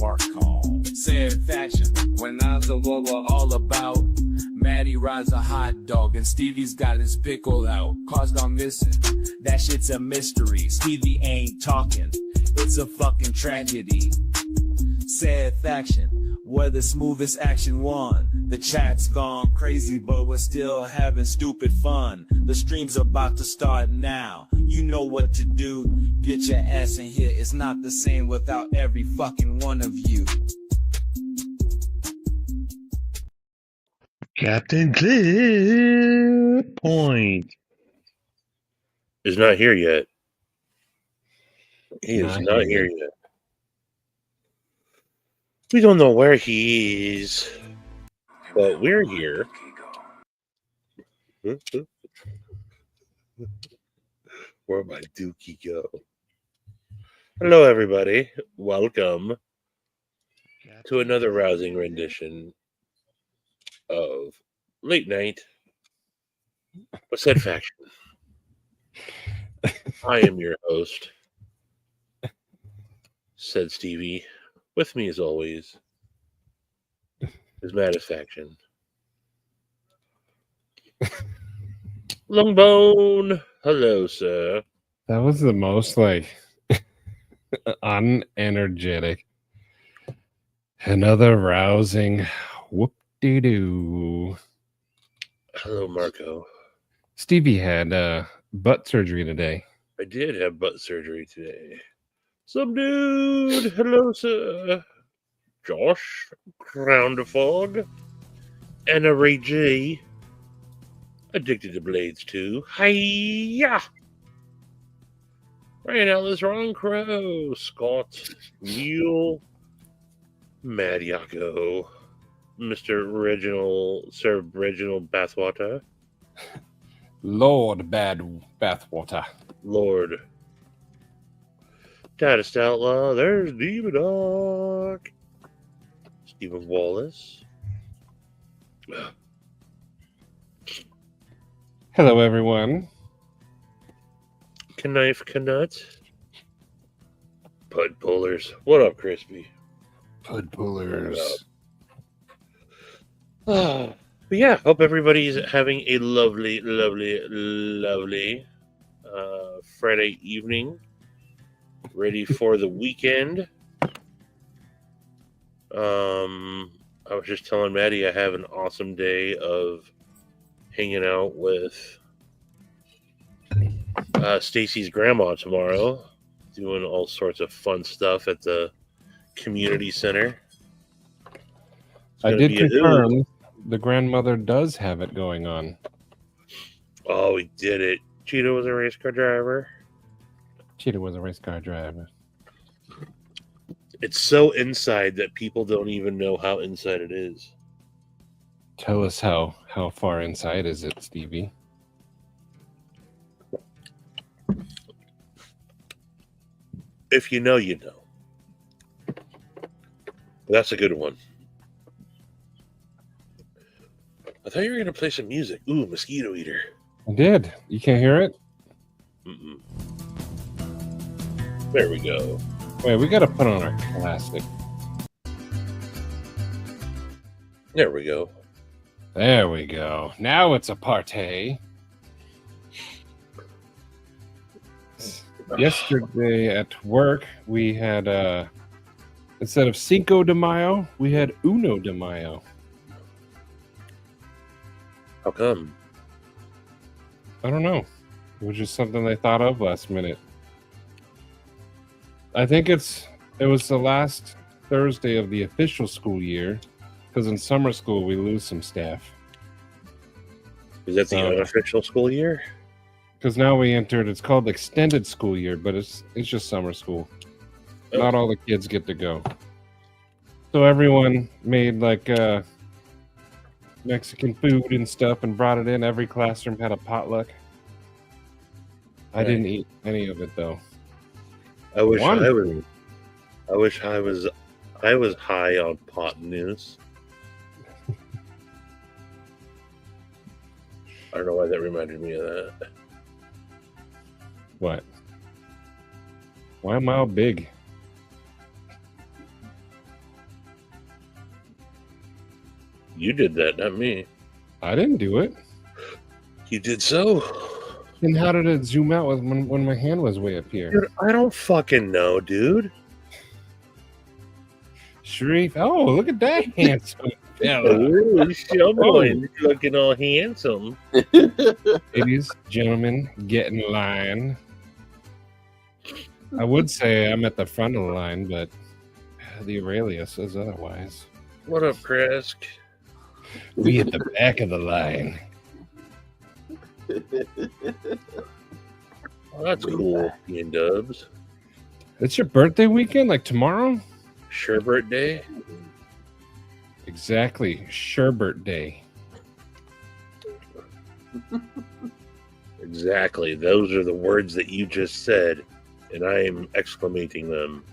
spark calm. SaidFaction, when I know what we're all about. Matty rides a hot dog and Stevie's got his pickle out. Cars gone missing, that shit's a mystery. Stevie ain't talking, it's a fucking tragedy. SaidFaction, where the smoothest action won. The chat's gone crazy, but we're still having stupid fun. The stream's about to start now. You know what to do. Get your ass in here. It's not the same without every fucking one of you. Captain Clip Point is not here yet. He is not here yet. We don't know where he is, but we're here. Where'd my dookie go? Hello, everybody. Welcome to another rousing rendition of Late Night with SaidFaction. I am your host, Said Stevie. With me, as always, is Mattisfaction. Longbone, hello, sir. That was the most unenergetic. Another rousing whoop-de-doo. Hello, Marco. Stevie had butt surgery today. I did have butt surgery today. Some dude, hello, sir. Josh, Crown to Fog, Anna Ray J. Addicted to Blades too. Hiya! Ryan Ellis, Ron Crow, Scott, Neil, Mad Yako, Mr. Reginald, Sir Reginald Bathwater. Lord Bad Bathwater. Lord. Tattest Outlaw, there's Demon Dog. Stephen Wallace. Hello, everyone. Knife Knut. Pud Pullers. What up, Crispy? Pud Pullers. But yeah, hope everybody's having a lovely Friday evening. Ready for the weekend. I was just telling Maddie I have an awesome day of hanging out with Stacy's grandma tomorrow, doing all sorts of fun stuff at the community center. I did confirm the grandmother does have it going on. Oh, we did it. Cheetah was a race car driver. Cheetah was a race car driver. It's so inside that people don't even know how inside it is. Tell us how far inside is it, Stevie? If you know, you know. That's a good one. I thought you were going to play some music. Ooh, Mosquito Eater. I did. You can't hear it? Mm-mm. There we go. Wait, we got to put on our classic. There we go. There we go. Now it's a party. Yesterday at work, we had, instead of Cinco de Mayo, we had Uno de Mayo. How come? I don't know. It was just something they thought of last minute. I think it was the last Thursday of the official school year, because in summer school we lose some staff. Is that the unofficial school year? Because now we entered, it's called extended school year, but it's just summer school. Oh. Not all the kids get to go. So everyone made Mexican food and stuff and brought it in. Every classroom had a potluck. I didn't eat any of it though. I wish I was high on pot news. I don't know why that reminded me of that. What? Why am I all big? You did that, not me. I didn't do it. You did so. Then how did it zoom out when my hand was way up here? Dude, I don't fucking know, dude. Sharif, oh, look at that handsome fella. Ooh, someone looking all handsome. Ladies, gentlemen, get in line. I would say I'm at the front of the line, but the Aurelia says otherwise. What up, Kresk? We at the back of the line. Oh, that's cool, Ian Dubs. It's your birthday weekend, like tomorrow? Sherbert Day? Exactly, Sherbert Day. Exactly. Those are the words that you just said, and I am exclamating them.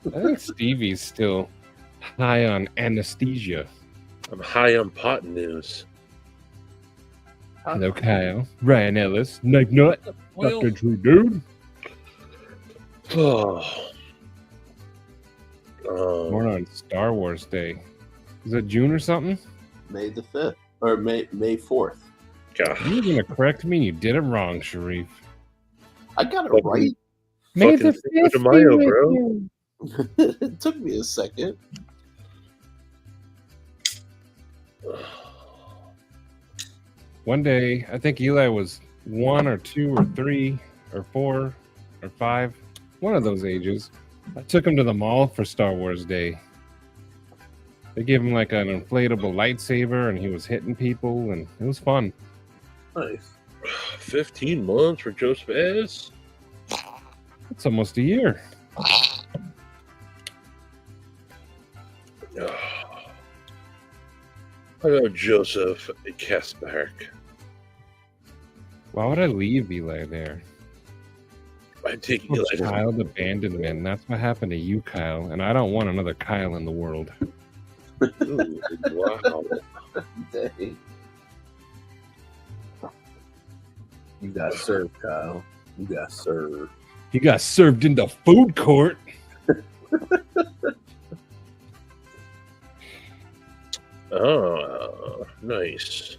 I think Stevie's still high on anesthesia. I'm high on pot news. Hello, Kyle. Ryan Ellis. Night Nut. Dr. True Dude. Oh. We're on Star Wars Day. Is it June or something? May the 5th. Or May 4th. God. You're going to correct me and you did it wrong, Sharif. I got it right. May Fucking the Cinco de 5th Mayo, be with bro. you. It took me a second. One day, I think Eli was 1 or 2 or 3 or 4 or 5, one of those ages. I took him to the mall for Star Wars Day. They gave him like an inflatable lightsaber and he was hitting people and it was fun. Nice. 15 months for Joseph S. It's almost a year. Hello, Joseph Kaspark. Why would I leave Eli there? I take Eli. Child abandonment. That's what happened to you, Kyle. And I don't want another Kyle in the world. Ooh, wow. Dang. You got served, Kyle. You got served. He got served in the food court. Oh, nice.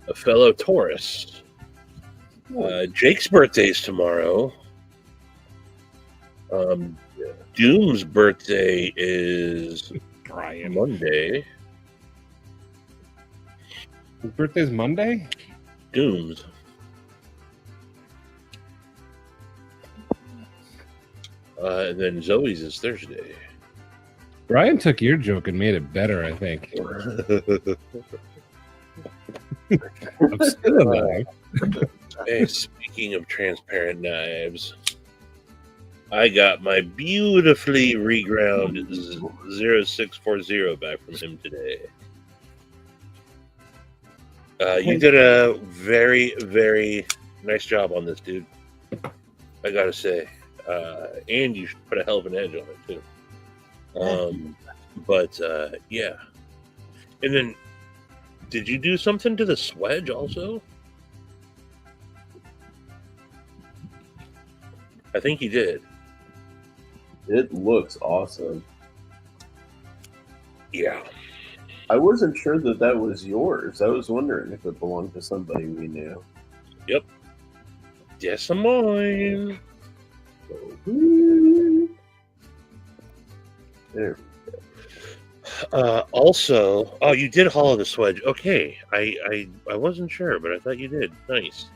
A fellow Taurus. Jake's birthday's tomorrow. Doom's birthday is Brian. Monday. His birthday's Monday? Doom's. And then Zoe's is Thursday. Brian took your joke and made it better, I think. I'm still alive. Hey, speaking of transparent knives, I got my beautifully reground 0640 back from him today. You did a very, very nice job on this, dude. I gotta say. And you put a hell of an edge on it, too. Yeah. And then, did you do something to the swedge also? I think you did. It looks awesome. Yeah. I wasn't sure that was yours. I was wondering if it belonged to somebody we knew. Yep. Yes, I'm mine. There. Also, oh, you did hollow the swedge. Okay, I wasn't sure, but I thought you did. Nice.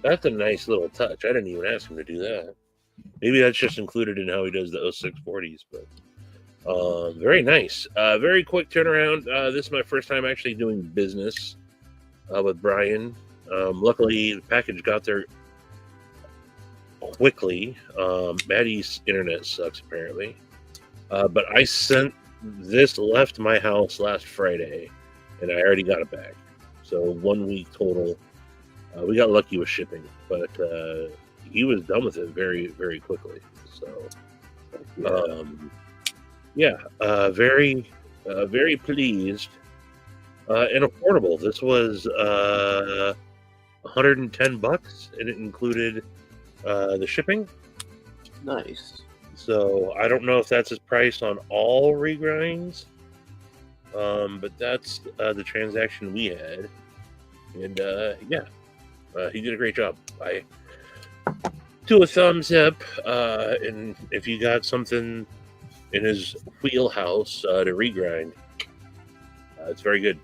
That's a nice little touch. I didn't even ask him to do that. Maybe that's just included in how he does the 0640s, but very nice. Very quick turnaround. This is my first time actually doing business with Brian. Luckily, the package got there quickly. Maddie's internet sucks, apparently. But I left my house last Friday, and I already got it back. So 1 week total. We got lucky with shipping, but he was done with it very, very quickly. So, very, very pleased and affordable. This was $110, and it included the shipping. Nice. So I don't know if that's his price on all regrinds, but that's the transaction we had, and he did a great job. I do a thumbs up, and if you got something in his wheelhouse to regrind, it's very good.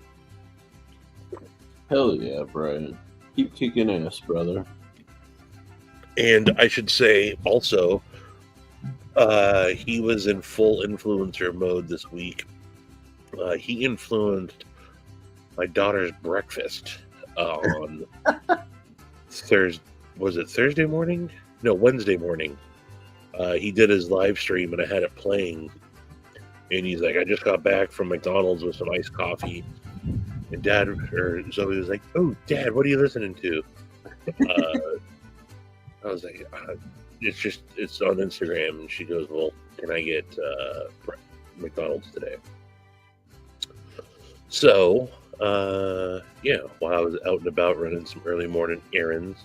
Hell yeah, Brian. Keep kicking ass, brother. And I should say also, he was in full influencer mode this week. He influenced my daughter's breakfast on Thursday. Was it Thursday morning? No, Wednesday morning. He did his live stream, and I had it playing. And he's like, "I just got back from McDonald's with some iced coffee." And Zoe was like, "Oh, Dad, what are you listening to?" I was like, it's on Instagram. And she goes, "Well, can I get McDonald's today?" So, while I was out and about running some early morning errands,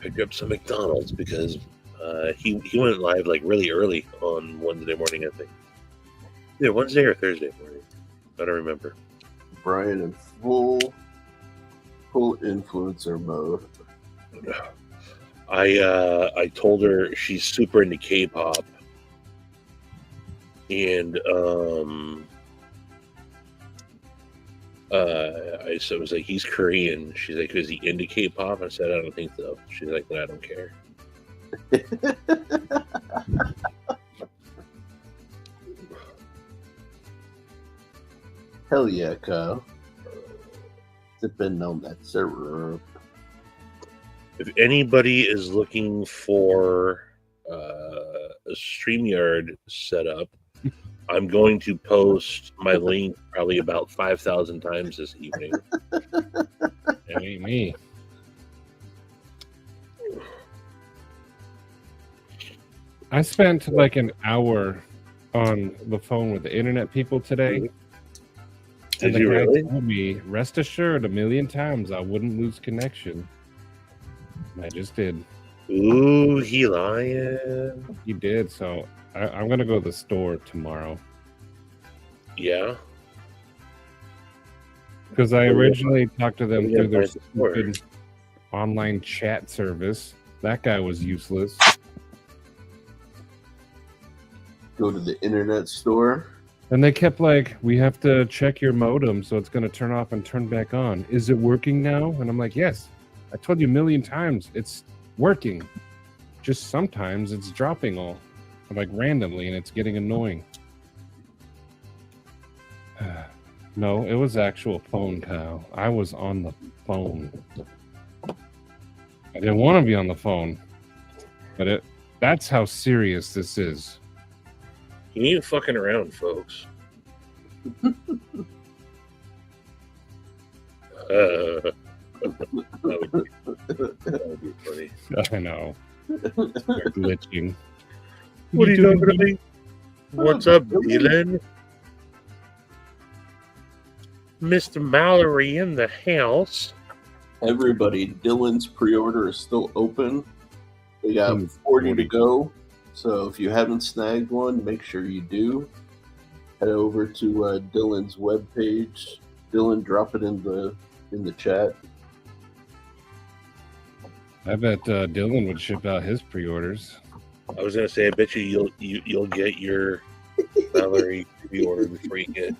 picked up some McDonald's because he went live like really early on Wednesday morning, I think. Yeah, Wednesday or Thursday morning. I don't remember. Brian in full influencer mode. I told her she's super into K-pop, and I was like, he's Korean. She's like, is he into K-pop? I said, I don't think so. She's like, then I don't care. Hell yeah, Kyle. Depending on that server. If anybody is looking for a StreamYard setup, I'm going to post my link probably about 5,000 times this evening. That ain't me. I spent like an hour on the phone with the internet people today. Did And the you guy really? told me, rest assured, 1,000,000 times I wouldn't lose connection. And I just did. Ooh, he lying. He did. So I'm going to go to the store tomorrow. Yeah. Because I originally talked to them Yeah, through their by the store. stupid online chat service. That guy was useless. Go to the internet store. And they kept like, we have to check your modem, so it's going to turn off and turn back on. Is it working now? And I'm like, yes. I told you 1,000,000 times it's working. Just sometimes it's dropping all like randomly, and it's getting annoying. No, it was actual phone, Kyle. I was on the phone. I didn't want to be on the phone, but that's how serious this is. He ain't fucking around, folks. That would be funny. I know. They're glitching. What are you talking to me? What's up, Dylan? Mr. Mallory in the house. Everybody, Dylan's pre-order is still open. They got 40 to go. So if you haven't snagged one, make sure you do. Head over to Dylan's webpage. Dylan, drop it in the chat. I bet Dylan would ship out his pre-orders. I was gonna say, I bet you'll get your Mallory pre-order before you get.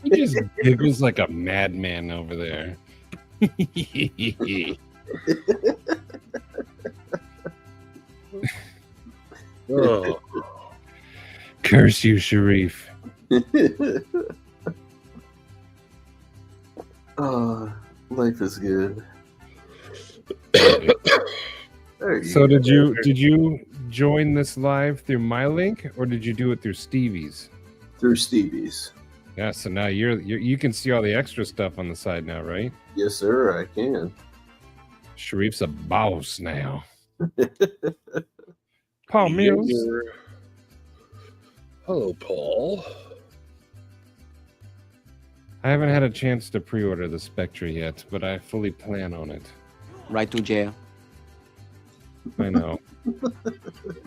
He just giggles like a madman over there. Oh, Curse you, Sharif. Life is good. So did you join this live through my link, or did you do it through Stevie's? Through Stevie's. Yeah, so now you can see all the extra stuff on the side now, right? Yes, sir, I can. Sharif's a boss now. Paul Mills. Hello, Paul. I haven't had a chance to pre-order the Spectre yet, but I fully plan on it. Right to jail. I know.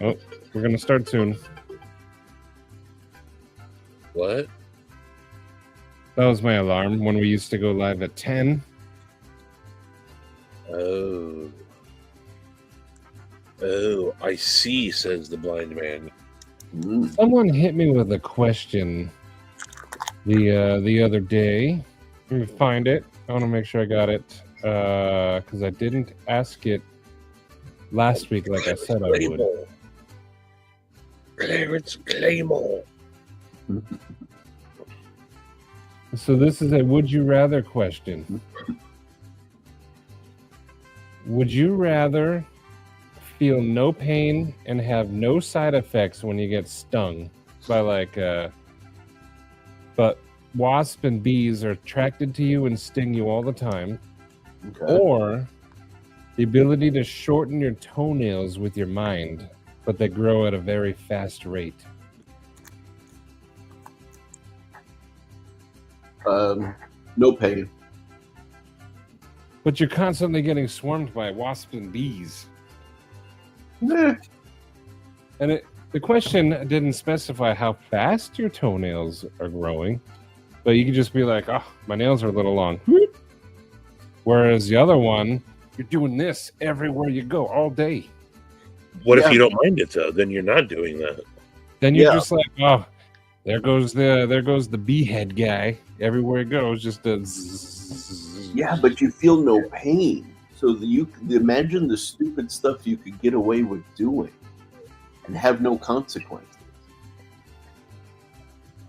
Oh, we're gonna start soon. What? That was my alarm when we used to go live at 10. Oh. Oh, I see, says the blind man. Someone hit me with a question the other day. Let me find it. I want to make sure I got it because I didn't ask it last week like I said I would. Clarence Claymore. So this is a would you rather question. Would you rather feel no pain and have no side effects when you get stung by but wasps and bees are attracted to you and sting you all the time, or the ability to shorten your toenails with your mind, but they grow at a very fast rate? No pain. But you're constantly getting swarmed by wasps and bees. Nah. And the question didn't specify how fast your toenails are growing, but you could just be like, oh, my nails are a little long. Whereas the other one, you're doing this everywhere you go all day. What if you don't mind it though? Then you're not doing that. Then you're just like, oh, there goes the bee head guy. Everywhere it goes, just a zzz. Yeah, but you feel no pain. So you imagine the stupid stuff you could get away with doing and have no consequences.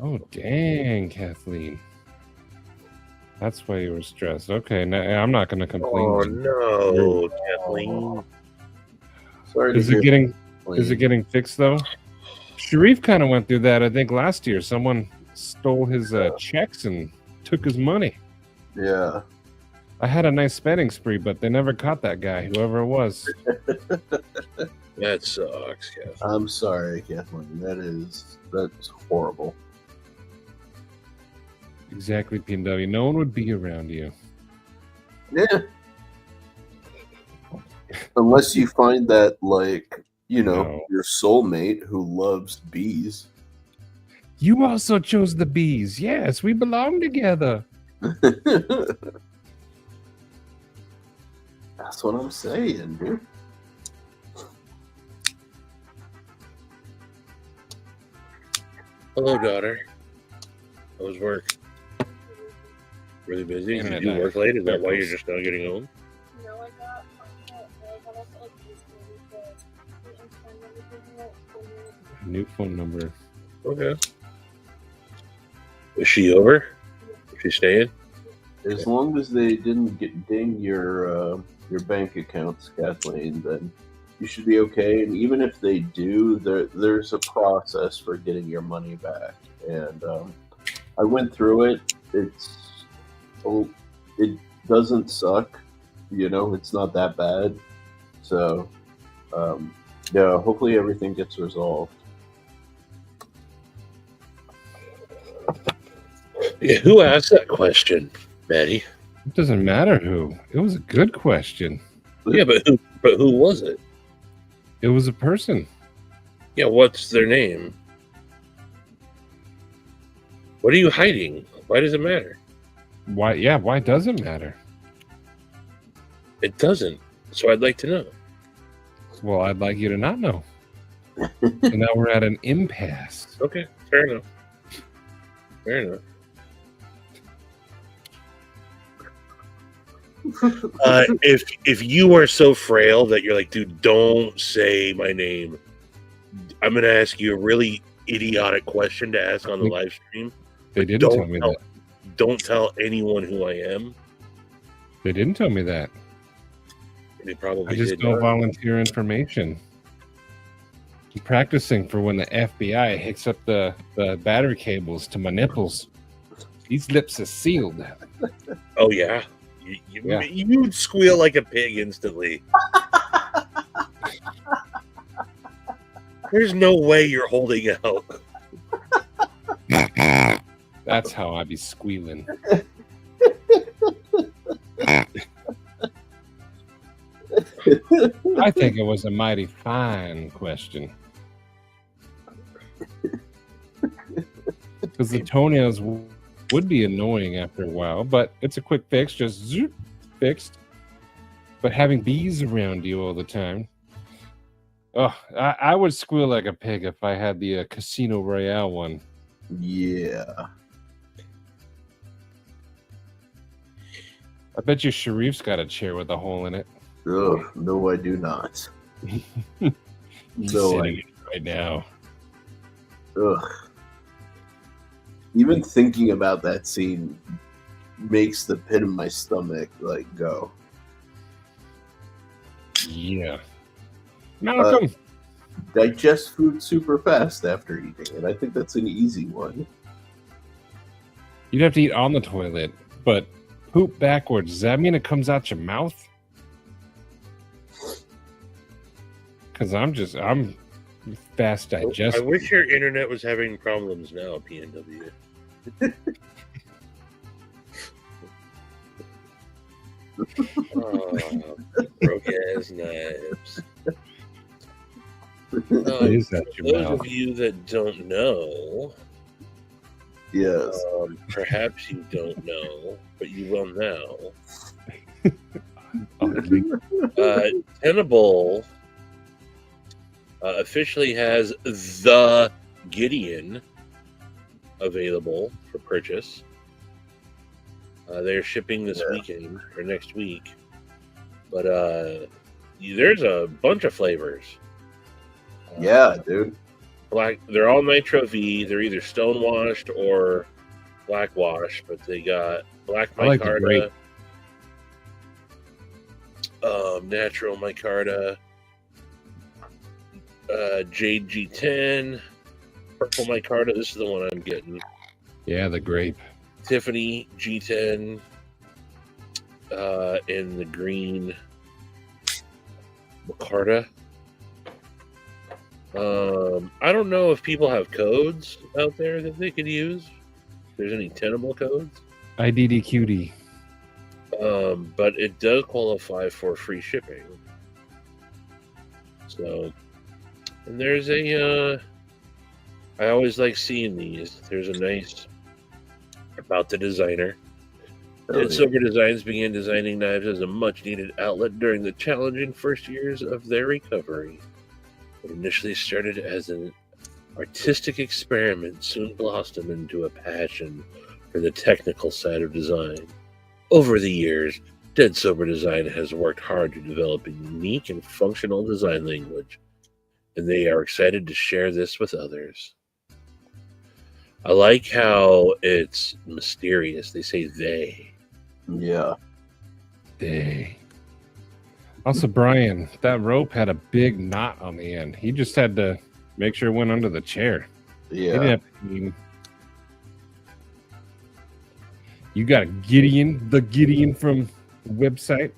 Oh, dang, Kathleen. That's why you were stressed. Okay, now I'm not going to complain. Oh no, Kathleen. Sorry. Is it getting fixed though? Sharif kind of went through that. I think last year someone stole his checks and took his money. Yeah. I had a nice spending spree, but they never caught that guy, whoever it was. That sucks, Kathleen. I'm sorry, Kathleen. That's horrible. Exactly, PNW. No one would be around you. Yeah. Unless you find that, No. your soulmate who loves bees. You also chose the bees. Yes, we belong together. That's what I'm saying, dude. Hello, daughter. How was work? Really busy? Did Internet you died. work late? Is that why you're just now getting home? No, I got also like this phone number. New phone number. Okay. Is she over? Is she staying? As long as they didn't ding your bank accounts, Kathleen, then you should be okay. And even if they do, there's a process for getting your money back. And I went through it. It doesn't suck. It's not that bad. So, yeah, hopefully everything gets resolved. Yeah, who asked that question, Matty? It doesn't matter who. It was a good question. Yeah, but who was it? It was a person. Yeah, what's their name? What are you hiding? Why does it matter? Why? Yeah, why does it matter? It doesn't. So I'd like to know. Well, I'd like you to not know. And now we're at an impasse. Okay, fair enough. Fair enough. If you are so frail that you're like, dude, don't say my name, I'm gonna ask you a really idiotic question to ask on the live stream. They didn't tell me that. Don't tell anyone who I am. They didn't tell me that. They probably I just did don't not. volunteer information. I'm practicing for when the FBI hooks up the battery cables to my nipples. These lips are sealed. Oh yeah, you'd squeal like a pig instantly. There's no way you're holding out. That's how I be squealing. I think it was a mighty fine question. Because the toenails would be annoying after a while, but it's a quick fix, just zoop, fixed. But having bees around you all the time, oh, I would squeal like a pig if I had the Casino Royale one. Yeah. I bet you Sharif's got a chair with a hole in it. Ugh, no, I do not. He's No, sitting in it right now. Ugh. Even thinking about that scene makes the pit of my stomach like go. Yeah. Malcolm. Digest food super fast after eating, and I think that's an easy one. You'd have to eat on the toilet, but poop backwards. Does that mean it comes out your mouth? Because I'm fast digesting. I wish your internet was having problems now, PNW. Oh, broke ass knives. Is that your Those mouth? of you that don't know, Yes. perhaps you don't know, but you will now. Tenable officially has the Gideon available for purchase. They're shipping this weekend or next week, but there's a bunch of flavors. Yeah, dude. Black. They're all Nitro V. They're either stone washed or black wash, but they got black I like the micarta, natural micarta, jade G10, purple micarta. This is the one I'm getting. Yeah, the grape. Tiffany G10, in the green micarta. I don't know if people have codes out there that they could use. If there's any tenable codes. IDDQD. But it does qualify for free shipping. So, and there's a, I always like seeing these. There's a nice about the designer. Dead Sober Designs began designing knives as a much-needed outlet during the challenging first years of their recovery. It initially started as an artistic experiment, soon blossomed into a passion for the technical side of design. Over the years, Dead Sober Design has worked hard to develop a unique and functional design language, and they are excited to share this with others. I like how it's mysterious. They say they. Yeah. They. Also, Brian, that rope had a big knot on the end. He just had to make sure it went under the chair. He didn't Yeah. have to even... You got a Gideon, the Gideon from the website.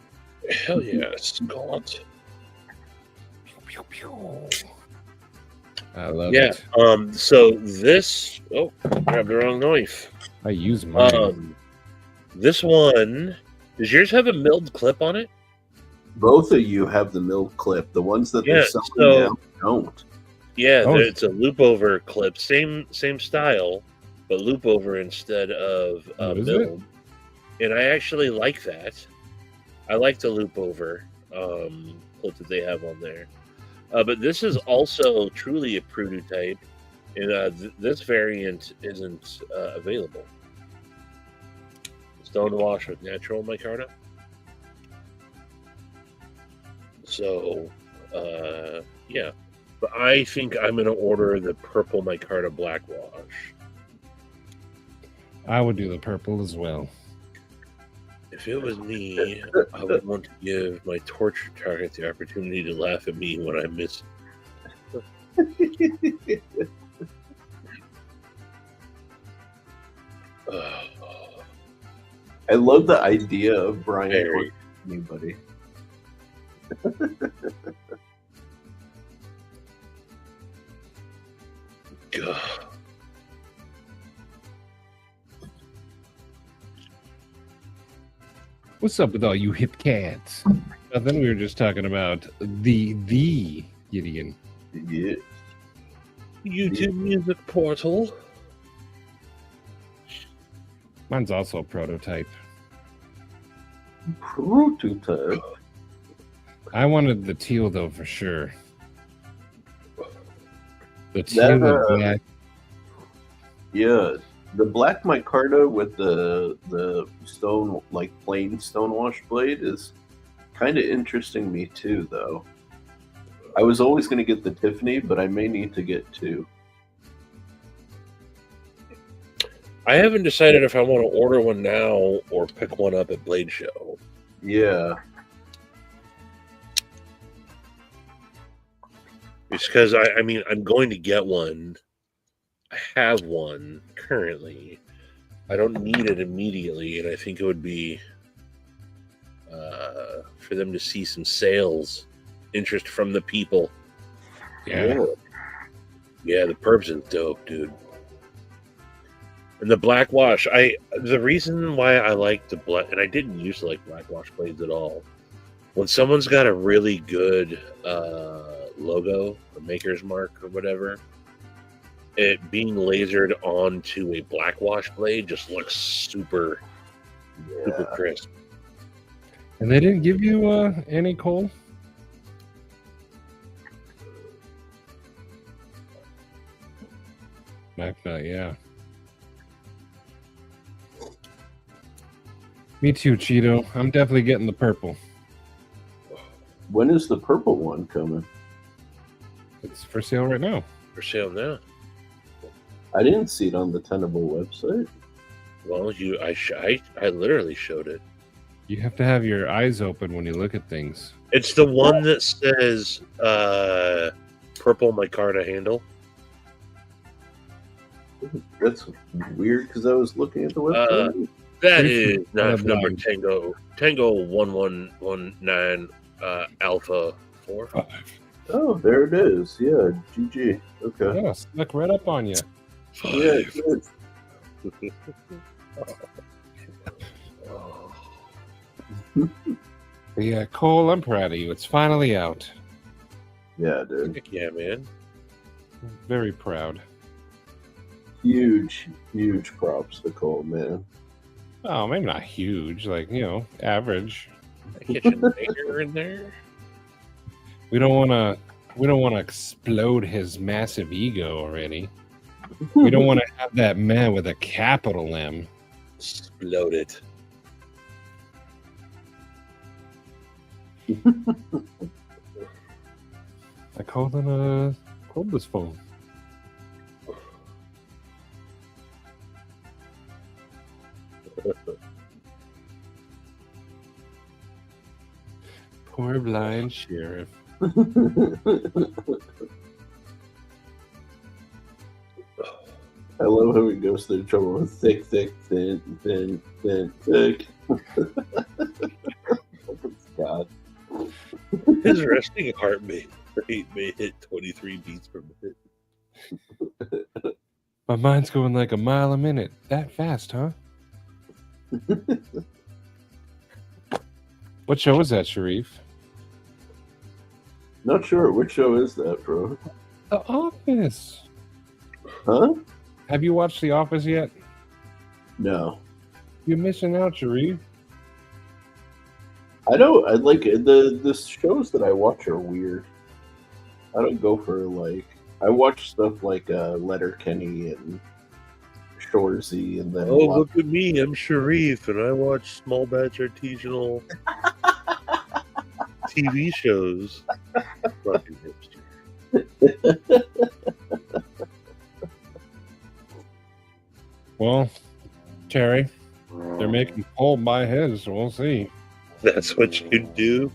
Hell yeah, Scott. Pew, pew, pew. I love Yeah. it. So this. Oh, grabbed the wrong knife. I use mine. This one. Does yours have a milled clip on it? Both of you have the milled clip. The ones that Yeah, they're selling so- now don't. Yeah, Oh. it's a loop over clip. Same style, but loop over instead of Oh, is it? milled. And I actually like that. I like the loop over clip that they have on there. But this is also truly a prototype, and this variant isn't available. Stonewash with natural micarta. So, yeah. But I think I'm going to order the purple micarta black wash. I would do the purple as well. If it was me, I would want to give my torture target the opportunity to laugh at me when I miss. I love the idea of Brian Very. anybody. God. What's up with all you hip cats? Nothing. We were just talking about the Gideon. Yeah. YouTube Music Portal. Mine's also a prototype. Prototype. I wanted the teal though for sure. The That, teal and black. Yeah, the black micarta with the stone, like plain stonewash blade, is kind of interesting me too. Though I was always going to get the Tiffany, but I may need to get two. I haven't decided if I want to order one now or pick one up at Blade Show. Yeah, It's because I mean, I'm going to get one. I have one currently. I don't need it immediately, and I think it would be for them to see some sales interest from the people. Yeah. Yeah, the Perps is dope, dude. And the black wash, the reason why I like the black, and I didn't used to like black wash blades at all. When someone's got a really good logo, or maker's mark, or whatever, it being lasered onto a black wash blade just looks super crisp. And they didn't give you any coal? Not, yeah. Me too, Cheeto. I'm definitely getting the purple. when is the purple one coming? It's for sale right now. For sale now. I didn't see it on the Tenable website. Well, I literally showed it. You have to have your eyes open when you look at things. It's the one that says purple micarta handle. That's weird because I was looking at the website. That is not Blind. number Tango 1119 Alpha 4. Oh, there it is. Yeah, GG. Okay. Yeah, snuck right up on you. Yeah, good. But yeah, Cole, I'm proud of you. It's finally out. Yeah, dude. Yeah, man. Very proud. Huge props to Cole, man. Oh, maybe not huge, like, average. Kitchen maker in there. We don't want to explode his massive ego already. We don't want to have that man with a capital M. Explode it. I called this phone. Poor blind sheriff. I love how he goes through trouble with thick, thin, thick. God. His resting heart rate may hit 23 beats per minute. My mind's going like a mile a minute. That fast, huh? What show is that, Sharif? Not sure. Which show is that, bro? The Office. Huh? Have you watched The Office yet? No. You're missing out, Sharif. I don't. I like the shows that I watch are weird. I don't go for I watch stuff like Letterkenny and Shoresy, and then Oh, look at me. I'm Sharif, and I watch small batch artisanal TV shows. Fucking hipster. Well, Terry, they're making Cole buy his, so we'll see. That's what you do.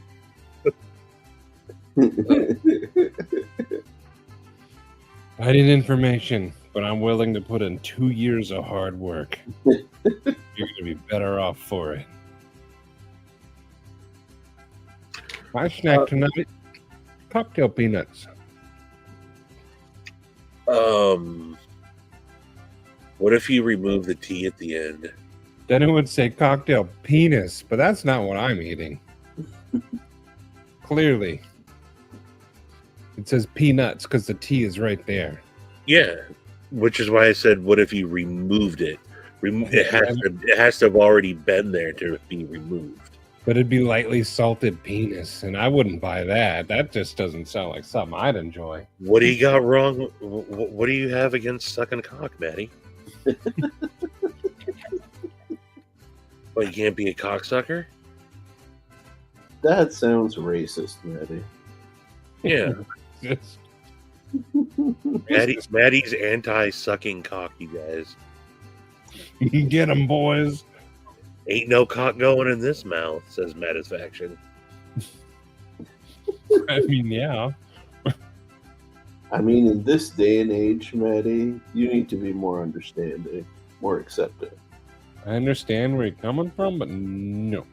Hiding information, but I'm willing to put in 2 years of hard work. You're going to be better off for it. My snack tonight, cocktail peanuts. What if you remove the T at the end? Then it would say cocktail penis, but that's not what I'm eating. Clearly. It says peanuts because the T is right there. Yeah, which is why I said, what if you removed it? It has to have already been there to be removed. But it'd be lightly salted penis, and I wouldn't buy that. That just doesn't sound like something I'd enjoy. What do you got wrong? What do you have against sucking cock, Matty? Well, you can't be a cocksucker? That sounds racist, Matty. Yeah. Just- Matty's anti-sucking cock, you guys. Get them, boys. Ain't no cock going in this mouth, says Mattisfaction. I mean, yeah. I mean, in this day and age, Matty, you need to be more understanding, more accepting. I understand where you're coming from, but no.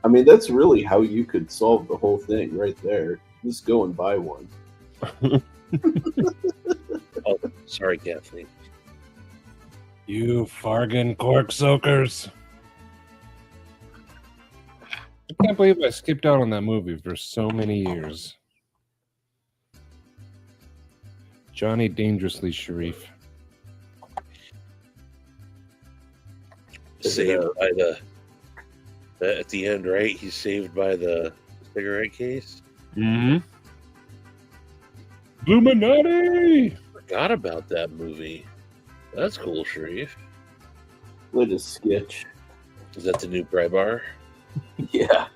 I mean, that's really how you could solve the whole thing right there. Just go and buy one. Oh, sorry, Kathleen. You fargan cork soakers. I can't believe I skipped out on that movie for so many years. Johnny Dangerously Sharif. Saved by at the end, right? He's saved by the cigarette case. Mm-hmm. Illuminati! Forgot about that movie. That's cool, Sharif. What a sketch. Is that the new Pry Bar? Yeah.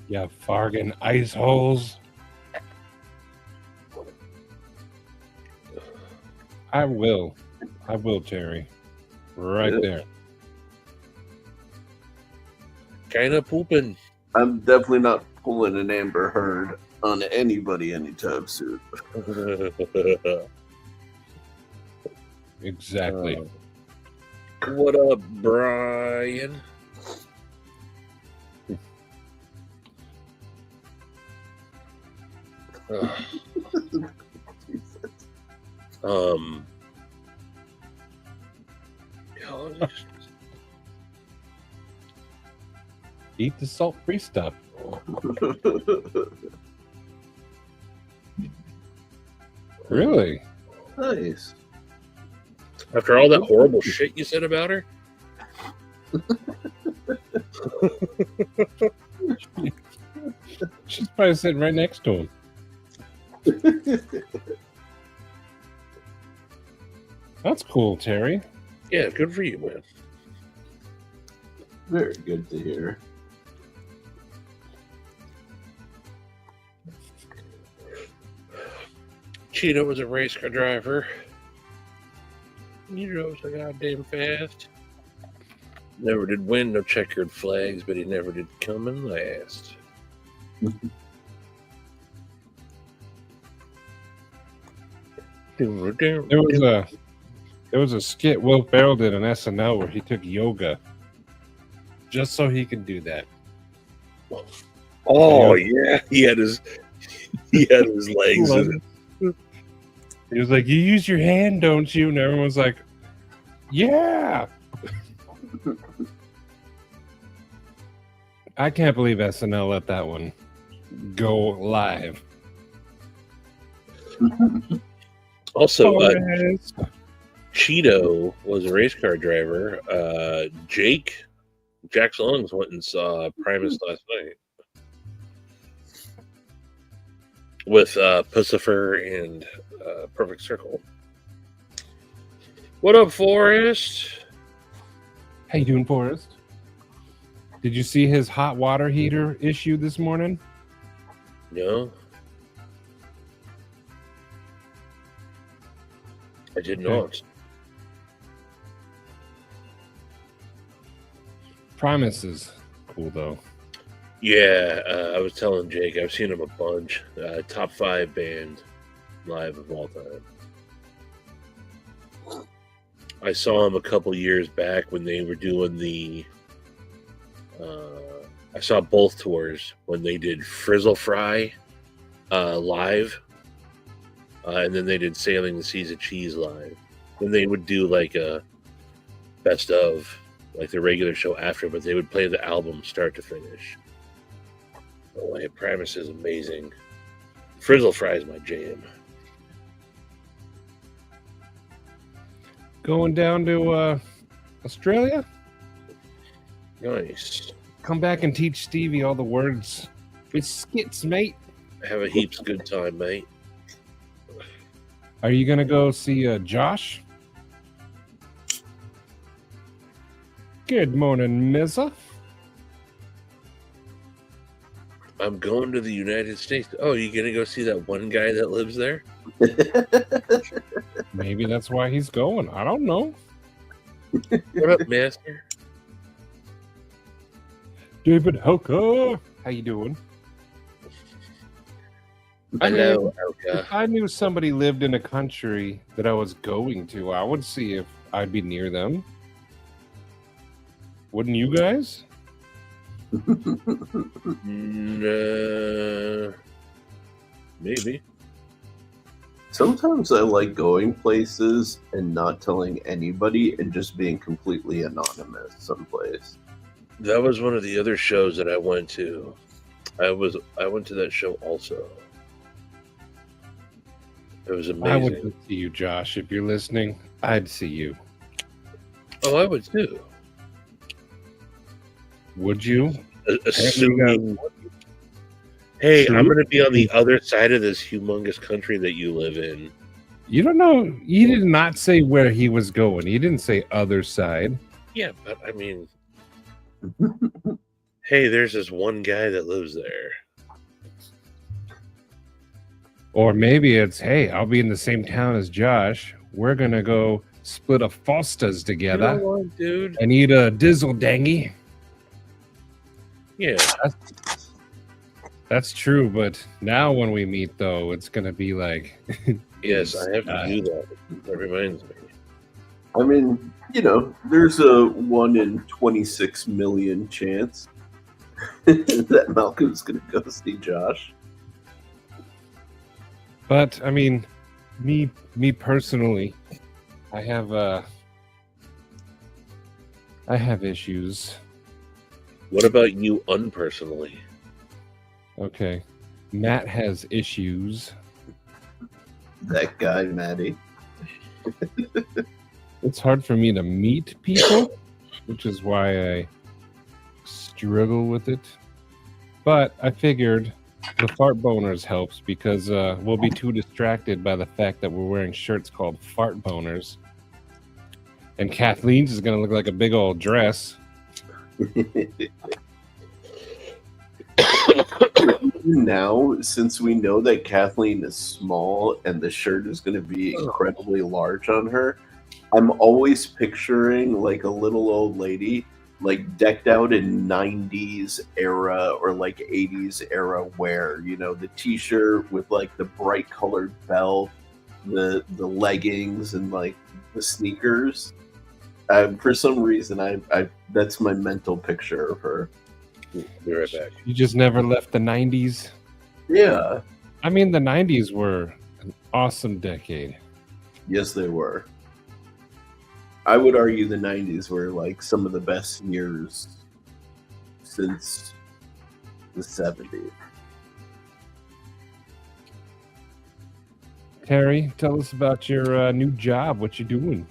Yeah, fargan ice holes. I will, Terry. Right Yeah. there. Kind of pooping. I'm definitely not pulling an Amber Heard on anybody anytime soon. Exactly. What up, Brian? Eat the salt-free stuff. Really? Nice. After all that horrible shit you said about her? She's probably sitting right next to him. That's cool, Terry. Yeah, good for you, man. Very good to hear. Cheetah was a race car driver. He drove so goddamn fast. Never did win no checkered flags, but he never did come in last. There was a skit Will Ferrell did on SNL where he took yoga just so he could do that. Oh yeah, he had his legs in it. He was like, "You use your hand, don't you?" And everyone's like, "Yeah." I can't believe SNL let that one go live. Also, Forrest. Cheeto was a race car driver. Jack Songs went and saw Primus last night with Pussifer and Perfect Circle. What up, Forrest? How you doing, Forrest? Did you see his hot water heater issue this morning? No, I did not. Primus is cool though. Yeah, I was telling Jake, I've seen him a bunch. Top 5 band live of all time. I saw him a couple years back when they were doing the. I saw both tours when they did Frizzle Fry live and then they did Sailing the Seas of Cheese live. Then they would do like a best of, like the regular show after, but they would play the album start to finish. Oh, White Primus is amazing. Frizzle Fry is my jam. Going down to Australia? Nice. Come back and teach Stevie all the words. It's skits, mate. Have a heaps good time, mate. Are you gonna go see Josh? Good morning, Missa. I'm going to the United States. Oh, you gonna go see that one guy that lives there? Maybe that's why he's going. I don't know. What up, Master? David Hoka. How you doing? Hello, If Elka. I knew somebody lived in a country that I was going to, I would see if I'd be near them. Wouldn't you guys? Maybe. Sometimes I like going places and not telling anybody and just being completely anonymous someplace. That was one of the other shows that I went to. I went to that show also. It was amazing. I would see you, Josh. If you're listening, I'd see you. Oh, I would too. Would you? Assuming. Hey, True. I'm going to be on the other side of this humongous country that you live in. You don't know. He did not say where he was going. He didn't say other side. Yeah, but I mean, hey, there's this one guy that lives there. Or maybe it's, hey, I'll be in the same town as Josh. We're going to go split a Foster's You together know what, dude? and eat a dizzle dangy. Yeah, That's true, but now when we meet, though, it's going to be like... yes, I have to do that. That reminds me. I mean, you know, there's a 1 in 26 million chance that Malcolm's going to go see Josh. But, I mean, me personally, I have issues. What about you unpersonally? Okay. Matt has issues. That guy, Matty. It's hard for me to meet people, which is why I struggle with it. But I figured the fart boners helps because we'll be too distracted by the fact that we're wearing shirts called fart boners. And Kathleen's is going to look like a big old dress. Now, since we know that Kathleen is small and the shirt is going to be incredibly large on her, I'm always picturing like a little old lady, like decked out in 90s era or like 80s era wear. You know, the t-shirt with like the bright colored belt, the leggings, and like the sneakers. For some reason, I that's my mental picture of her. Be right back. You just never left the 90s. Yeah. I mean, the 90s were an awesome decade. Yes, they were. I would argue the 90s were like some of the best years since the 70s. Terry, tell us about your new job. What you doing?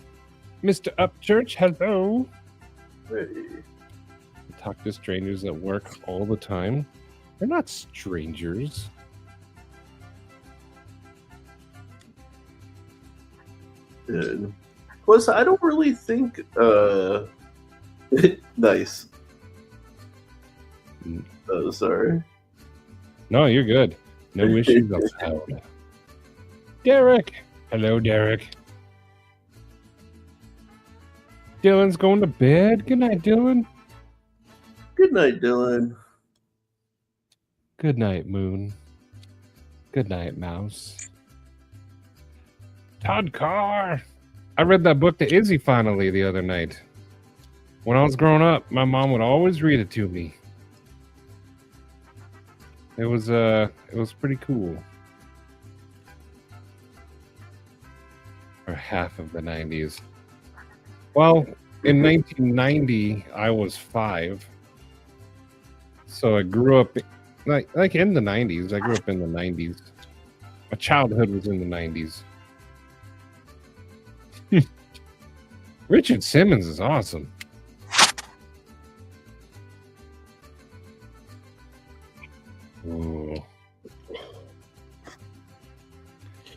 Mr. Upchurch, hello. Hey. Talk to strangers at work all the time. They're not strangers. Good. Plus, I don't really think. Nice. Oh, sorry. No, you're good. No issues allowed. Derek. Hello, Derek. Dylan's going to bed. Good night, Dylan. Good night, Dylan. Good night, Moon. Good night, Mouse. Todd Carr. I read that book to Izzy finally the other night. When I was growing up, my mom would always read it to me. It was pretty cool. or half of the 90s. Well, in 1990, I was 5. So I grew up like in the 90s. I grew up in the 90s. My childhood was in the 90s. Richard Simmons is awesome. Ooh.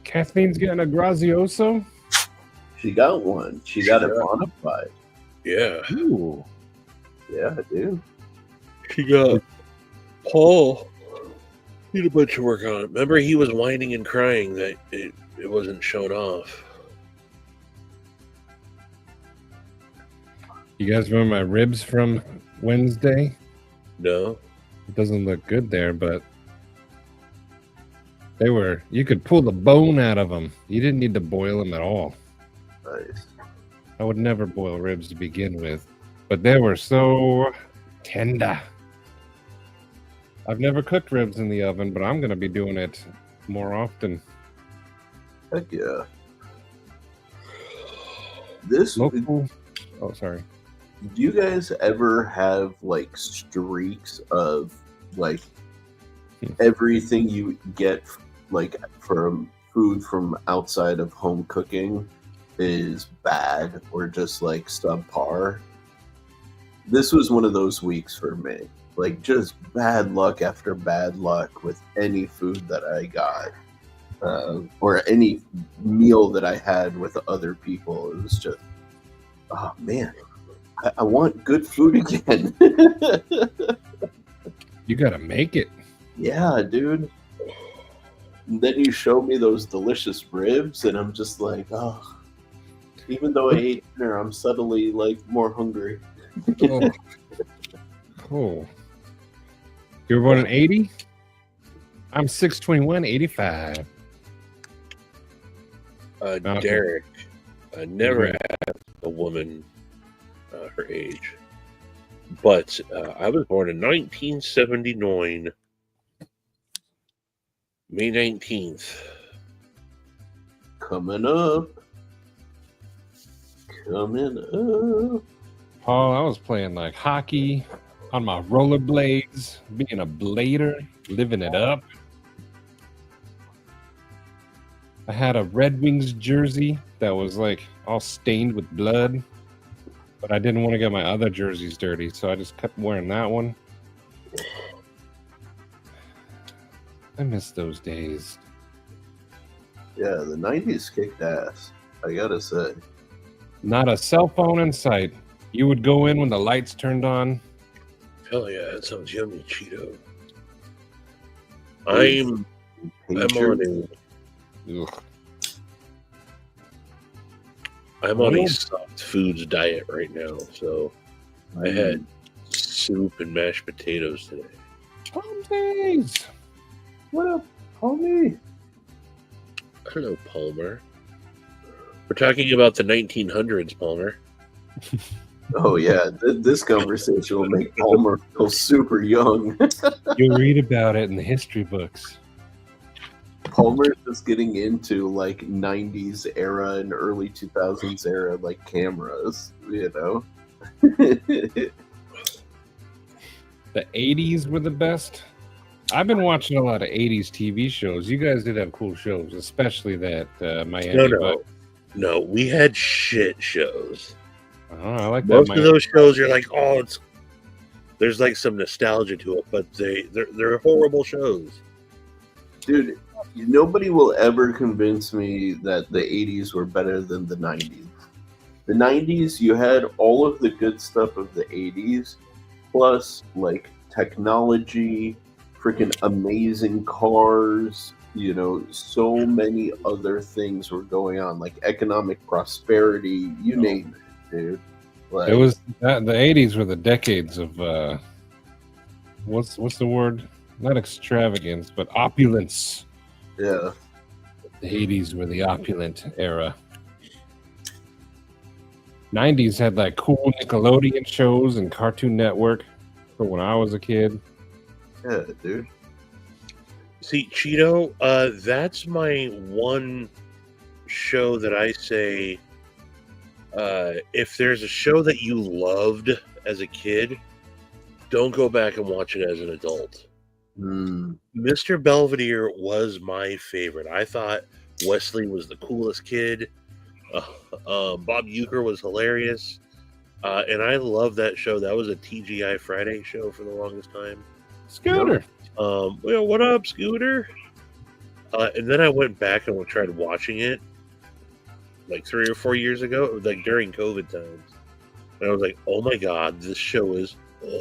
Kathleen's getting a Grazioso? She got one. She got it modified. Yeah. Ooh. Yeah, dude. She got Paul. He did a bunch of work on it. Remember, he was whining and crying that it wasn't shown off. You guys remember my ribs from Wednesday? No. It doesn't look good there, but you could pull the bone out of them. You didn't need to boil them at all. Nice. I would never boil ribs to begin with, but they were so tender. I've never cooked ribs in the oven, but I'm going to be doing it more often. Heck yeah. This. Local. Oh, sorry. Do you guys ever have like streaks of like everything you get like from food from outside of home cooking is bad or just like subpar? This was one of those weeks for me. Like just bad luck after bad luck with any food that I got or any meal that I had with other people. It was just, oh man. I want good food again. You gotta make it. Yeah, dude. And then you show me those delicious ribs, and I'm just like, oh. Even though I ate dinner, I'm subtly like more hungry. Oh. Cool. You were born in 80? I'm 6'21", 85. Derek, I never had a woman her age, but I was born in 1979, May 19th. Coming up. Paul, I was playing like hockey on my rollerblades, being a blader, living it up. I had a Red Wings jersey that was like all stained with blood, but I didn't want to get my other jerseys dirty, so I just kept wearing that one. I miss those days. Yeah, the 90s kicked ass, I gotta say. Not a cell phone in sight. You would go in when the lights turned on. Hell yeah, that sounds yummy, Cheeto. I'm on Ugh. I'm on a soft foods diet right now, so I had soup and mashed potatoes today. Pompies! What up, homie? Hello, Palmer. We're talking about the 1900s, Palmer. Oh yeah, this conversation will make Palmer feel super young. You'll read about it in the history books. Palmer's just getting into like 90s era and early 2000s era like cameras, you know. The 80s were the best. I've been watching a lot of 80s TV shows. You guys did have cool shows, especially that Miami. No, we had shit shows. Oh, I like that. Most of those shows, you're like, oh, there's like some nostalgia to it, but they're horrible shows. Dude, nobody will ever convince me that the 80s were better than the 90s. The 90s, you had all of the good stuff of the 80s, plus like technology, freaking amazing cars, you know, so many other things were going on, like economic prosperity, you name it, dude. Like, It was the 80s were the decades of what's the word? Not extravagance, but opulence. yeah. The 80s were the opulent era. 90s had like cool Nickelodeon shows and Cartoon Network for when I was a kid. Yeah, dude. See, Cheeto, that's my one show that I say, if there's a show that you loved as a kid, don't go back and watch it as an adult. Mr. Belvedere was my favorite. I thought Wesley was the coolest kid. Bob Euchre was hilarious. And I love that show. That was a TGI Friday show for the longest time. Scooter. Well, what up, Scooter? And then I went back and tried watching it like 3 or 4 years ago, like during COVID times. And I was like, oh my God, this show is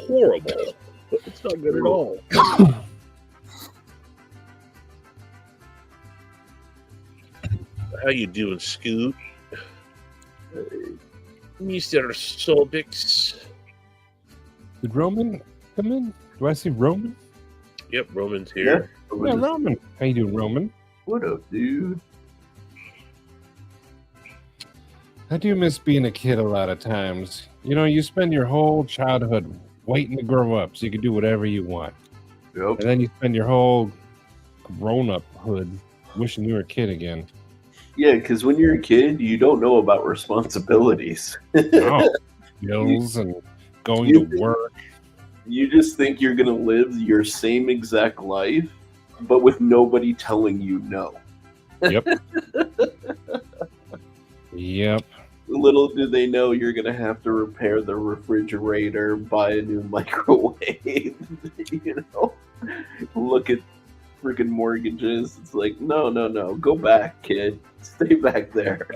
horrible. It's not good at all. How you doing, Scoot? Mr. Sobix. Did Roman come in? Do I see Roman? Yep, Roman's here. Yeah, Roman. How you doing, Roman? What up, dude? I do miss being a kid a lot of times. You know, you spend your whole childhood waiting to grow up so you can do whatever you want. Yep. And then you spend your whole grown-up hood wishing you were a kid again. Yeah, because when you're a kid, you don't know about responsibilities. Oh, bills and going to work. You just think you're going to live your same exact life, but with nobody telling you no. Yep. Yep. Little do they know you're going to have to repair the refrigerator, buy a new microwave, you know, look at freaking mortgages. It's like, no. Go back, kid. Stay back there.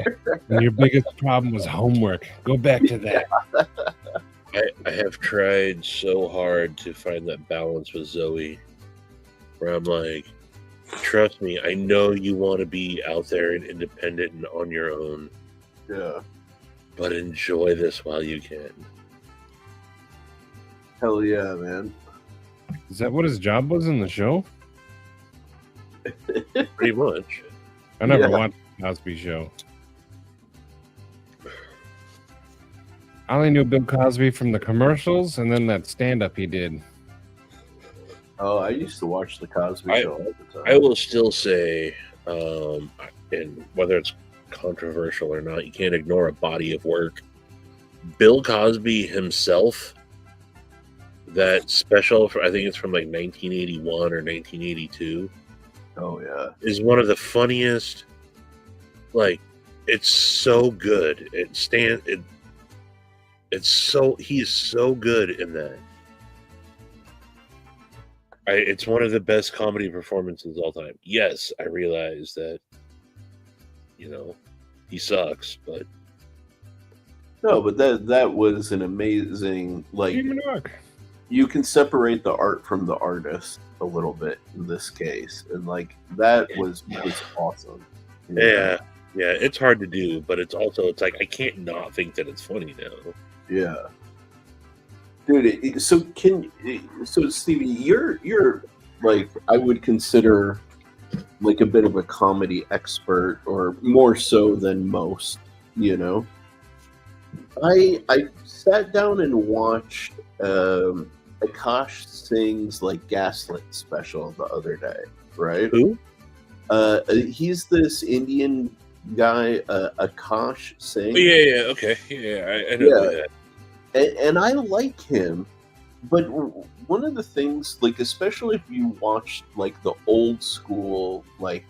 And your biggest problem was homework. Go back to that. I have tried so hard to find that balance with Zoe, where I'm like, trust me, I know you want to be out there and independent and on your own. Yeah. But enjoy this while you can. Hell yeah, man. Is that what his job was in the show? Pretty much. I never watched the Cosby Show. I only knew Bill Cosby from the commercials and then that stand-up he did. Oh, I used to watch the Cosby Show all the time. I will still say, and whether it's controversial or not, you can't ignore a body of work. Bill Cosby himself, that special, I think it's from like 1981 or 1982. Oh, yeah. Is one of the funniest. Like, it's so good. He's so good in that. It's one of the best comedy performances of all time. Yes, I realize that, you know, he sucks, but no, but that was an amazing, like, you can separate the art from the artist a little bit in this case, and like that was awesome. Yeah, it's hard to do, but it's like I can't not think that it's funny now. Yeah, dude. So Stevie, you're like, I would consider like a bit of a comedy expert, or more so than most. You know, I sat down and watched Akash Singh's like Gaslit special the other day, right? Who? He's this Indian guy, Akash Singh. Oh, yeah, okay, yeah, I know that. And I like him, but one of the things, like, especially if you watch like the old school like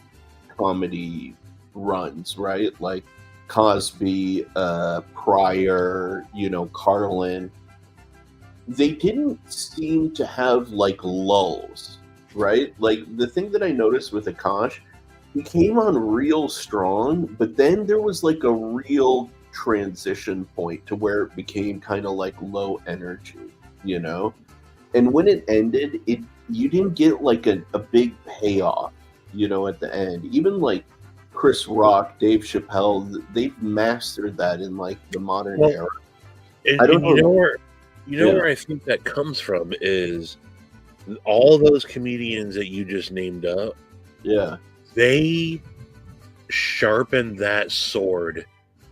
comedy runs, right? Like Cosby, Pryor, you know, Carlin. They didn't seem to have like lulls, right? Like the thing that I noticed with Akash, he came on real strong, but then there was like a real transition point to where it became kind of like low energy, you know? And when it ended, you didn't get like a big payoff, you know, at the end. Even like Chris Rock, Dave Chappelle, they've mastered that in like the modern era. I don't know. You know where I think that comes from is all those comedians that you just named up. Yeah. They sharpen that sword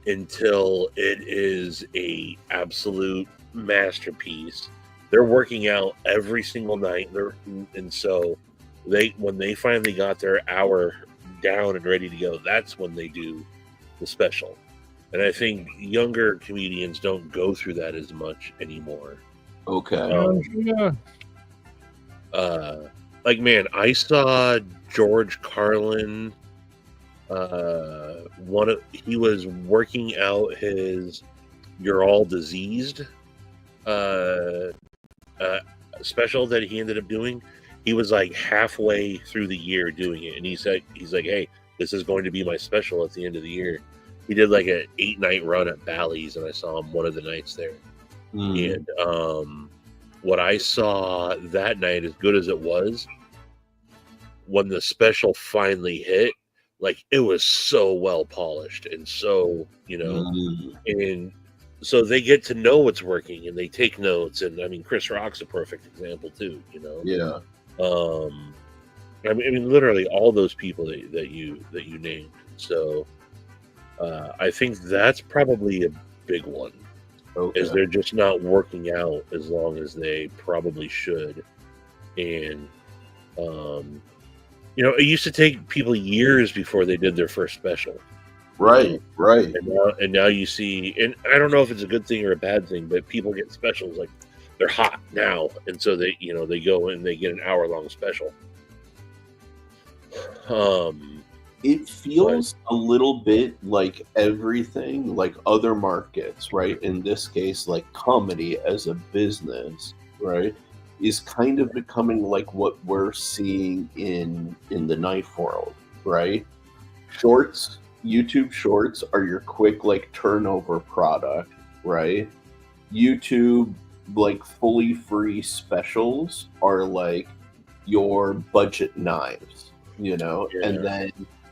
until it is a absolute masterpiece. They're working out every single night. And so when they finally got their hour down and ready to go, that's when they do the special. And I think younger comedians don't go through that as much anymore. Okay. Yeah. Like, man, I saw George Carlin. He was working out his "You're All Diseased" special that he ended up doing. He was like halfway through the year doing it, and he's like, "Hey, this is going to be my special at the end of the year." He did like an 8-night run at Bally's, and I saw him one of the nights there. And what I saw that night, as good as it was, when the special finally hit, like, it was so well polished and so, and so they get to know what's working and they take notes. And I mean, Chris Rock's a perfect example too, Yeah. I mean, literally all those people that you named. So I think that's probably a big one. Okay. Is they're just not working out as long as they probably should. And it used to take people years before they did their first special. Right. Right. And now you see, and I don't know if it's a good thing or a bad thing, but people get specials like they're hot now, and so they go and they get an hour-long special. It feels a little bit like everything, like other markets, right? In this case, like comedy as a business, right, is kind of becoming like what we're seeing in the knife world, right? Shorts, YouTube shorts are your quick like turnover product, right? YouTube like fully free specials are like your budget knives, and then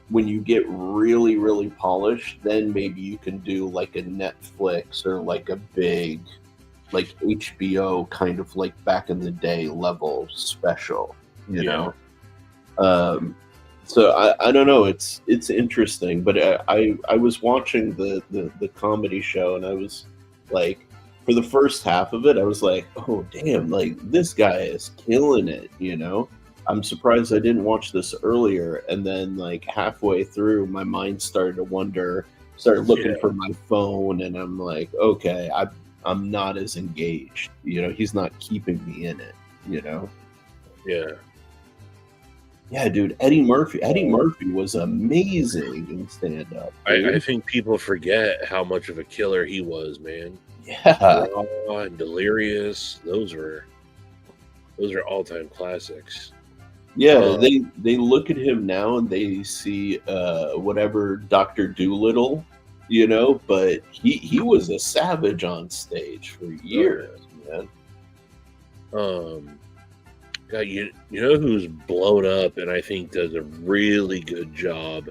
when you get really, really polished, then maybe you can do like a Netflix or like a big, like HBO kind of like back in the day level special, you know? So I don't know. It's interesting, but I was watching the comedy show, and I was like, for the first half of it, I was like, oh damn, like this guy is killing it, I'm surprised I didn't watch this earlier. And then like halfway through, my mind started to started looking for my phone, and I'm like, okay, I'm not as engaged. He's not keeping me in it, Yeah. Yeah, dude, Eddie Murphy was amazing in stand-up. I think people forget how much of a killer he was, man. Yeah. Raw and Delirious, those are all-time classics. Yeah, they look at him now and they see whatever Dr. Doolittle, but he was a savage on stage for years, man. God, you know who's blown up and I think does a really good job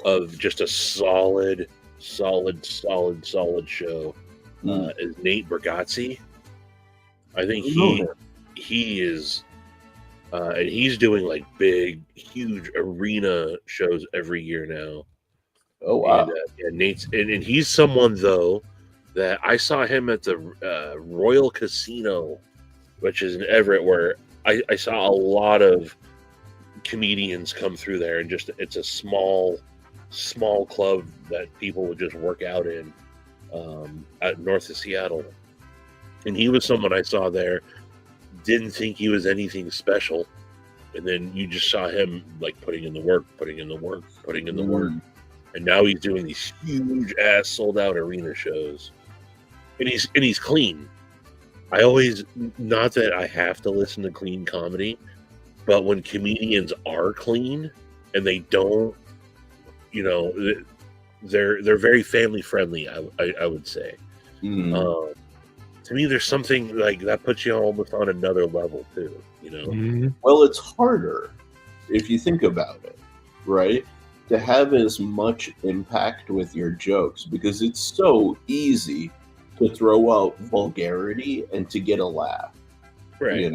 of just a solid show is Nate Bargatze. I think he is, and he's doing like big, huge arena shows every year now. Oh wow! And Nate's and he's someone though that I saw him at the Royal Casino, which is in Everett, where I saw a lot of comedians come through there, and just it's a small club that people would just work out in at north of Seattle. And he was someone I saw there, didn't think he was anything special, and then you just saw him like putting in the work, and now he's doing these huge ass sold out arena shows, and he's clean. I always, not that I have to listen to clean comedy, but when comedians are clean and they don't, they're very family friendly. I would say. To me, there's something like that puts you almost on another level too. Well, it's harder if you think about it, right? To have as much impact with your jokes, because it's so easy to throw out vulgarity and to get a laugh, right?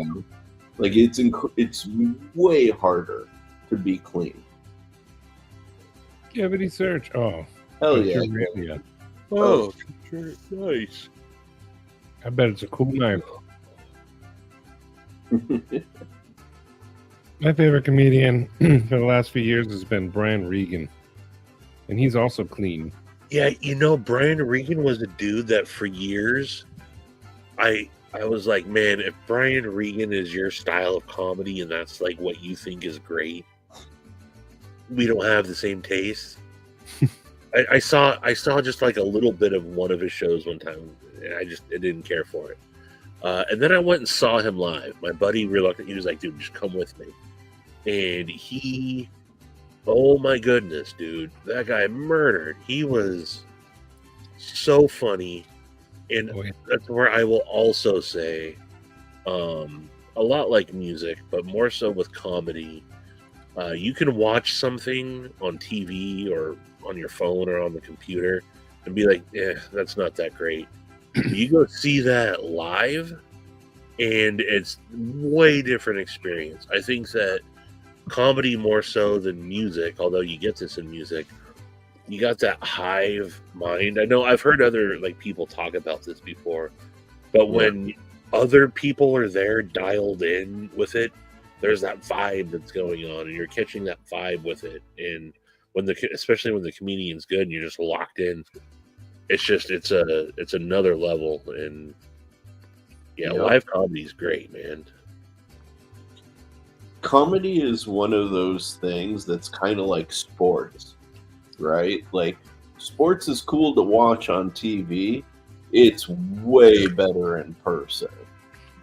Like it's way harder to be clean. Cavity search. Oh, hell yeah! Oh, sure. Nice. I bet it's a cool knife. My favorite comedian for the last few years has been Brian Regan, and he's also clean. Yeah, Brian Regan was a dude that for years, I was like, man, if Brian Regan is your style of comedy and that's like what you think is great, we don't have the same taste. I saw just like a little bit of one of his shows one time, and I didn't care for it. And then I went and saw him live. My buddy reluctant, he was like, dude, just come with me. And he, oh my goodness, dude, that guy murdered. He was so funny. And that's where I will also say, a lot like music, but more so with comedy. You can watch something on TV or on your phone or on the computer and be like, that's not that great. You go see that live, and it's way different experience. I think that comedy more so than music, although you get this in music, you got that hive mind. I know I've heard other like people talk about this before, but when other people are there dialed in with it, there's that vibe that's going on, and you're catching that vibe with it. And especially when the comedian's good and you're just locked in, it's another level. And live comedy is great, man. Comedy is one of those things that's kind of like sports, right? Like, sports is cool to watch on TV. It's way better in person.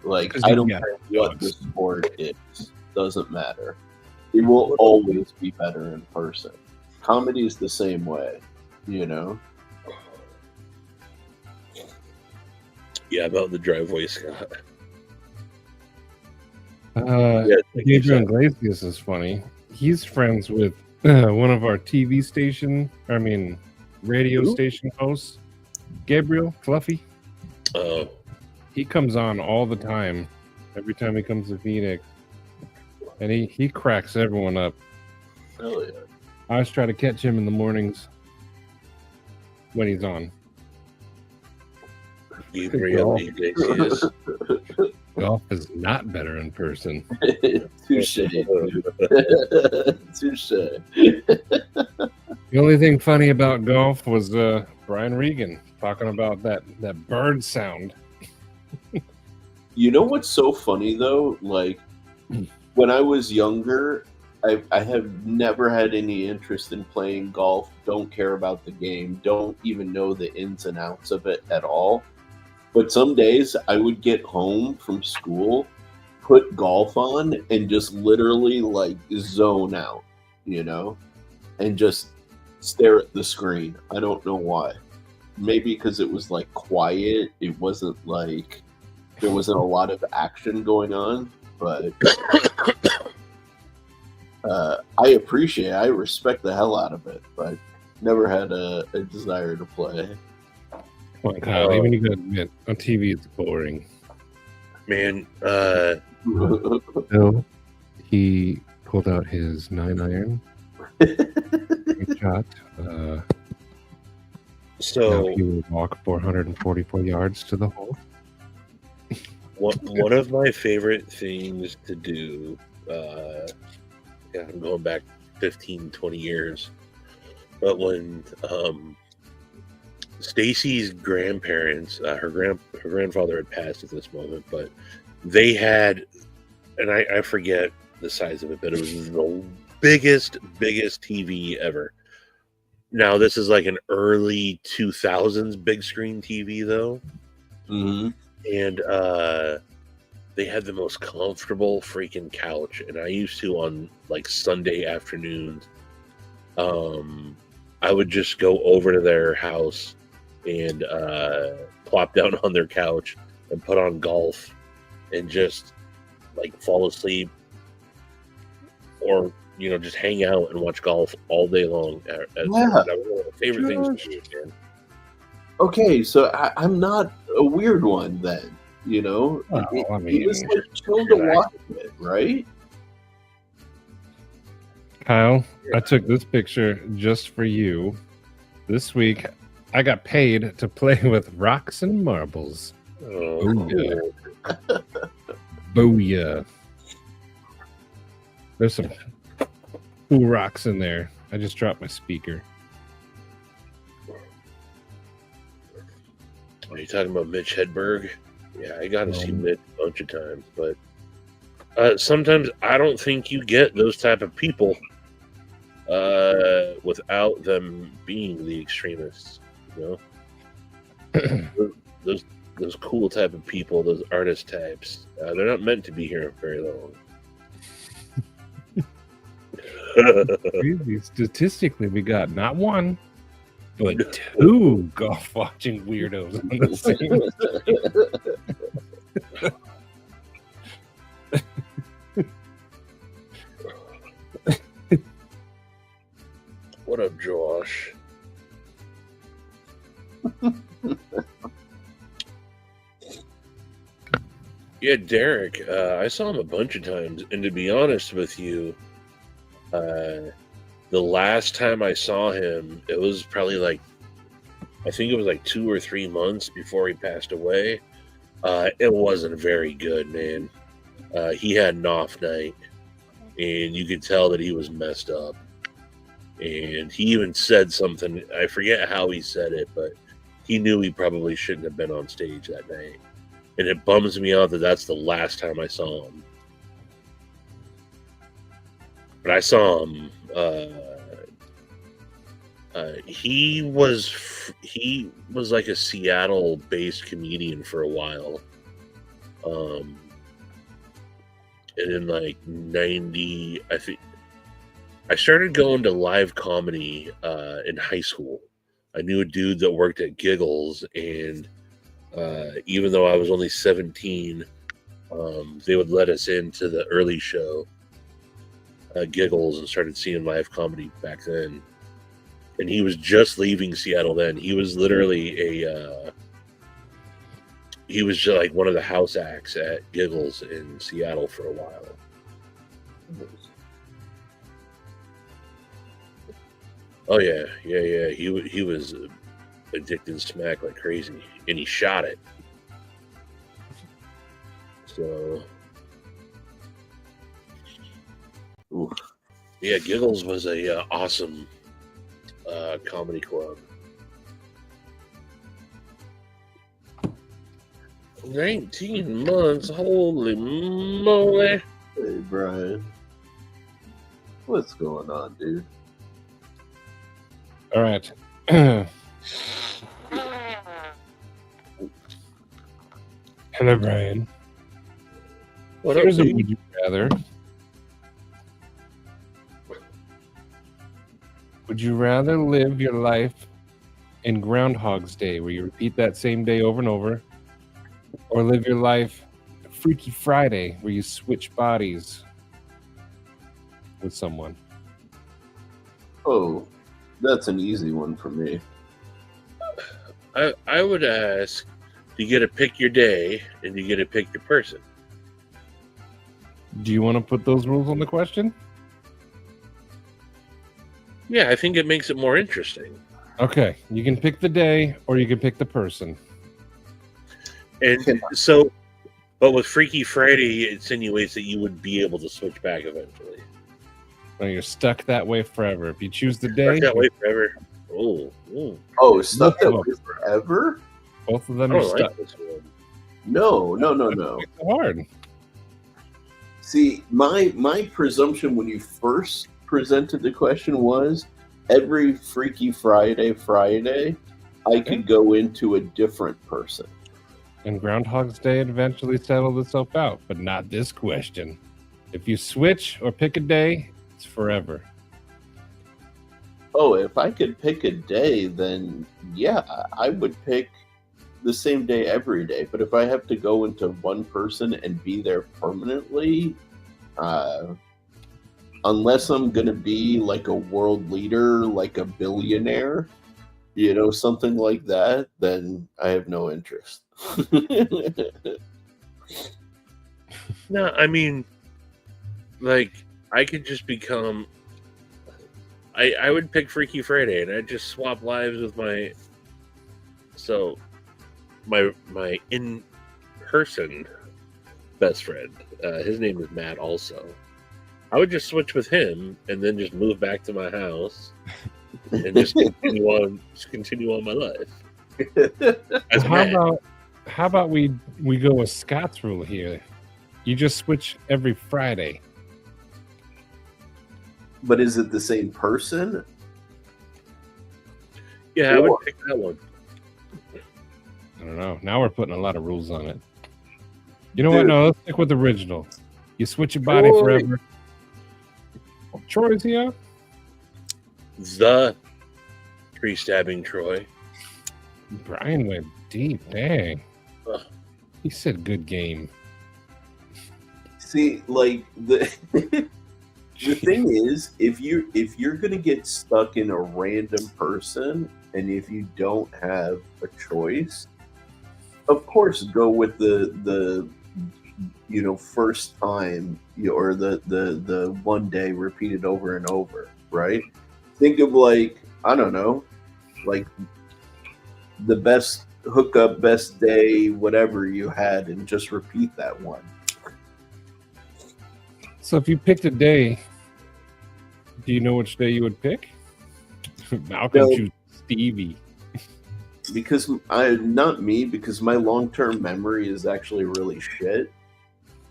Like, I don't care what the sport is. Doesn't matter. It will always be better in person. Comedy is the same way, Yeah, about the driveway, Scott. Gabriel Iglesias is funny. He's friends with one of our radio station hosts, Gabriel Fluffy. Oh. He comes on all the time, every time he comes to Phoenix. And he cracks everyone up. Oh, yeah. I always try to catch him in the mornings when he's on. Golf is not better in person. Touche. Touche. The only thing funny about golf was Brian Regan talking about that bird sound. You know what's so funny though? Like, when I was younger, I have never had any interest in playing golf. Don't care about the game. Don't even know the ins and outs of it at all. But some days I would get home from school, put golf on, and just literally like zone out, and just stare at the screen. I don't know why. Maybe because it was like quiet. It wasn't like there wasn't a lot of action going on. But I respect the hell out of it, but never had a desire to play. Come on, Kyle, even you gotta admit, on TV it's boring. Man, So he pulled out his 9-iron. Great shot. So now he will walk 444 yards to the hole. One of my favorite things to do, I'm going back 15, 20 years, but when Stacy's grandparents, her grandfather had passed at this moment, but they had, and I forget the size of it, but it was the biggest TV ever. Now, this is like an early 2000s big screen TV, though. Mm-hmm. And they had the most comfortable freaking couch. And I used to, on like Sunday afternoons, I would just go over to their house and plop down on their couch and put on golf and just like fall asleep, or just hang out and watch golf all day long. That was one of my favorite things to do, man. Okay, so I'm not a weird one then, It was like chill to watch it, right? Kyle, I took this picture just for you. This week, I got paid to play with rocks and marbles. Oh, yeah. Booyah. There's some cool rocks in there. I just dropped my speaker. Are you talking about Mitch Hedberg? Yeah, I got to see Mitch a bunch of times, but sometimes I don't think you get those type of people without them being the extremists. You know, those cool type of people, those artist types. They're not meant to be here very long. Crazy. Statistically, we got not one, but two golf watching weirdos on the same. What up, Josh? Yeah, Derek. I saw him a bunch of times, and to be honest with you, the last time I saw him, it was probably like, I think it was like 2 or 3 months before he passed away. It wasn't very good, man. He had an off night, and you could tell that he was messed up. And he even said something, I forget how he said it, but he knew he probably shouldn't have been on stage that night. And it bums me out that that's the last time I saw him. But I saw him. He was like a Seattle-based comedian for a while. And in like 90, I think, I started going to live comedy in high school. I knew a dude that worked at Giggles, and even though I was only 17, they would let us into the early show, Giggles, and started seeing live comedy back then. And he was just leaving Seattle then. He was literally he was just like one of the house acts at Giggles in Seattle for a while. Oh yeah. He was addicted to smack like crazy, and he shot it. So, yeah, Giggles was a awesome comedy club. 19 months, holy moly! Hey, Brian. What's going on, dude? All right. Hello, Brian. What up, Here's a dude? would you rather. Would you rather live your life in Groundhog's Day, where you repeat that same day over and over, or live your life Freaky Friday, where you switch bodies with someone? Oh, that's an easy one for me. I would ask, you get to pick your day and you get to pick your person. Do you want to put those rules on the question? Yeah, I think it makes it more interesting. Okay, you can pick the day or you can pick the person. And so, but with Freaky Friday, it insinuates that you would be able to switch back eventually. No, you're stuck that way forever. If you choose the day, Stuck that way forever. Oh, Oh, stuck that way forever? both of I them are don't stuck. like this one. No. It's hard. See, my presumption when you first presented the question was every Freaky Friday, I could go into a different person. And Groundhog's Day eventually settled itself out, but not this question. If you switch or pick a day, it's forever. Oh, if I could pick a day, then yeah, I would pick the same day every day. But if I have to go into one person and be there permanently, unless I'm going to be like a world leader, like a billionaire, something like that, then I have no interest. No, I mean, like, I could just become. I would pick Freaky Friday, and I'd just swap lives with my in-person best friend. His name is Matt. Also, I would just switch with him, and then just move back to my house, and just continue on my life. As How about we go with Scott's rule here? You just switch every Friday. But is it the same person? Yeah, I would pick that one. I don't know. Now we're putting a lot of rules on it. You know what? No, let's stick with the original. You switch your body forever. Troy's here. The tree stabbing Troy. Brian went deep. Dang. Ugh. He said good game. See, like the thing is, if you're gonna get stuck in a random person, and if you don't have a choice, of course go with the first time or the one day repeated over and over, right? Think of like, I don't know, like the best hookup, best day, whatever you had, and just repeat that one. So if you picked a day, do you know which day you would pick? Malcolm chooses Stevie. Because not me, because my long-term memory is actually really shit.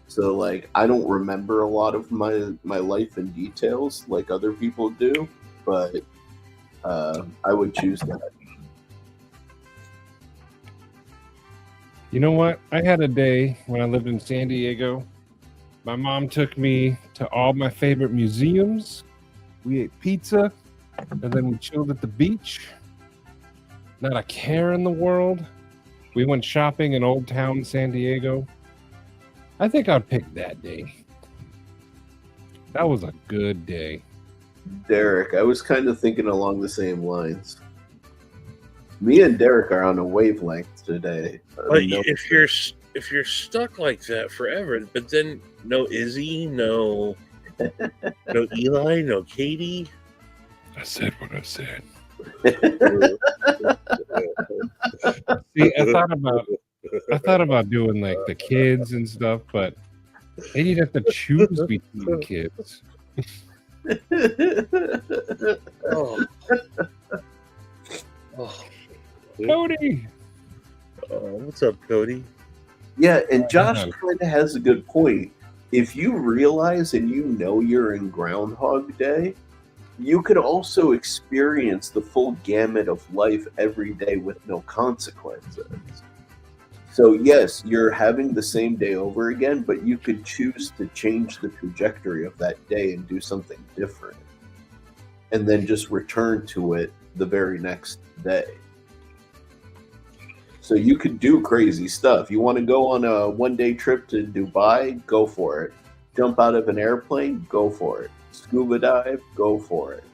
So like I don't remember a lot of my life in details like other people do, but I would choose that. You know what? I had a day when I lived in San Diego. My mom took me to all my favorite museums. We ate pizza, and then we chilled at the beach. Not a care in the world. We went shopping in Old Town San Diego. I think I'd pick that day. That was a good day. Derek, I was kind of thinking along the same lines. Me and Derek are on a wavelength today. But if you're stuck like that forever, but then no Izzy, no Eli, no Katie. I said what I said. See, I thought about doing like the kids and stuff, but then you'd have to choose between kids. Oh. Cody! What's up, Cody? Yeah, and Josh kind of has a good point. If you realize and you know you're in Groundhog Day, you could also experience the full gamut of life every day with no consequences. So yes, you're having the same day over again, but you could choose to change the trajectory of that day and do something different. And then just return to it the very next day. So you could do crazy stuff. You want to go on a one-day trip to Dubai? Go for it. Jump out of an airplane? Go for it. Scuba dive? Go for it.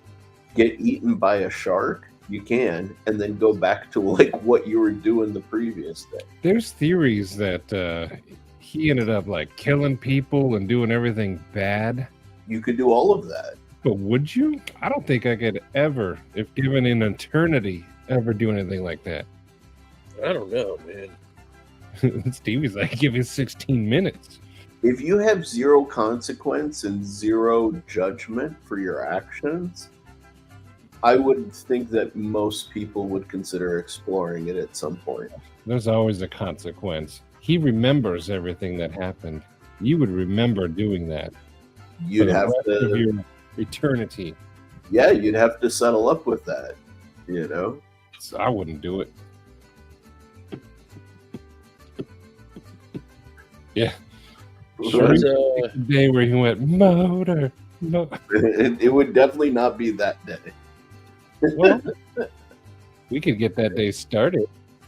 Get eaten by a shark? You can. And then go back to like what you were doing the previous day. There's theories that he ended up like killing people and doing everything bad. You could do all of that. But would you? I don't think I could ever, if given an eternity, ever do anything like that. I don't know, man. Stevie's like, give you 16 minutes. If you have zero consequence and zero judgment for your actions, I would think that most people would consider exploring it at some point. There's always a consequence. He remembers everything that happened. You would remember doing that. You'd have to, of your eternity. Yeah, you'd have to settle up with that, you know? So I wouldn't do it. Yeah. Sure. The day where he went motor. It would definitely not be that day. Well, we could get that day started.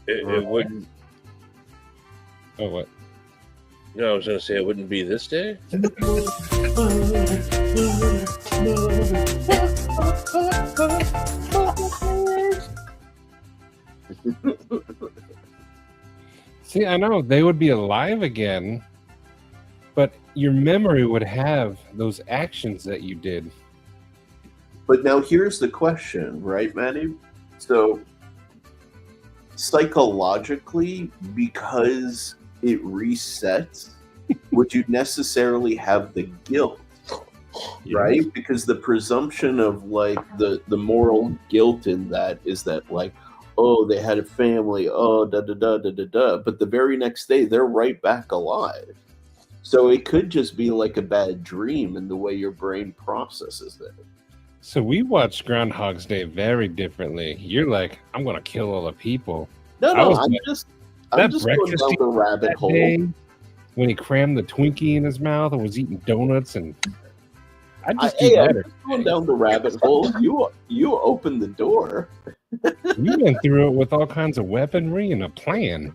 It wouldn't. Oh, what? No, I was going to say it wouldn't be this day. See, I know they would be alive again, but your memory would have those actions that you did. But now here's the question, right, Matty? So psychologically, because it resets, would you necessarily have the guilt? Yes. Right? Because the presumption of like the moral guilt in that is that like, oh, they had a family, oh, da da da da da da. But the very next day, they're right back alive. So it could just be like a bad dream in the way your brain processes it. So we watch Groundhog's Day very differently. You're like, I'm gonna kill all the people. No, I no, was I'm like, just that going breakfast down the rabbit that hole. day when he crammed the Twinkie in his mouth and was eating donuts, and I just do I'm that. just going down the rabbit hole. You opened the door. You went through it with all kinds of weaponry and a plan.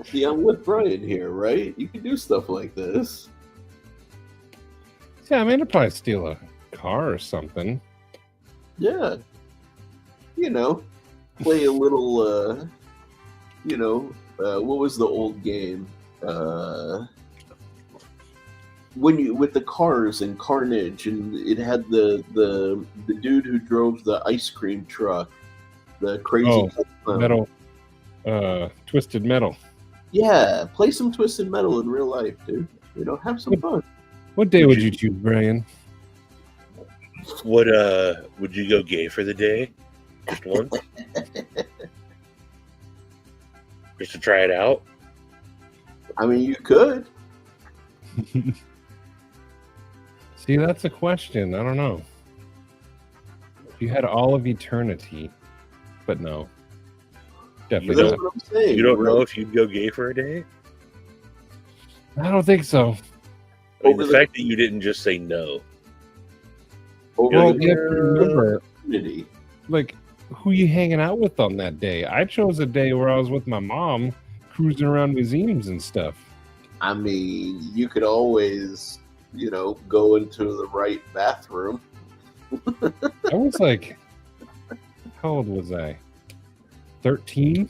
See, I'm with Brian here, right? You can do stuff like this. Yeah, I mean, I'd probably steal a car or something. Yeah. You know, play a little, what was the old game? When you, with the cars and Carnage, and it had the dude who drove the ice cream truck, the crazy metal, Twisted Metal. Yeah, play some Twisted Metal in real life, dude. Have some fun. What day would you choose, Brian? Would you go gay for the day? Just once? Just to try it out? I mean, you could. See, that's a question. I don't know. You had all of eternity, but no. Definitely That's not. what I'm saying. You don't know if you'd go gay for a day? I don't think so. I mean, the fact that you didn't just say no. Well, you have to remember, Community. like, who you hanging out with on that day? I chose a day where I was with my mom, cruising around museums and stuff. I mean, you could always, go into the right bathroom. I was like, how old was I? 13?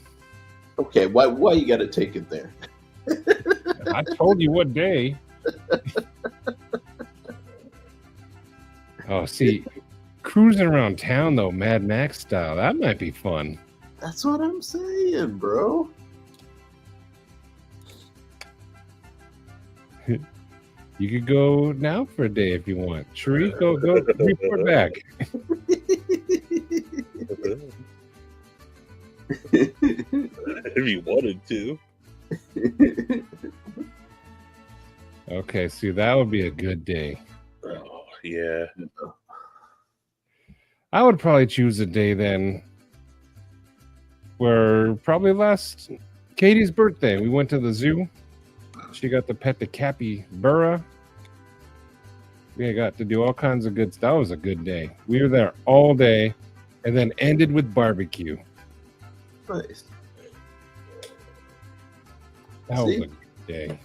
Okay, why you got to take it there? I told you what day. Oh, see, cruising around town though, Mad Max style, that might be fun. That's what I'm saying, bro. You could go now for a day if you want. Sharif, go report back. If you wanted to. Okay, see, that would be a good day. Oh, yeah. I would probably choose a day then where probably last Katie's birthday. We went to the zoo. She got to pet the capybara. We got to do all kinds of good stuff. That was a good day. We were there all day and then ended with barbecue. Nice. That was a good day.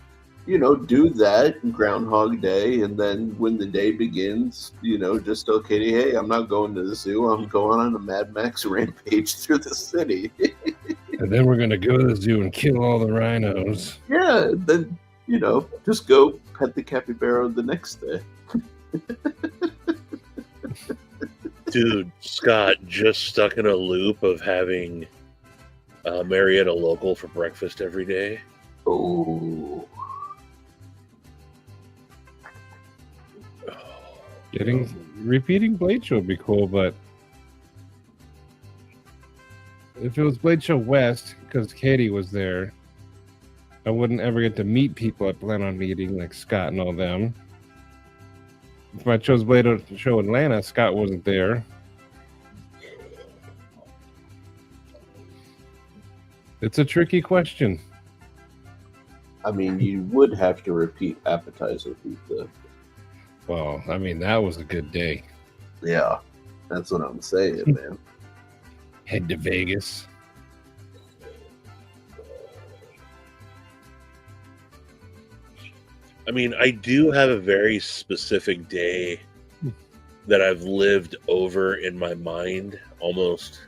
Do that Groundhog Day, and then when the day begins, just tell Katie, hey, I'm not going to the zoo. I'm going on a Mad Max rampage through the city. And then we're going to go to the zoo and kill all the rhinos. Yeah, then, just go pet the capybara the next day. Dude, Scott just stuck in a loop of having Marietta local for breakfast every day. Oh. Repeating Blade Show would be cool, but if it was Blade Show West, because Katie was there, I wouldn't ever get to meet people I plan on meeting, like Scott and all them. If I chose Blade Show Atlanta, Scott wasn't there. It's a tricky question. I mean, you would have to repeat appetizer pizza. Well, I mean, that was a good day. Yeah, that's what I'm saying, man. Head to Vegas. I mean, I do have a very specific day that I've lived over in my mind almost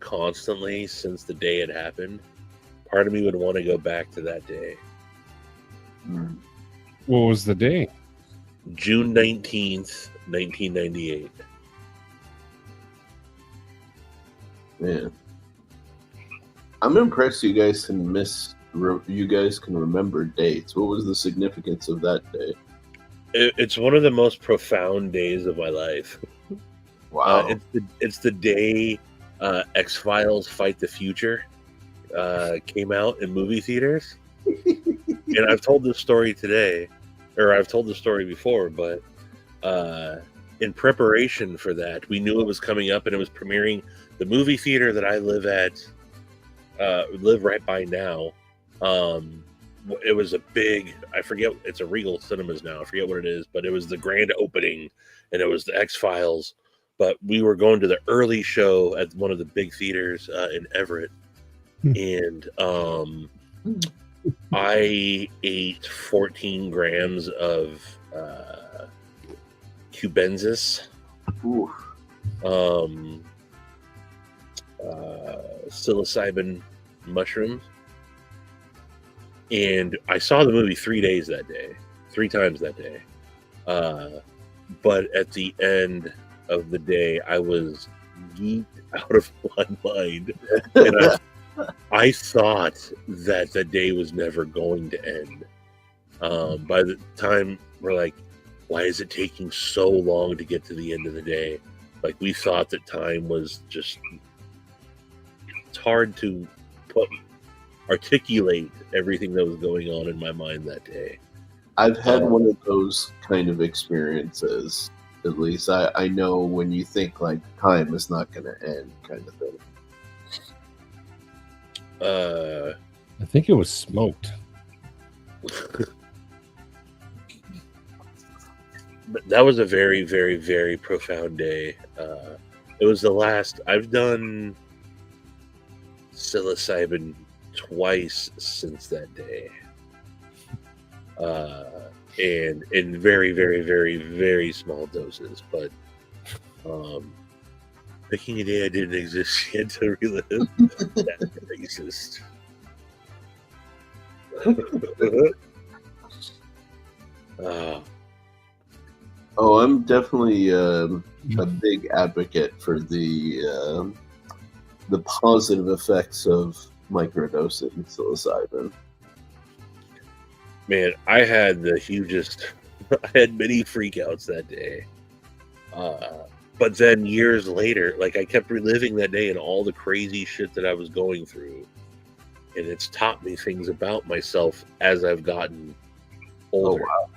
constantly since the day it happened. Part of me would want to go back to that day. What was the day? June 19th, 1998. Man. I'm impressed you guys can miss you guys can remember dates. What was the significance of that day? It's one of the most profound days of my life. Wow. It's the day X-Files Fight the Future came out in movie theaters. And I've told this story today, or I've told the story before, but in preparation for that, we knew it was coming up and it was premiering. The movie theater that I live right by now. It was a big, I forget, it's a Regal Cinemas now. I forget what it is, but it was the grand opening and it was the X-Files. But we were going to the early show at one of the big theaters in Everett. And I ate 14 grams of cubensis, psilocybin mushrooms. And I saw the movie 3 times that day. But at the end of the day, I was geeked out of my mind. And I thought that the day was never going to end. By the time we're like, why is it taking so long to get to the end of the day? Like, we thought that time was just, it's hard to articulate everything that was going on in my mind that day. I've had one of those kind of experiences. At least I know when you think like time is not going to end, kind of thing. I think it was smoked. But that was a very, very, very profound day. It was the last. I've done psilocybin twice since that day. And in very, very, very, very small doses. But picking a day I didn't exist yet to relive, that's racist. Oh, I'm definitely a big advocate for the positive effects of microdosing psilocybin. Man, I had the hugest. I had many freakouts that day. But then years later, like, I kept reliving that day and all the crazy shit that I was going through. And it's taught me things about myself as I've gotten older. Oh, wow.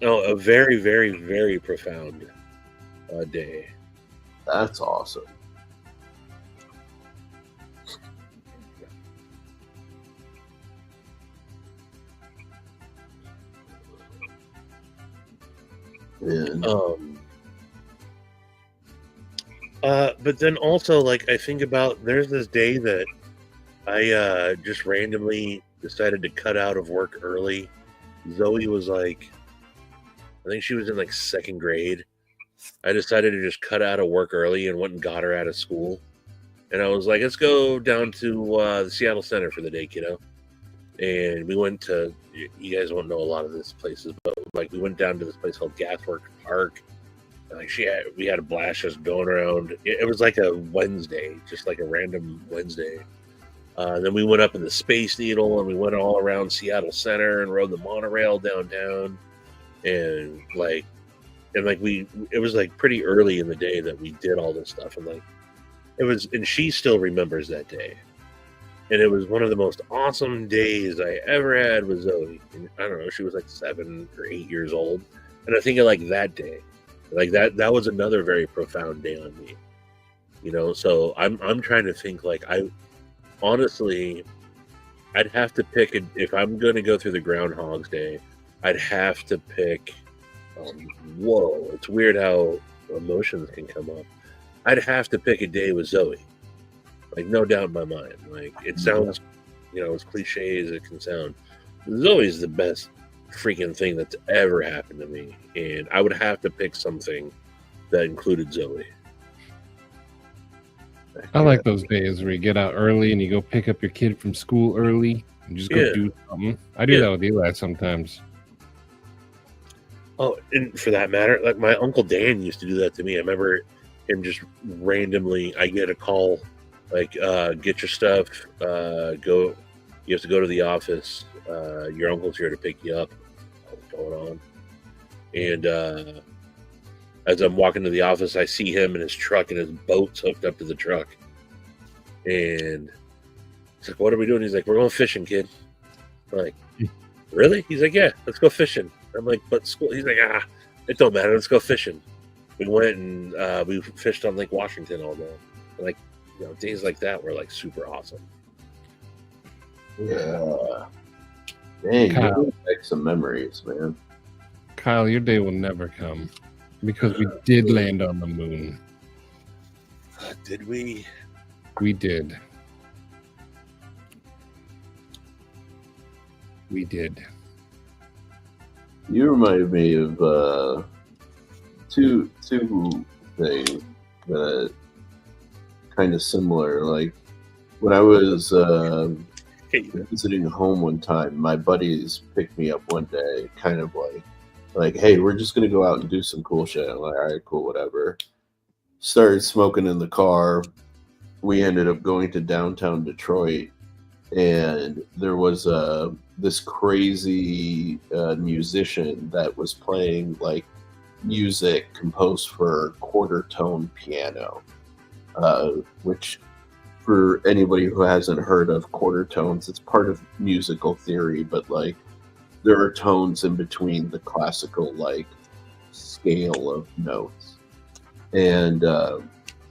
Oh, a very, very, very profound day. That's awesome. Yeah. But then also, like, I think about, there's this day that I just randomly decided to cut out of work early. Zoe was like, I think she was in like second grade. I decided to just cut out of work early and went and got her out of school. And I was like, let's go down to the Seattle Center for the day, kiddo. And we went to, you guys won't know a lot of these places, but like, we went down to this place called Gasworks Park. And like, we had a blast just going around. It was like a Wednesday, just like a random Wednesday. Then we went up in the Space Needle and we went all around Seattle Center and rode the monorail downtown. And it was like pretty early in the day that we did all this stuff. And like, and she still remembers that day. And it was one of the most awesome days I ever had with Zoe. And I don't know, she was like 7 or 8 years old. And I think of like that day, like that was another very profound day on me, you know? So I'm trying to think, like, honestly, I'd have to pick if I'm going to go through the Groundhog's Day, I'd have to pick, whoa, it's weird how emotions can come up. I'd have to pick a day with Zoe. Like, no doubt in my mind. Like, it sounds, as cliche as it can sound. Zoe's the best freaking thing that's ever happened to me. And I would have to pick something that included Zoe. I like those days where you get out early and you go pick up your kid from school early and just go do something. I do that with Eli sometimes. Oh, and for that matter, like, my Uncle Dan used to do that to me. I remember him just randomly, I get a call, like, get your stuff, go You have to go to the office. Your uncle's here to pick you up. What's going on? And as I'm walking to the office, I see him in his truck, and his boat's hooked up to the truck. And he's like, "What are we doing?" He's like, "We're going fishing, kid." I'm like, "Really?" He's like, "Yeah, let's go fishing." I'm like, "But school." He's like, "It don't matter. Let's go fishing." We went and we fished on Lake Washington all day. And like, days like that were like super awesome. Yeah. Dang, Kyle. you make some memories, man. Kyle, your day will never come because we did land on the moon. Did we? We did. We did. You reminded me of two things that kind of similar. Like when I was visiting home one time, my buddies picked me up one day, kind of like, "Hey, we're just gonna go out and do some cool shit." I'm like, "All right, cool, whatever." Started smoking in the car. We ended up going to downtown Detroit, and there was this crazy musician that was playing like music composed for quarter tone piano, which for anybody who hasn't heard of quarter tones, it's part of musical theory, but like there are tones in between the classical like scale of notes. And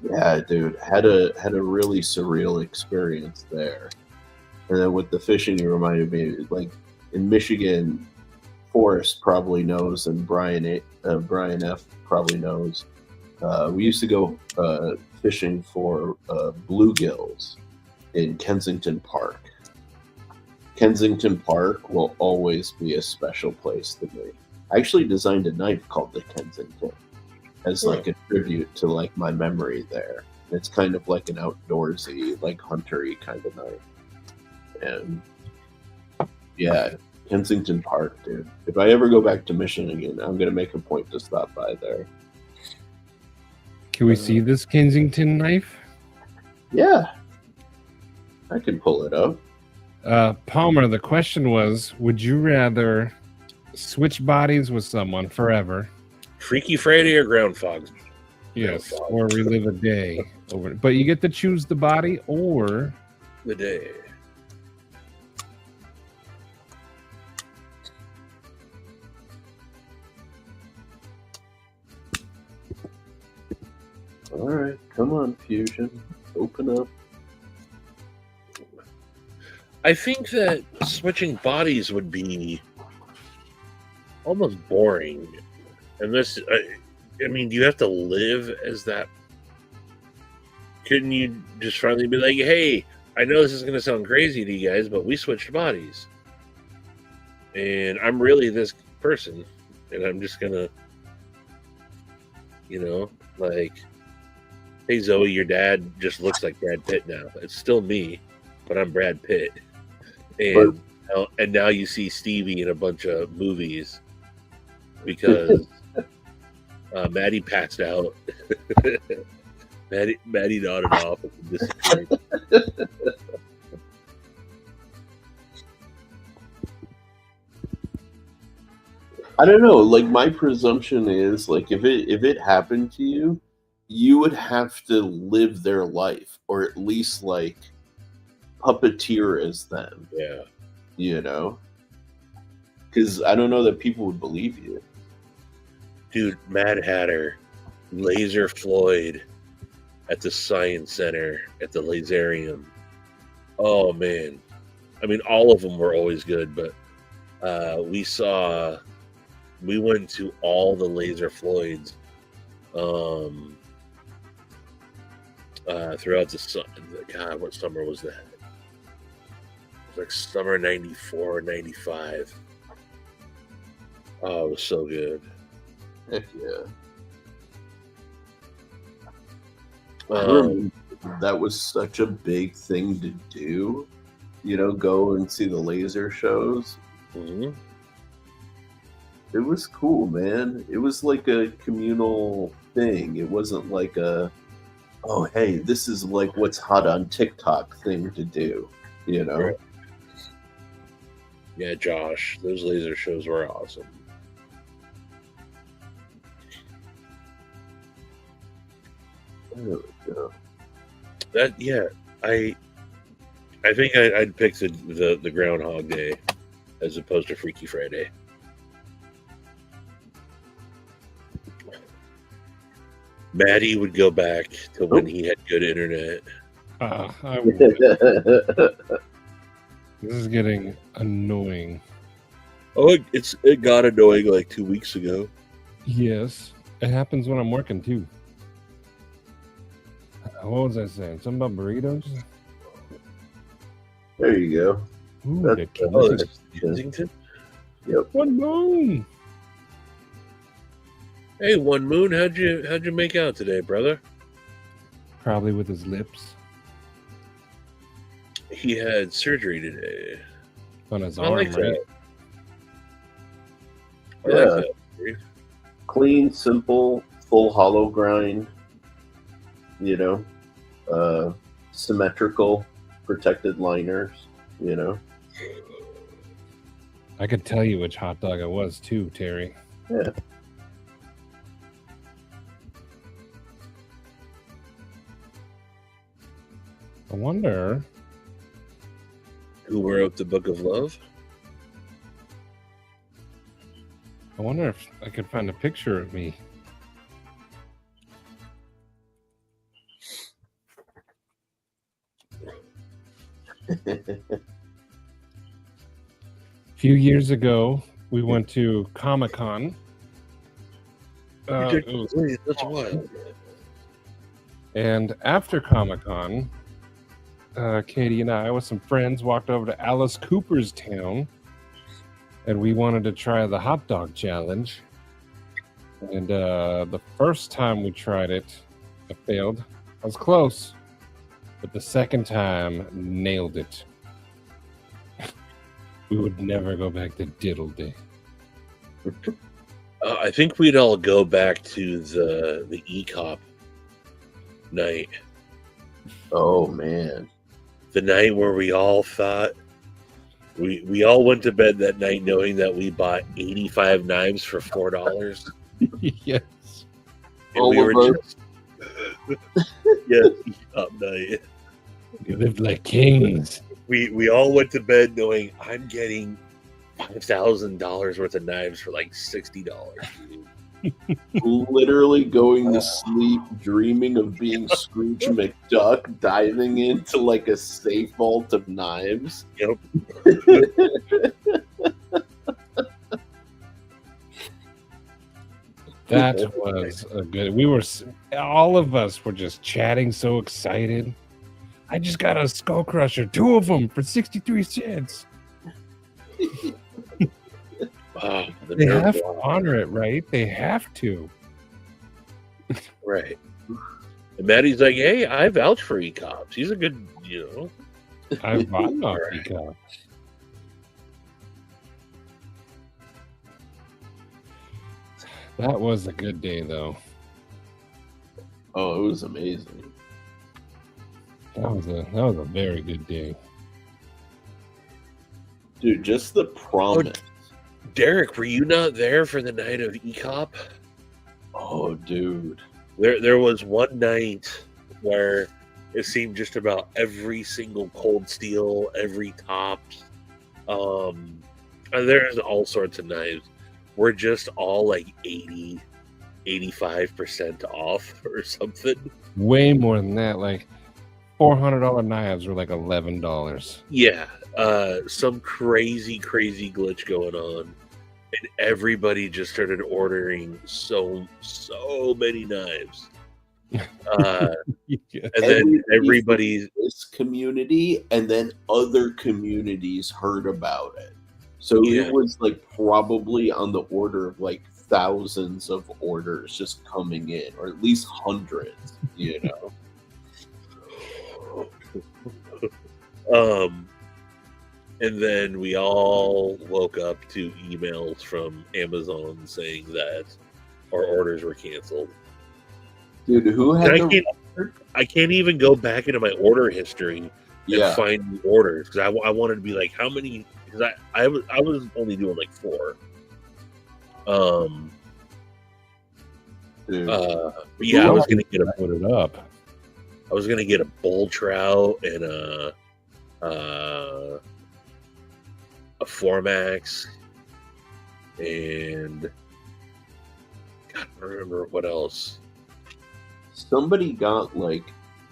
yeah, dude, had a really surreal experience there. And then with the fishing, it reminded me, like in Michigan, Forrest probably knows, and Brian F probably knows. We used to go fishing for bluegills in Kensington Park. Kensington Park will always be a special place to me. I actually designed a knife called the Kensington as like a tribute to like my memory there. It's kind of like an outdoorsy, like huntery kind of knife. And yeah, Kensington Park, dude. If I ever go back to Michigan again, I'm gonna make a point to stop by there. Can we see this Kensington knife? Yeah, I can pull it up. Palmer, the question was, would you rather switch bodies with someone forever? Freaky Friday or Groundhog? Yes, or relive a day over. But you get to choose the body or The day. All right, come on, Fusion, open up. I think that switching bodies would be almost boring. And this, I mean, do you have to live as that? Couldn't you just finally be like, "Hey, I know this is going to sound crazy to you guys, but we switched bodies. And I'm really this person. And I'm just going to, like, hey, Zoe, your dad just looks like Brad Pitt now. It's still me, but I'm Brad Pitt. And now you see Stevie in a bunch of movies because Maddie passed out. Maddie nodded off and disappeared. I don't know. Like my presumption is, like if it happened to you, you would have to live their life, or at least like puppeteer as them. Yeah. Because I don't know that people would believe you. Dude, Mad Hatter, Laser Floyd at the Science Center, at the Laserium. Oh, man. I mean, all of them were always good, but we went to all the Laser Floyds throughout the summer. God, what summer was that? It was like summer 94, 95. Oh, it was so good. Heck yeah. I remember that was such a big thing to do. Go and see the laser shows. Mm-hmm. It was cool, man. It was like a communal thing. It wasn't like oh, hey, this is like what's hot on TikTok thing to do, Right. Yeah, Josh, those laser shows were awesome. There we go. I think I'd pick the Groundhog Day as opposed to Freaky Friday. Maddie would go back to when he had good internet. This is getting annoying. Oh, it got annoying like 2 weeks ago. Yes, it happens when I'm working too. What was I saying? Something about burritos? There you go. Ooh, That's- the Oh, Kensington. that's Kensington. One moon. Hey, One Moon, how'd you make out today, brother? Probably with his lips He had surgery today. on his I arm, like right? that. I Yeah. like that. Clean, simple, full hollow grind. You know, symmetrical, protected liners. You know. I could tell you which hot dog it was too, Terry. Yeah. I wonder. Who wrote the Book of Love? I wonder if I could find a picture of me. A few years ago, we went to Comic-Con. That's wild. And after Comic-Con, Katie and I, with some friends, walked over to Alice Cooper's town, and we wanted to try the hot dog challenge. And the first time we tried it, I failed. I was close, but the second time, nailed it. We would never go back to Diddle Day. I think we'd all go back to the E-Cop night. Oh man. The night where we all thought we all went to bed that night knowing that we bought 85 knives for $4. Yes. And All we were of just yes, E-Cop night. We lived like kings. We all went to bed knowing I'm getting $5,000 worth of knives for like $60. Literally going to sleep, dreaming of being Scrooge McDuck, diving into like a safe vault of knives. Yep. That was a good. All of us were just chatting, so excited. I just got a Skull Crusher, 2 of them for 63 cents. Wow, the They nerve have to block. honor it, right? They have to. Right. And Maddie's like, hey, I vouch for E-Cops. He's a good, I bought off Peacock. That was a good day, though. Oh, it was amazing. That was a very good day. Dude, just the promise. Derek, were you not there for the night of E-Cop? Oh, dude. There was one night where it seemed just about every single Cold Steel, every Tops, and there's all sorts of knives. We're just all like 80, 85% off or something. Way more than that. Like $400 knives were like $11. Yeah, some crazy glitch going on. And everybody just started ordering so many knives. Yeah. And then everybody's This community, and then other communities heard about it. So Yeah. it was like probably on the order of like thousands of orders just coming in, or at least hundreds, you know. And then we all woke up to emails from Amazon saying that our orders were canceled. Dude, who had And the I can't even go back into my order history Yeah. find the orders because I wanted to be like, how many? Because I was only doing like 4. Dude. But yeah, I was gonna get Put it up. I was gonna get a bull trout and a Formax, and I don't remember what else. Somebody got like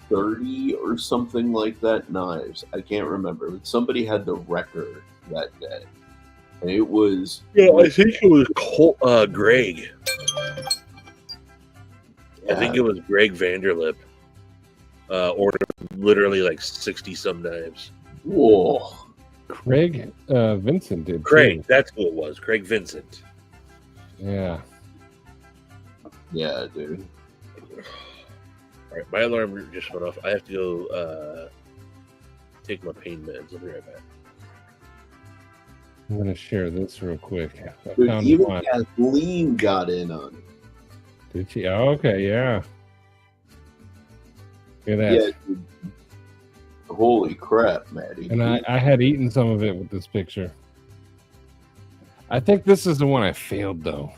30 or something like that knives. I can't remember, but somebody had the record that day. And it was Yeah, I think it was Greg. I think it was Greg Vanderlip. Ordered literally like 60 some knives. whoa. Craig Vincent did. Craig, too. that's who it was. Craig Vincent. Yeah. Yeah, dude. All right, my alarm just went off. I have to go take my pain meds. I'll be right back. I'm gonna share this real quick. I Dude, found even one. Kathleen got in on it. Did she? Oh, okay, yeah. Look at that. Yeah, dude. Holy crap, Maddie. And I had eaten some of it with this picture. I think this is the one I failed though.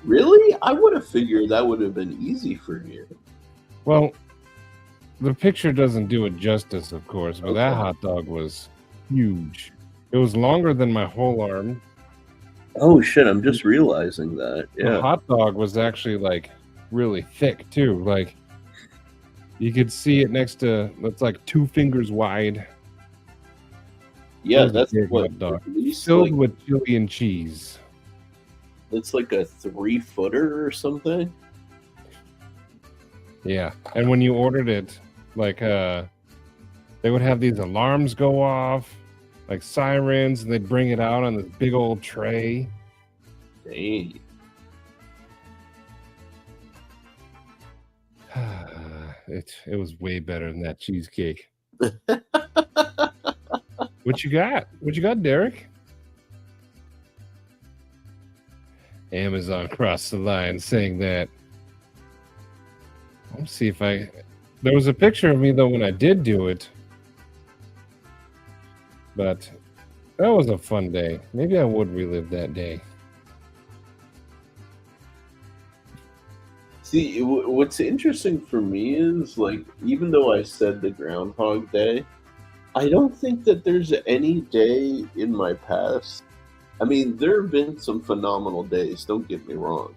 Really? I would have figured that would have been easy for you. Well, the picture doesn't do it justice, of course, but that Okay. hot dog was huge. It was longer than my whole arm. Oh shit, I'm just realizing that. The hot dog was actually like really thick too. Like you could see it next to, that's like 2 fingers wide. Yeah, It was a that's big what hot dog. at least Filled like, with chili and cheese. it's like a 3-footer or something. Yeah. And when you ordered it, like they would have these alarms go off, like sirens, and they'd bring it out on this big old tray. Dang. It was way better than that cheesecake. What you got? What you got, Derek? Amazon crossed the line saying that. Let's see if there was a picture of me though when I did do it. But that was a fun day. Maybe I would relive that day. See, what's interesting for me is, like, even though I said the Groundhog Day, I don't think that there's any day in my past. I mean, there have been some phenomenal days, don't get me wrong.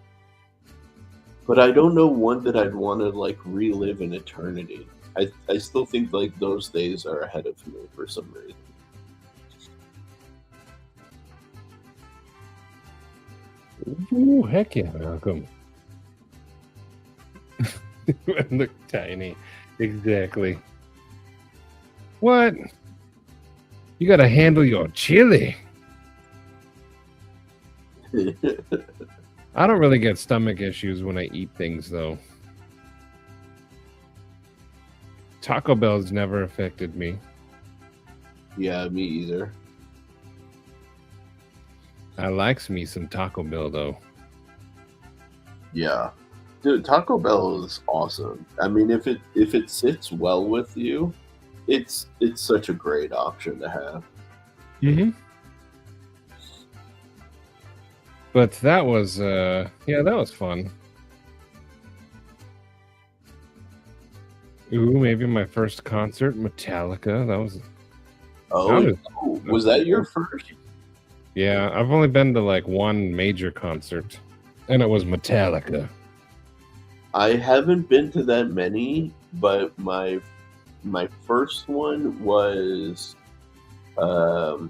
But I don't know one that I'd want to, like, relive in eternity. I still think, like, those days are ahead of me for some reason. Ooh, heck yeah, Malcolm. Look tiny. Exactly. What? You gotta handle your chili. I don't really get stomach issues when I eat things, though. Taco Bell's never affected me. Yeah, me either. I likes me some Taco Bell, though. Yeah. Dude, Taco Bell is awesome. I mean, if it sits well with you, it's such a great option to have. Mm-hmm. But that was, yeah, that was fun. Ooh, maybe my first concert, Metallica. That was, Was that your first? yeah, I've only been to like one major concert, and it was Metallica. I haven't been to that many, but my first one was The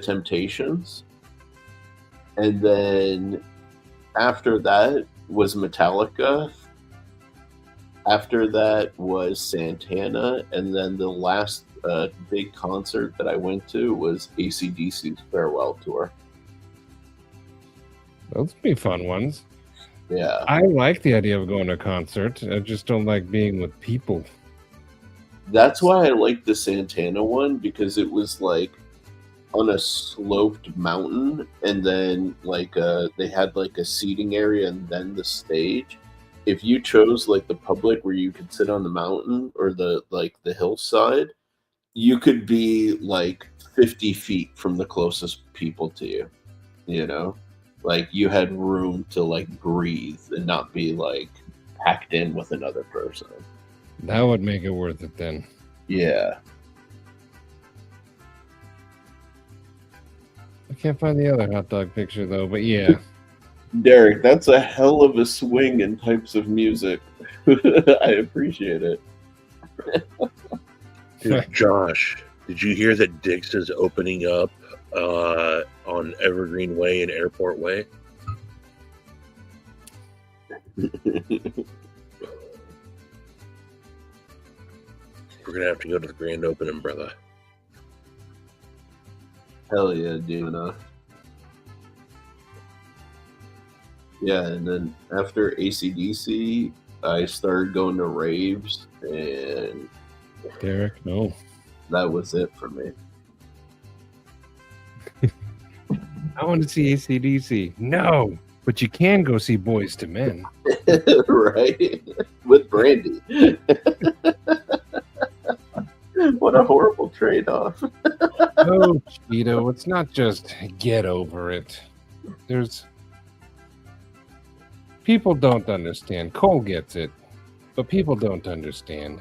Temptations. And then after that was Metallica. After that was Santana. And then the last big concert that I went to was AC/DC's farewell tour. Those would be fun ones. Yeah. I like the idea of going to a concert. I just don't like being with people. That's why I liked the Santana one, because it was like on a sloped mountain, and then like they had like a seating area and then the stage, if you chose like the public where you could sit on the mountain or the hillside, you could be like 50 feet from the closest people to you. You know, like you had room to like breathe and not be like packed in with another person. That would make it worth it then. Yeah. I can't find the other hot dog picture though, but yeah. Derek, that's a hell of a swing in types of music. I appreciate it. Dude, Josh, did you hear that Dick's is opening up on Evergreen Way and Airport Way? We're gonna have to go to the grand opening, brother. Hell yeah, dude. Yeah, and then after AC/DC, I started going to raves, and Derek, no. that was it for me. I want to see AC/DC. No, but you can go see Boys to Men. Right? With Brandy. What a horrible trade-off. Oh, Cheeto, it's not just get over it. There's people don't understand. Cole gets it, but people don't understand.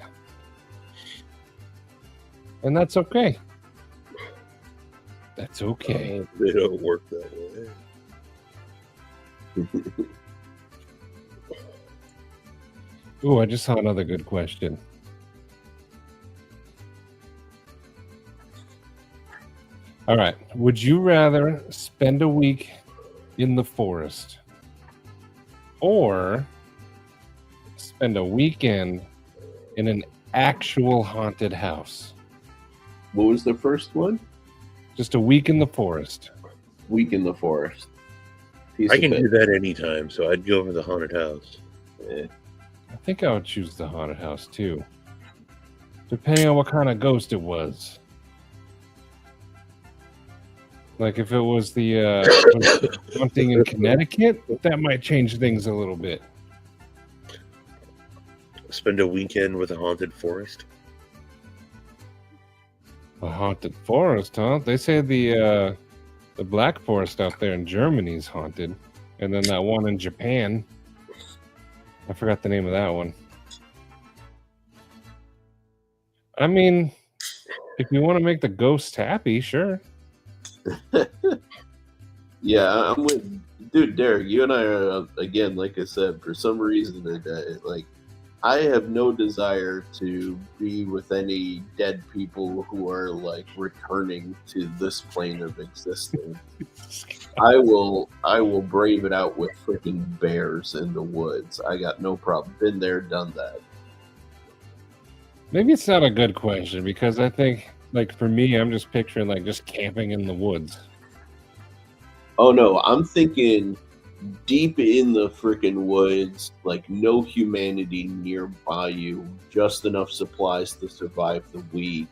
And that's okay. That's okay. They don't work that way. Ooh, I just saw another good question. All right. Would you rather spend a week in the forest or spend a weekend in an actual haunted house? What was the first one? Just a week in the forest. Week in the forest. I can do that anytime, so I'd go over the haunted house. Yeah. I think I would choose the haunted house too. Depending on what kind of ghost it was. Like if it was the haunting in Connecticut, that might change things a little bit. Spend a weekend with a haunted forest. A haunted forest, huh? They say the Black Forest out there in Germany is haunted, and then that one in Japan. I forgot the name of that one. I mean, if you want to make the ghosts happy, sure. Yeah, I'm with dude, Derek. You and I are again, like I said, for some reason today, like I have no desire to be with any dead people who are like returning to this plane of existence. I will brave it out with freaking bears in the woods. I got no problem. Been there, done that. Maybe it's not a good question because I think, like for me, I'm just picturing like just camping in the woods. Oh no, I'm thinking deep in the freaking woods, like no humanity nearby you, just enough supplies to survive the week.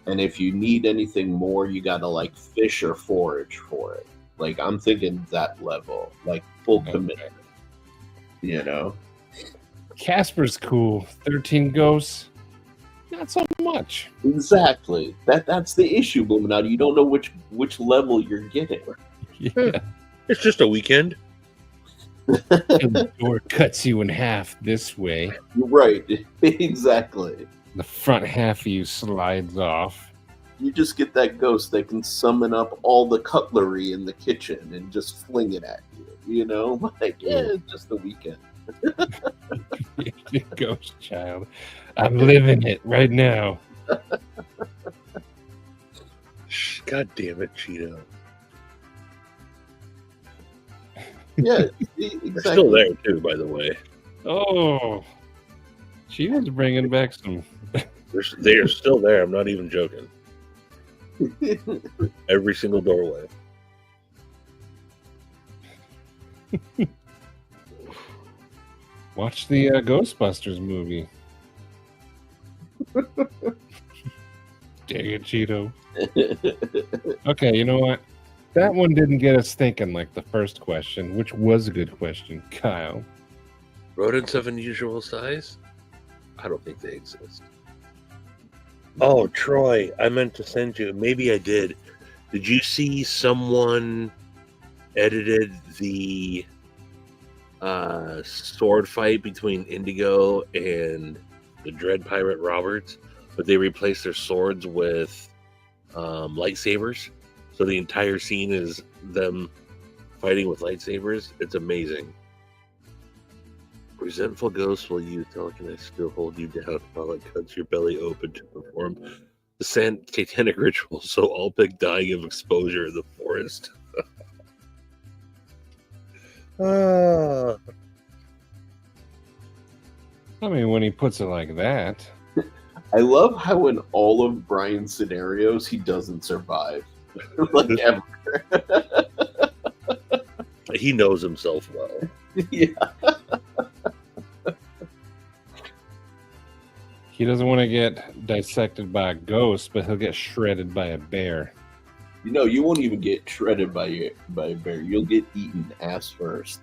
And if you need anything more, you gotta like fish or forage for it. Like I'm thinking that level, like full commitment. You know? Casper's cool. 13 ghosts, not so much. Exactly. That's the issue, Blumenau. You don't know which level you're getting. Yeah. It's just a weekend. The door cuts you in half this way. Right. Exactly. The front half of you slides off. You just get that ghost that can summon up all the cutlery in the kitchen and just fling it at you. You know? Like, yeah, it's just a weekend. Ghost child. I'm living it right now. God damn it, Cheeto. Yeah, exactly. They're still there too, by the way. Oh, she was bringing back some. They are still there. I'm not even joking. Every single doorway. Watch the Ghostbusters movie. Dang it, Cheeto. Okay, you know what? That one didn't get us thinking like the first question, which was a good question, Kyle. Rodents of unusual size? I don't think they exist. Oh, Troy, I meant to send you. Maybe I did. Did you see someone edited the sword fight between Indigo and the Dread Pirate Roberts? But they replaced their swords with lightsabers. So the entire scene is them fighting with lightsabers. It's amazing. Resentful ghosts will use telekinesis to hold you down while it cuts your belly open to perform the satanic ritual. So all pick dying of exposure in the forest. I mean, when he puts it like that. I love how in all of Brian's scenarios he doesn't survive. Like ever. He knows himself well. Yeah. He doesn't want to get dissected by a ghost, but he'll get shredded by a bear. You know, you won't even get shredded by a bear. You'll get eaten ass first.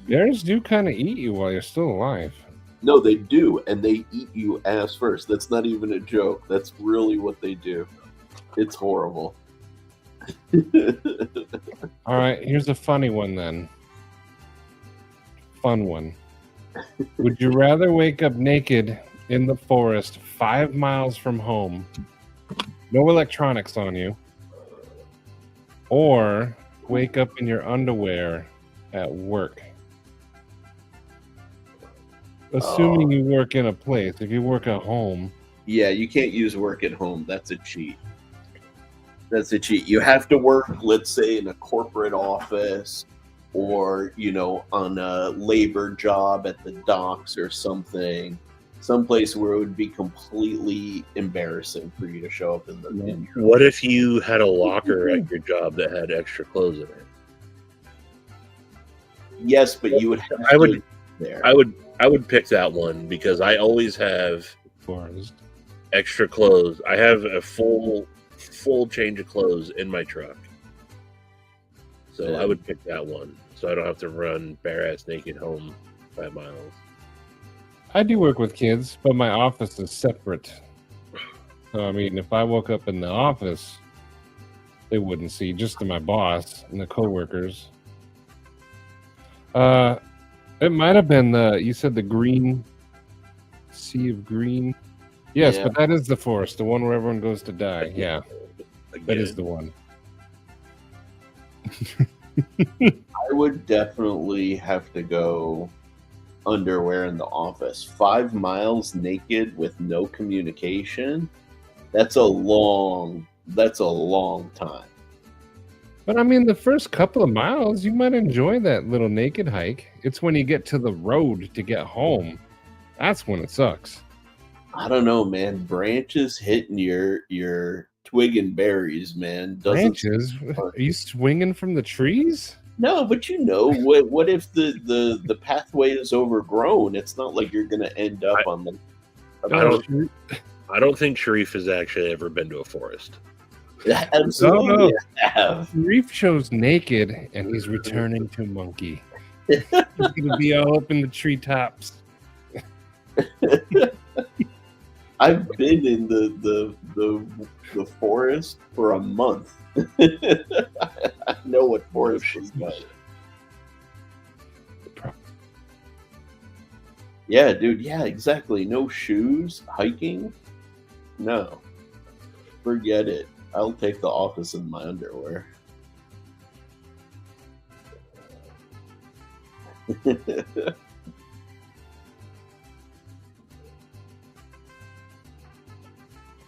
Bears do kind of eat you while you're still alive. No, they do, and they eat you ass first. That's not even a joke. That's really what they do. It's horrible. All right, here's a funny one then. Fun one. Would you rather wake up naked in the forest 5 miles from home, no electronics on you, or wake up in your underwear at work? Assuming you work in a place. If you work at home. Yeah, you can't use work at home. That's a cheat. That's a cheat. You have to work, let's say, in a corporate office or, you know, on a labor job at the docks or something. Someplace where it would be completely embarrassing for you to show up in the. What if you had a locker at your job that had extra clothes in it? Yes, but you would have I would. to there. I would pick that one because I always have Forest. extra clothes. I have a full change of clothes in my truck, so I would pick that one. So I don't have to run bare ass naked home 5 miles. I do work with kids, but my office is separate. So, I mean, if I woke up in the office, they wouldn't see, just to my boss and the coworkers. It might have been you said the green sea of green. Yes, Yeah. but that is the forest, the one where everyone goes to die. Yeah, that is the one. I would definitely have to go underwear in the office. 5 miles naked with no communication. That's a long time. But I mean, the first couple of miles, you might enjoy that little naked hike. It's when you get to the road to get home. That's when it sucks. I don't know, man. Branches hitting your twig and berries, man. Branches? Are you swinging from the trees? No, but you know, what if the pathway is overgrown? It's not like you're going to end up on the. I don't think Sharif has actually ever been to a forest. Absolutely. No. Sharif chose naked, and he's returning to monkey. He's gonna be all up in the treetops. I've been in the forest for a month. I know what forest is like. Yeah, dude. Yeah, exactly. No shoes, hiking. No, forget it. I'll take the office in my underwear.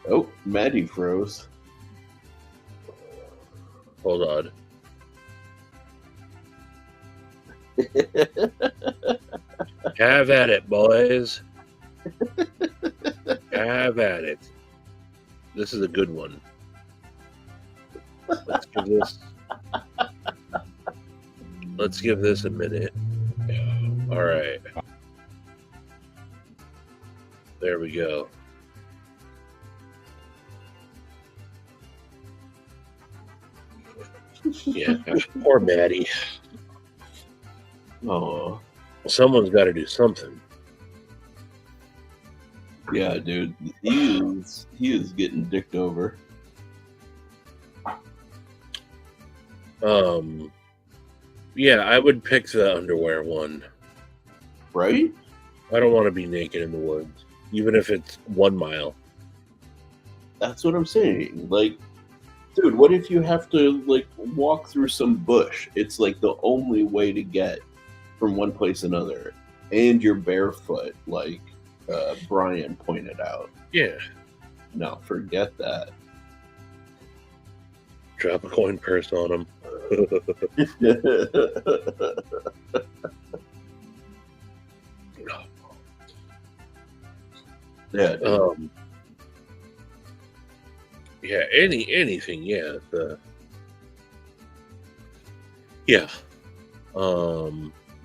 Oh, Maddie froze. Hold on. Have at it, boys. Have at it. This is a good one. Let's give this a minute. All right. There we go. Yeah, poor Maddie. Oh, Someone's got to do something. Yeah, dude, he is getting dicked over. Yeah, I would pick the underwear one. Right? I don't want to be naked in the woods, even if it's 1 mile. That's what I'm saying. Like, dude, what if you have to like walk through some bush? It's like the only way to get from one place to another, and you're barefoot, like Brian pointed out. Yeah. No, forget that. Drop a coin purse on them. Yeah. Yeah. Anything. Yeah. Yeah.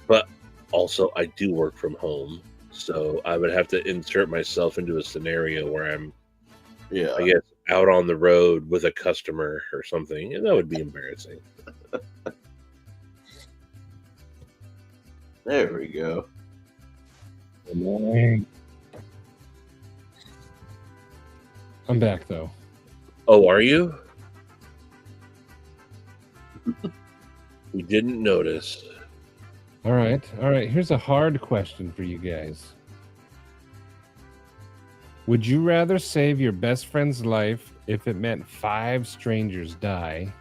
But also, I do work from home, so I would have to insert myself into a scenario where I'm, Yeah. I guess, out on the road with a customer or something, and that would be embarrassing. There we go. I'm back though. Oh, are you? We didn't notice. All right. Here's a hard question for you guys. Would you rather save your best friend's life if it meant 5 strangers die?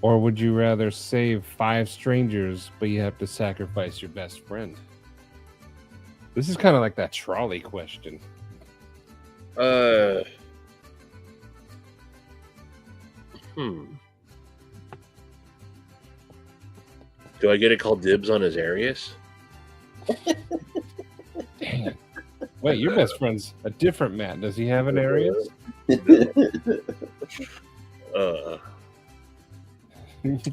Or would you rather save 5 strangers, but you have to sacrifice your best friend? This is kind of like that trolley question. Do I get to call dibs on his Arius? Dang. Wait, your best friend's a different Matt. Does he have an Arius?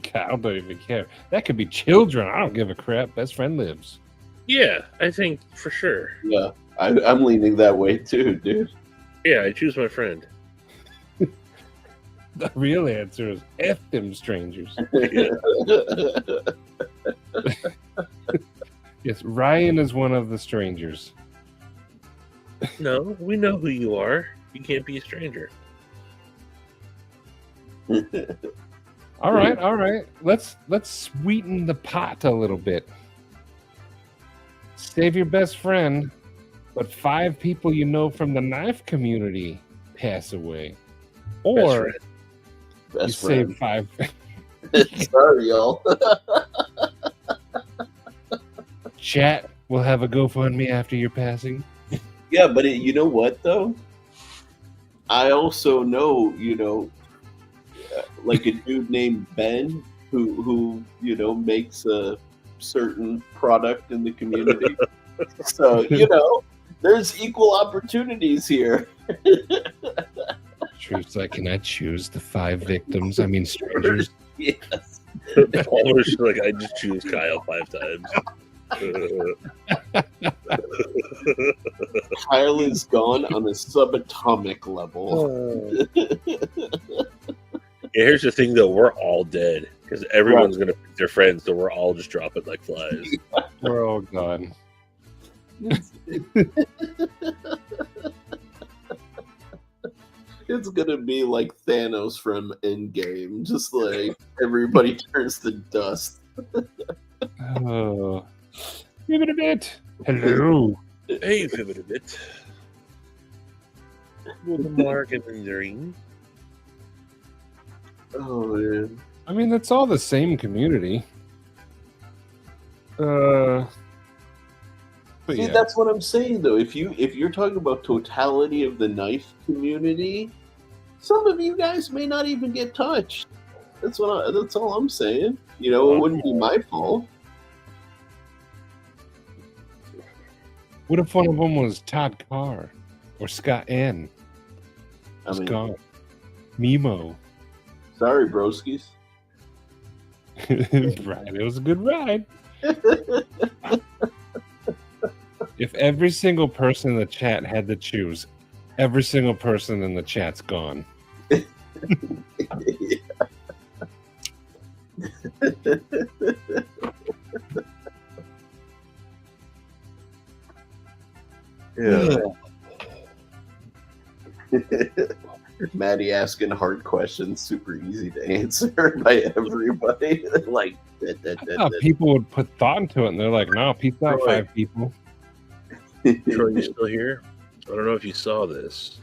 Kyle don't even care. That could be children. I don't give a crap. Best friend lives. Yeah, I think for sure. Yeah, I'm leaning that way too, dude. Yeah, I choose my friend. The real answer is F them strangers. Yes, Ryan is one of the strangers. No, we know who you are. You can't be a stranger. All right. Let's sweeten the pot a little bit. Save your best friend, but 5 people you know from the knife community pass away. Or you save 5. Sorry, y'all. Chat will have a GoFundMe after your passing. Yeah, but you know what though? I also know, like a dude named Ben who makes a certain product in the community. So, there's equal opportunities here. Truth's like, can I choose the 5 victims? I mean, strangers. Yes. Almost like I just choose Kyle 5 times. Kyle is gone on a subatomic level. Here's the thing, though. We're all dead because everyone's going to pick their friends, so we're all just dropping like flies. We're all gone. It's gonna be like Thanos from Endgame, just like everybody turns to dust. Oh, give it a bit. Hello. Hey, pivot a bit. Mark and Dream. Oh man. I mean, that's all the same community. But See, yeah. that's what I'm saying though. If you're talking about totality of the knife community, some of you guys may not even get touched. That's all I'm saying. It wouldn't be my fault. What if one of them was Todd Carr or Scott N? I mean, Scott Mimo. sorry, broskies. Right, it was a good ride. If every single person in the chat had to choose, every single person in the chat's gone. Yeah. Maddie asking hard questions, super easy to answer by everybody. Like, People would put thought into it, and they're like, "No, peace out, Troy. 5 people." Troy, you still here? I don't know if you saw this.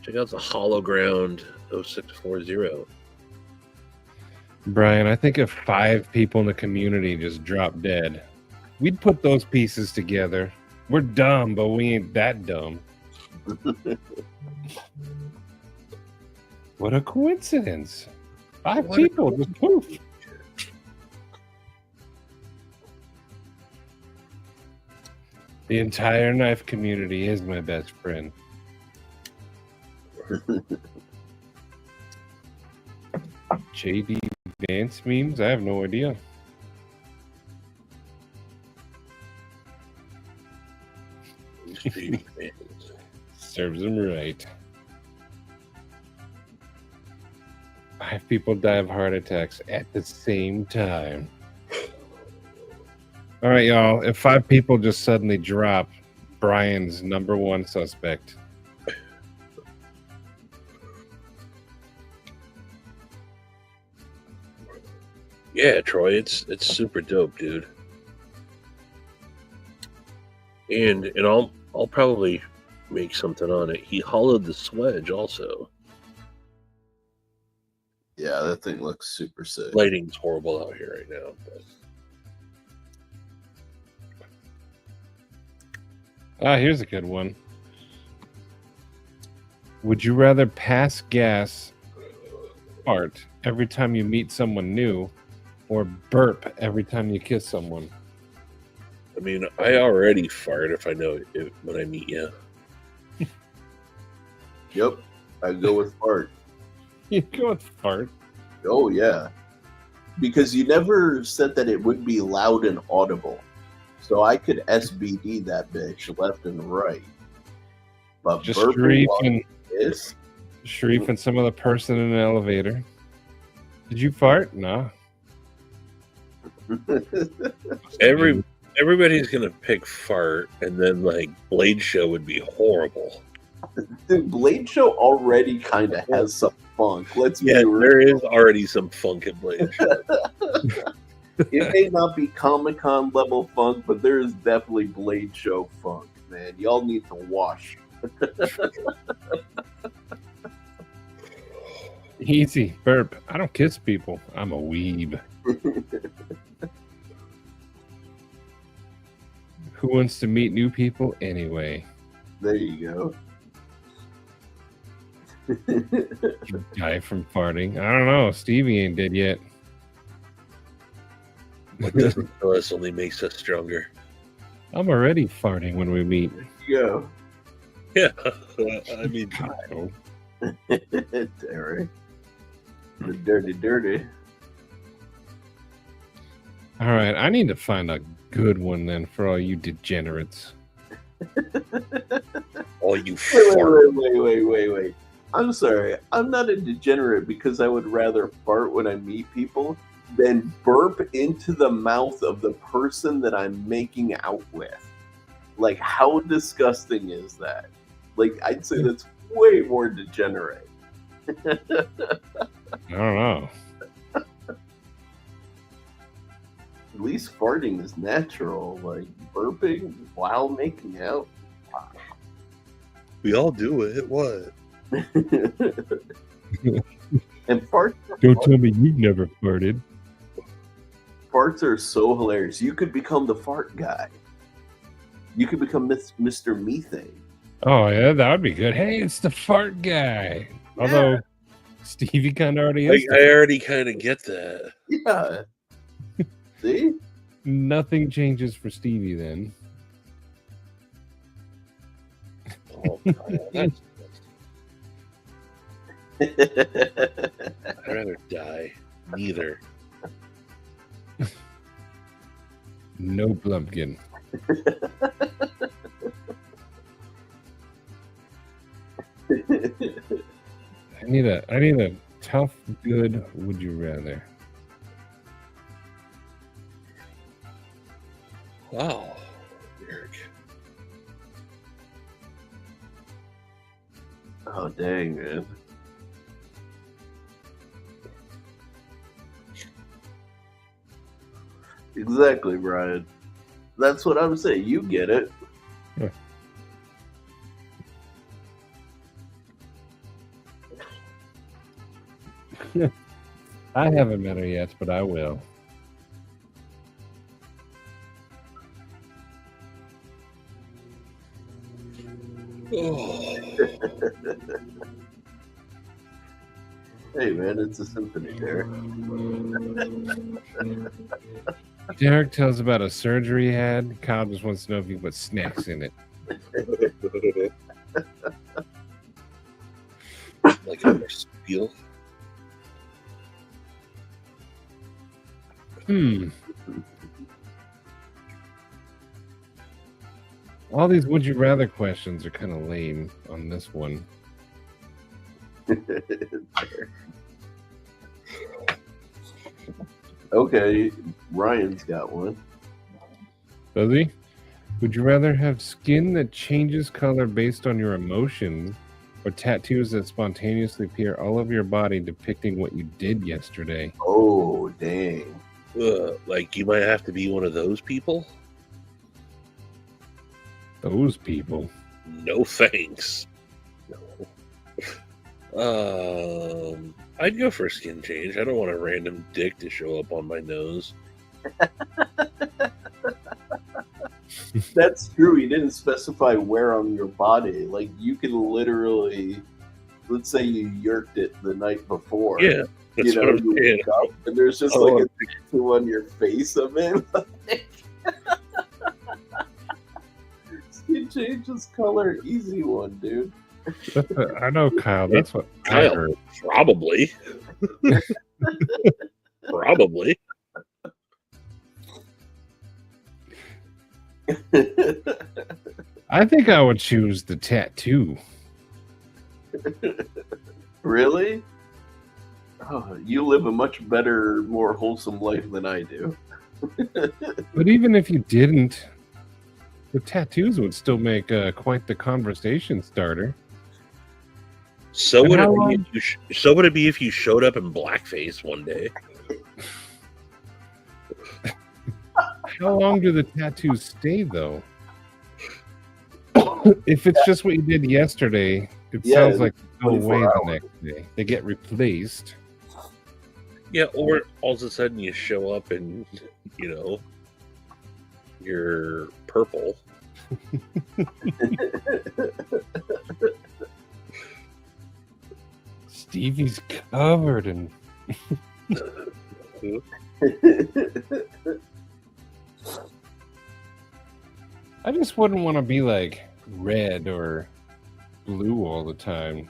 Check out the Hollow Ground 0640. Brian, I think if 5 people in the community just dropped dead, we'd put those pieces together. We're dumb, but we ain't that dumb. What a coincidence. 5 What a people, just poof. The entire knife community is my best friend. JD Vance memes? I have no idea. Serves them right. 5 people die of heart attacks at the same time. All right, y'all. If 5 people just suddenly drop, Brian's #1 suspect. Yeah, Troy, it's super dope, dude. And I'll probably make something on it. He hollowed the swedge also. yeah, that thing looks super sick. Lighting's horrible out here right now, but Here's a good one. Would you rather pass gas, fart every time you meet someone new, or burp every time you kiss someone? I mean, I already fart if I know it when I meet you. Yep, I go with fart. You go with fart. Oh yeah, because you never said that it would be loud and audible, so I could SBD that bitch left and right. But Just burping Sharif while and this, Sharif and some other person in an elevator. Did you fart? No. Everybody's gonna pick fart, and then like Blade Show would be horrible. Dude, Blade Show already kind of has some funk. Let's be Yeah, real. there is already some funk in Blade Show. It may not be Comic-Con level funk, but there is definitely Blade Show funk, man. Y'all need to wash. Easy. Burp. I don't kiss people. I'm a weeb. Who wants to meet new people anyway? There you go. Die from farting. I don't know. Stevie ain't dead yet. What doesn't kill us only makes us stronger. I'm already farting when we meet. Go. Yeah, I mean, Kyle. Terry. The dirty. All right. I need to find a good one then for all you degenerates. all you fart. Wait. I'm sorry. I'm not a degenerate because I would rather fart when I meet people than burp into the mouth of the person that I'm making out with. Like, how disgusting is that? Like, I'd say that's way more degenerate. I don't know. At least farting is natural. Like, burping while making out. We all do it. What? And farts Don't tell me you've never farted. farts are so hilarious. You could become the fart guy. You could become Mr. Methane. Oh, yeah, that would be good. Hey, it's the fart guy. Although Stevie kind of already is. I already kind of get that. Yeah. See? Nothing changes for Stevie then. Oh, God, I'd rather die. Neither. No Blumpkin. I need a tough, good would you rather. Wow, Eric. Oh, dang, man. Exactly, Brian. That's what I'm saying. You get it. I haven't met her yet, but I will. Hey, man, it's a symphony, Derek. Derek tells about a surgery he had. Kyle just wants to know if he put snacks in it. Like a marsupial. All these would you rather questions are kind of lame on this one. Okay, Ryan's got one. Does he? Would you rather have skin that changes color based on your emotions, or tattoos that spontaneously appear all over your body depicting what you did yesterday? Oh, dang. Like you might have to be one of those people? Those people. No thanks. No. I'd go for a skin change. I don't want a random dick to show up on my nose. That's true. He didn't specify where on your body. Like, you can literally, let's say you yerked it the night before. Yeah, that's what I'm you saying. wake up and there's just like a tattoo on your face of it. Skin changes color, easy one, dude. I know, Kyle. That's what I Kyle, heard. probably. Probably. I think I would choose the tattoo. Really? Oh, you live a much better, more wholesome life than I do. But even if you didn't, the tattoos would still make quite the conversation starter. So And would how it long- be if so would it be if you showed up in blackface one day? How long do the tattoos stay, though? If it's just what you did yesterday, it Yeah, sounds like they go 24 away the hours. next day. They get replaced. Yeah, or all of a sudden you show up and you're purple. Stevie's covered in. I just wouldn't want to be like red or blue all the time.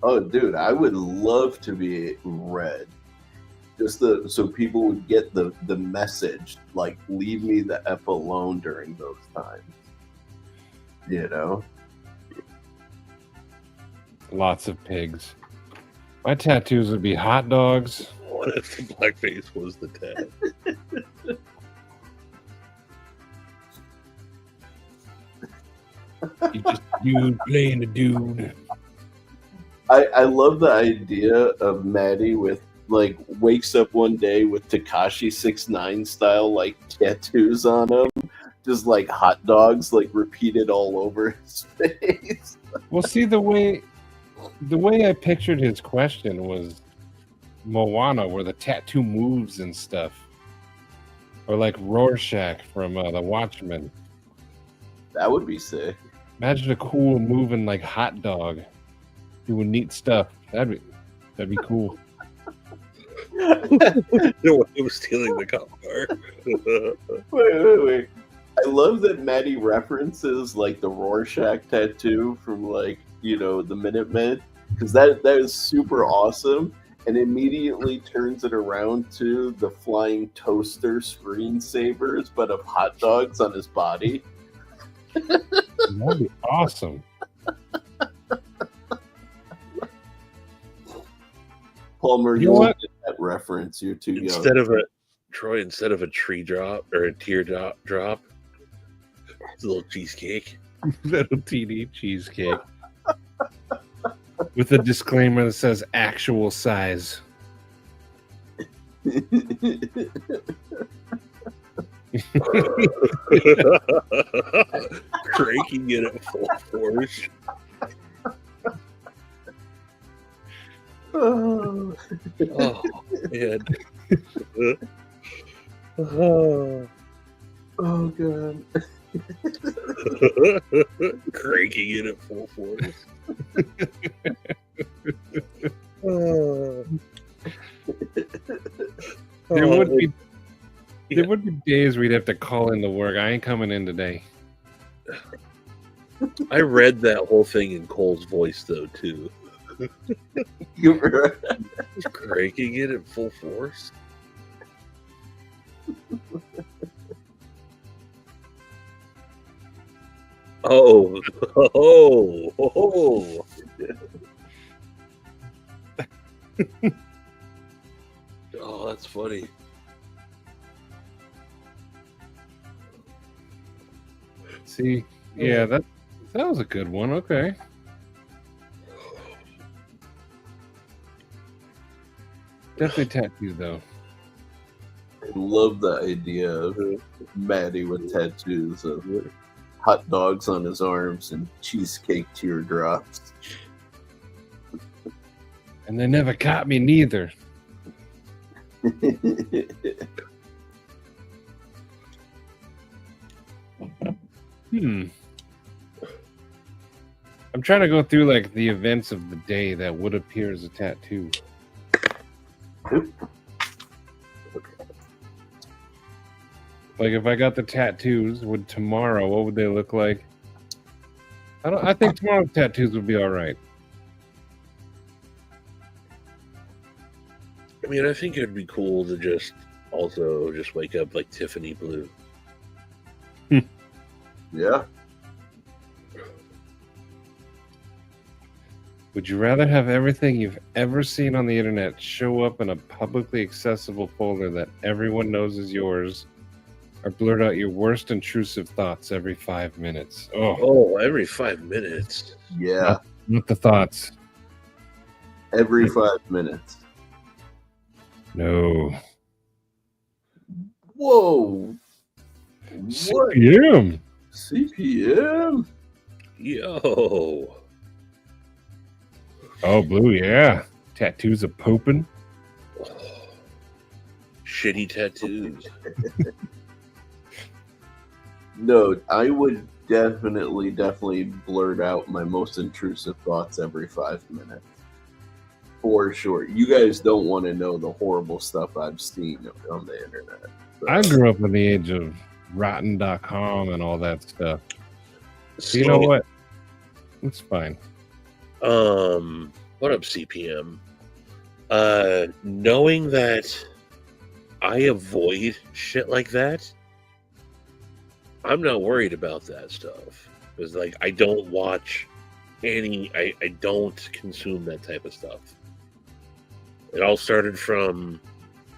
Oh, dude, I would love to be red. Just so people would get the message, like, leave me the F alone during those times. You know? Lots of pigs. My tattoos would be hot dogs. What if the blackface was the tat? You playing the dude. I love the idea of Maddie with, like, wakes up one day with Tekashi 6ix9ine style, like, tattoos on him. Just like hot dogs, like, repeated all over his face. Well, see, the way I pictured his question was Moana, where the tattoo moves and stuff, or like Rorschach from The Watchmen. That would be sick. Imagine a cool moving like hot dog doing neat stuff. That'd be cool. No one was stealing the cop car. Wait. I love that Maddie references, like, the Rorschach tattoo from, like, the Minutemen, because that is super awesome, and immediately turns it around to the flying toaster screensavers, but of hot dogs on his body. That'd be awesome. Palmer, You you know won't what? get that reference. You're too young. Instead of a tree drop or a tear drop, it's a little cheesecake. Little teeny cheesecake. with a disclaimer that says actual size. Cranking it at full force. Oh, Oh, man. Oh. oh god. Cranking it at full force. Oh. There would be Yeah. there would be days we'd have to call into work. I ain't coming in today. I read that whole thing in Cole's voice, though, too. You were Cranking it at full force. Oh, oh, oh. Oh, that's funny. See, yeah, that was a good one. Okay. Definitely tattoos, though. I love the idea of Matty with tattoos of hot dogs on his arms and cheesecake teardrops. And they never caught me neither. I'm trying to go through like the events of the day that would appear as a tattoo. Like if I got the tattoos, would tomorrow, what would they look like? I think tomorrow's tattoos would be all right. I mean, I think it'd be cool to just wake up like Tiffany blue. Yeah. Would you rather have everything you've ever seen on the internet show up in a publicly accessible folder that everyone knows is yours, or blurt out your worst intrusive thoughts every 5 minutes? Oh, every 5 minutes. Yeah. Not the thoughts. Every 5 minutes. No. Whoa. What? CPM. CPM? Yo. Oh, blue, yeah. Tattoos of popin. Shitty tattoos. No, I would definitely blurt out my most intrusive thoughts every 5 minutes. For sure. You guys don't want to know the horrible stuff I've seen on the internet. So. I grew up in the age of rotten.com and all that stuff. So you know what? It's fine. What up, CPM? Knowing that I avoid shit like that, I'm not worried about that stuff. Because, like, I don't watch I don't consume that type of stuff. It all started from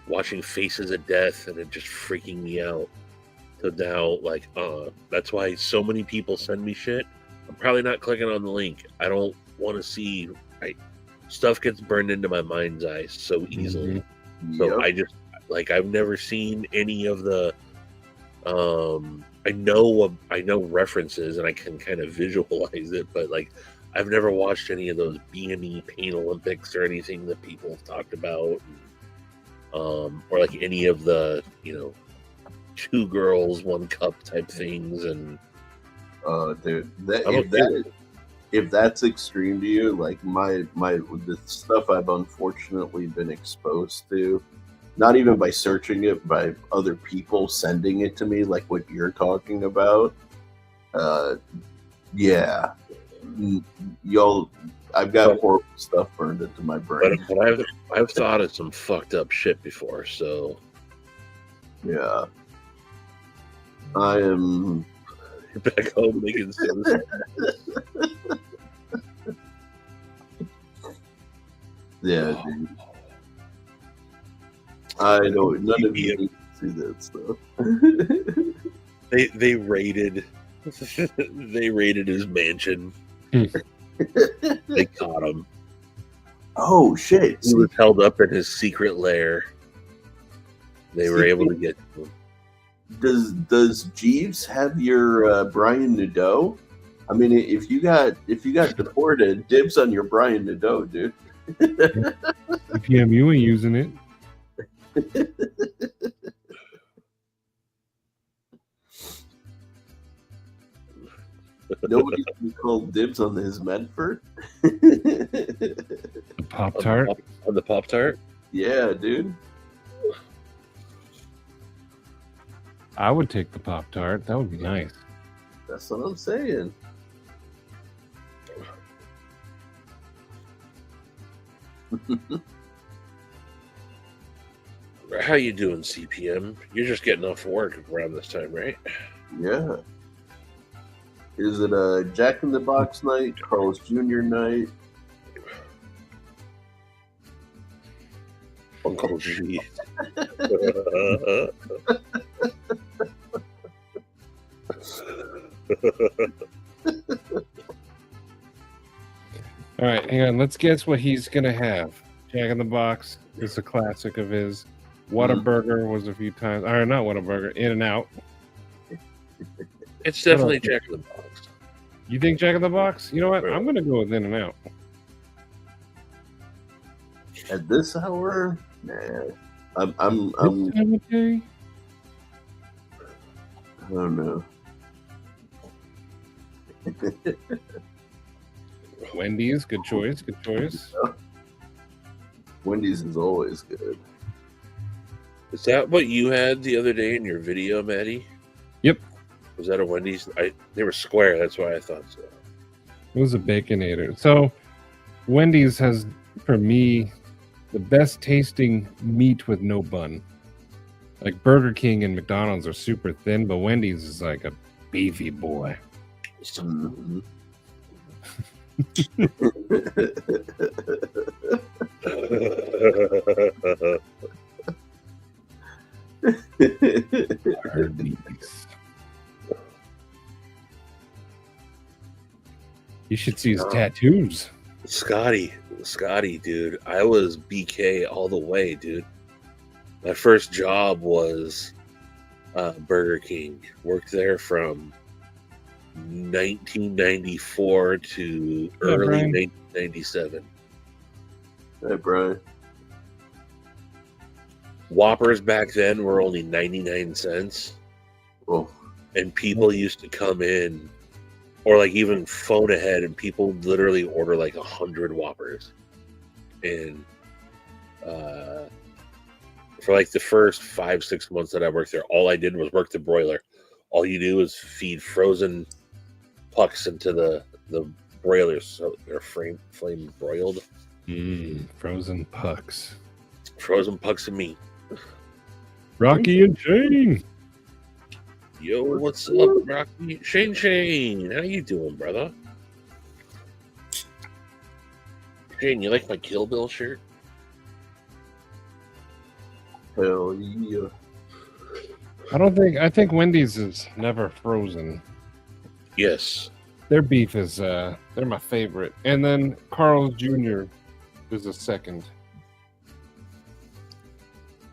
watching Faces of Death and it just freaking me out. So now, like, that's why so many people send me shit. I'm probably not clicking on the link. I don't want to see. Stuff gets burned into my mind's eye so easily. So I just, like, I've never seen any of the. I know references and I can kind of visualize it, but like, I've never watched any of those BME Pain Olympics or anything that people have talked about, or like any of the 2 girls 1 cup type things. And dude, if that's extreme to you, like the stuff I've unfortunately been exposed to, not even by searching it, by other people sending it to me, like what you're talking about. Yeah, I've got horrible stuff burned into my brain. But I've thought of some fucked up shit before, so yeah, I am back home making sense. Yeah, dude. I know none of you need to see that stuff. They raided his mansion. They caught him. Oh shit! He was held up in his secret lair. They were able to get to him. Does Jeeves have your Brian Nadeau? I mean, if you got deported, dibs on your Brian Nadeau, dude. CPM, ain't using it. Nobody's gonna call dibs on his Medford. The Pop-Tart. On the Pop-Tart? Yeah, dude. I would take the Pop-Tart. That would be nice. That's what I'm saying. How you doing, CPM? You're just getting off work around this time, right? Yeah. Is it a Jack in the Box night, Carl's Jr. night? Uncle G. All right, hang on. Let's guess what he's gonna have. Jack in the Box is a classic of his. Whataburger was a few times. Or not Whataburger. In-N-Out. It's definitely Jack in the Box. You think Jack in the Box? You know what? I'm gonna go with In-N-Out. At this hour? Nah. I'm This time of day? I don't know. Wendy's, good choice. Good choice. Wendy's is always good. Is that what you had the other day in your video, Matty? Yep. Was that a Wendy's? They were square. That's why I thought so. It was a Baconator. So, Wendy's has, for me, the best tasting meat with no bun. Like Burger King and McDonald's are super thin, but Wendy's is like a beefy boy. Mhm. Arby's. You should see his tattoos. Scotty, dude. I was BK all the way, dude. My first job was Burger King. Worked there from 1994 to early Brian. 1997. Hey, Brian. Whoppers back then were only 99 cents. Oh, And people used to come in or like even phone ahead and people literally order like 100 Whoppers. And for like the first 5-6 months that I worked there, all I did was work the broiler. All you do is feed frozen pucks into the broilers so they're flame broiled. Frozen pucks. Frozen pucks of meat. Rocky and Shane. Yo, what's up, Rocky? Shane, how you doing, brother? Shane, you like my Kill Bill shirt? hell yeah. I think Wendy's is never frozen. Yes. Their beef is they're my favorite. And then Carl's Jr. is a second.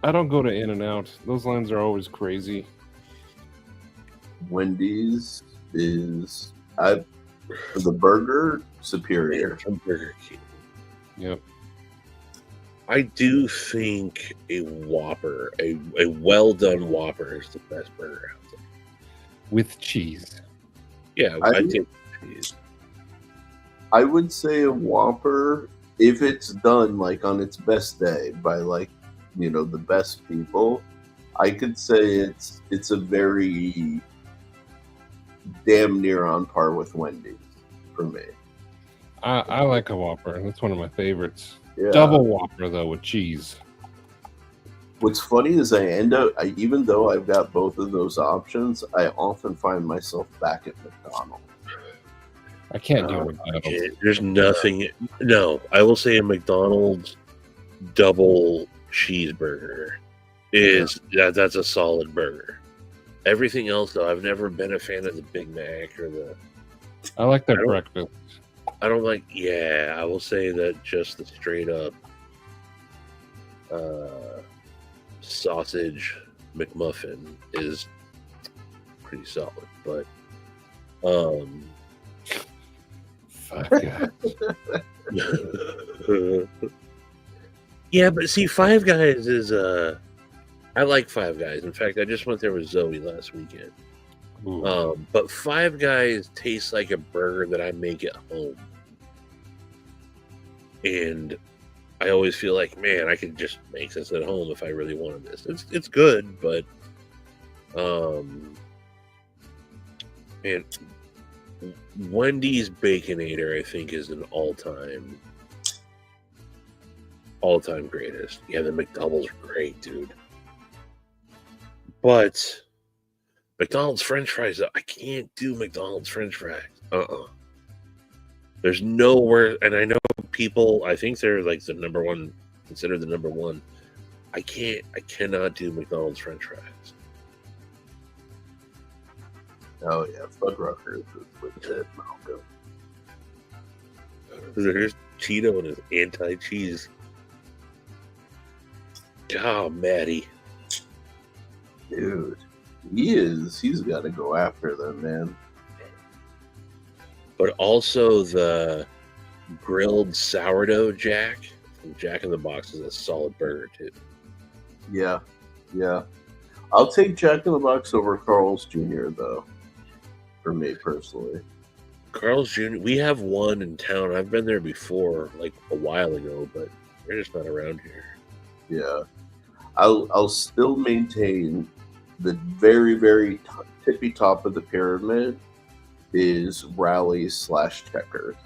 I don't go to In-N-Out. Those lines are always crazy. Wendy's is for the burger superior. From Burger King. Yep. I do think a Whopper, a well done Whopper, is the best burger out there. With cheese. Yeah, I think cheese. I would say a Whopper, if it's done like on its best day by like, you know, the best people, I could say it's a very damn near on par with Wendy's for me. I like a Whopper. That's one of my favorites. Yeah. Double Whopper though with cheese. What's funny is even though I've got both of those options, I often find myself back at McDonald's. I can't do McDonald's. There's nothing. No, I will say a McDonald's double cheeseburger that's a solid burger. Everything else, though, I've never been a fan of the Big Mac or the. I like their breakfast. I don't like. Yeah, I will say that just the straight up sausage McMuffin is pretty solid, but Five Guys. yeah, but see, Five Guys is I like Five Guys. In fact, I just went there with Zoe last weekend. Ooh. But Five Guys tastes like a burger that I make at home. And I always feel like, man, I could just make this at home if I really wanted this. It's good, but man, Wendy's Baconator, I think, is an all-time greatest. Yeah, the McDoubles are great, dude. But McDonald's French fries, I can't do McDonald's French fries. There's nowhere, and I know people, I think they're like the number one, considered the number one. I cannot do McDonald's French fries. Oh yeah, Fuddruckers is legit, Malcolm. There's Cheeto and his anti-cheese. Oh, Matty. Dude, he's got to go after them, man. But also the grilled sourdough Jack from Jack in the Box is a solid burger too. Yeah. I'll take Jack in the Box over Carl's Jr. though. For me personally. Carl's Jr. We have one in town. I've been there before, like a while ago, but they're just not around here. Yeah. I'll still maintain the very, very tippy top of the pyramid is Rallies / Checkers.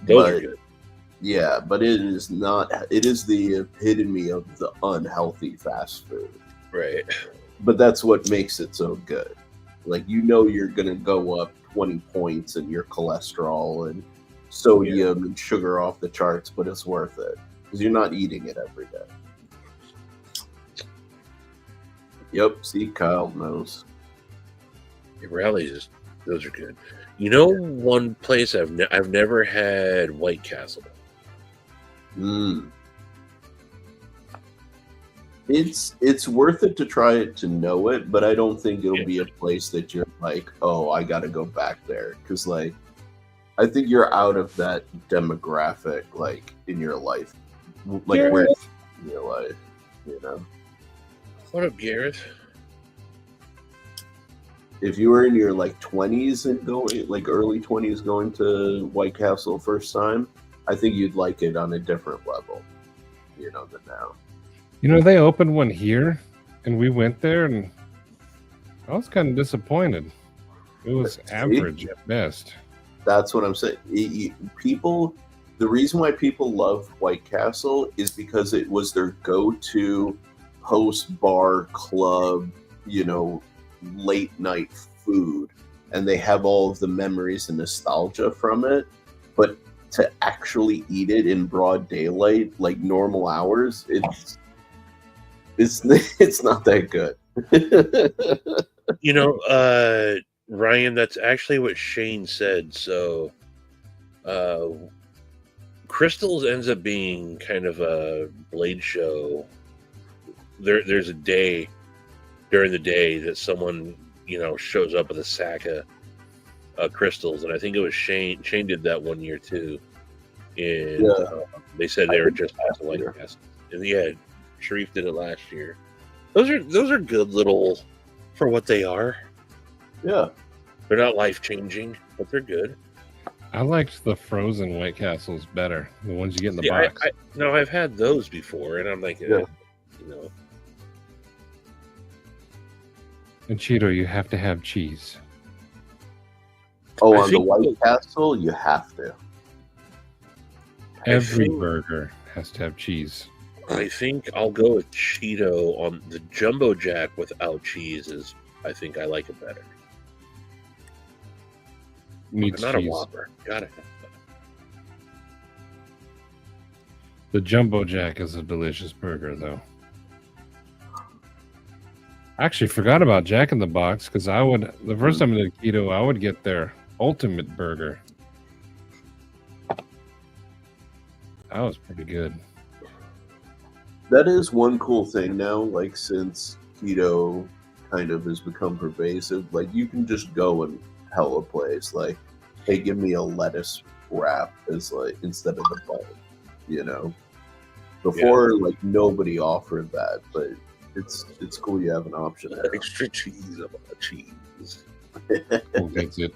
Those are good. Yeah, but it is not. It is the epitome of the unhealthy fast food. Right. But that's what makes it so good. Like, you know, you're gonna go up 20 points in your cholesterol and sodium and sugar off the charts, but it's worth it because you're not eating it every day. Yep. See, Kyle knows. Rallies, those are good. You know, one place I've never had White Castle. It's worth it to try it to know it, but I don't think it'll be a place that you're like, oh, I got to go back there, because like I think you're out of that demographic, like in your life, like where in your life, you know. What up, Gareth? If you were in your like 20s and going, like early 20s, going to White Castle first time, I think you'd like it on a different level, you know, than now. You know, they opened one here, and we went there, and I was kind of disappointed. It was average at best. That's what I'm saying. People, the reason why people love White Castle is because it was their go-to post-bar club, you know, late night food, and they have all of the memories and nostalgia from it. But to actually eat it in broad daylight, like normal hours, it's not that good. You know, Ryan, that's actually what Shane said. So, Crystals ends up being kind of a Blade show. There's a day during the day that someone, you know, shows up with a sack of crystals, and I think it was Shane. Shane did that one year too, and they said they were just at the White Castle. And yeah, Sharif did it last year. Those are good little for what they are. Yeah, they're not life changing, but they're good. I liked the frozen White Castles better, the ones you get in the box. No, I've had those before, and I'm like, you know. And Cheeto, you have to have cheese. Oh, on the White Castle, you have to. Every burger has to have cheese. I think I'll go with Cheeto on the Jumbo Jack without cheese. I think I like it better. Needs not cheese. A Whopper. Gotta have that. The Jumbo Jack is a delicious burger, though. I actually forgot about Jack in the Box because the first time I did keto, I would get their ultimate burger. That was pretty good. That is one cool thing now. Like since keto kind of has become pervasive, like you can just go and tell a place like, "Hey, give me a lettuce wrap," as like instead of the bun. You know, before like nobody offered that, but it's cool you have an option now. Extra cheese about cheese. Who gets it?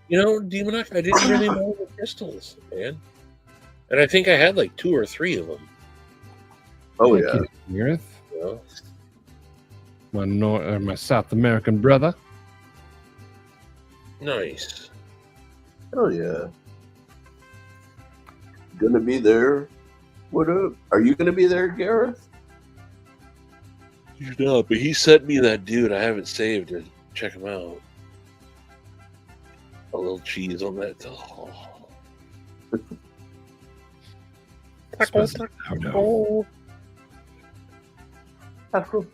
You know, Demonox, I didn't really know the crystals, man. And I think I had like 2 or 3 of them. Oh Thank yeah, you, Gareth. You know? My South American brother. Nice. oh yeah. Gonna be there. What up? Are you gonna be there, Gareth? He's not, but he sent me that dude. I haven't saved it. Check him out. A little cheese on that. Oh. Taco.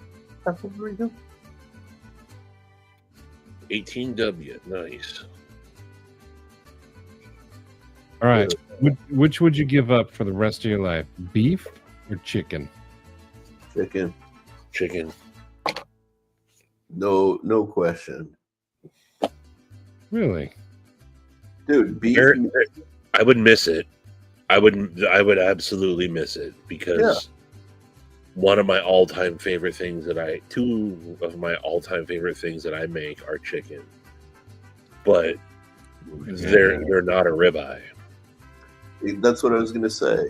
18W. Nice. All right. Which would you give up for the rest of your life? Beef or chicken? Chicken. No question. Really? Dude, beef. I would miss it. I would absolutely miss it because one of my all-time favorite things two of my all-time favorite things that I make are chicken, but they're not a ribeye. That's what I was gonna say.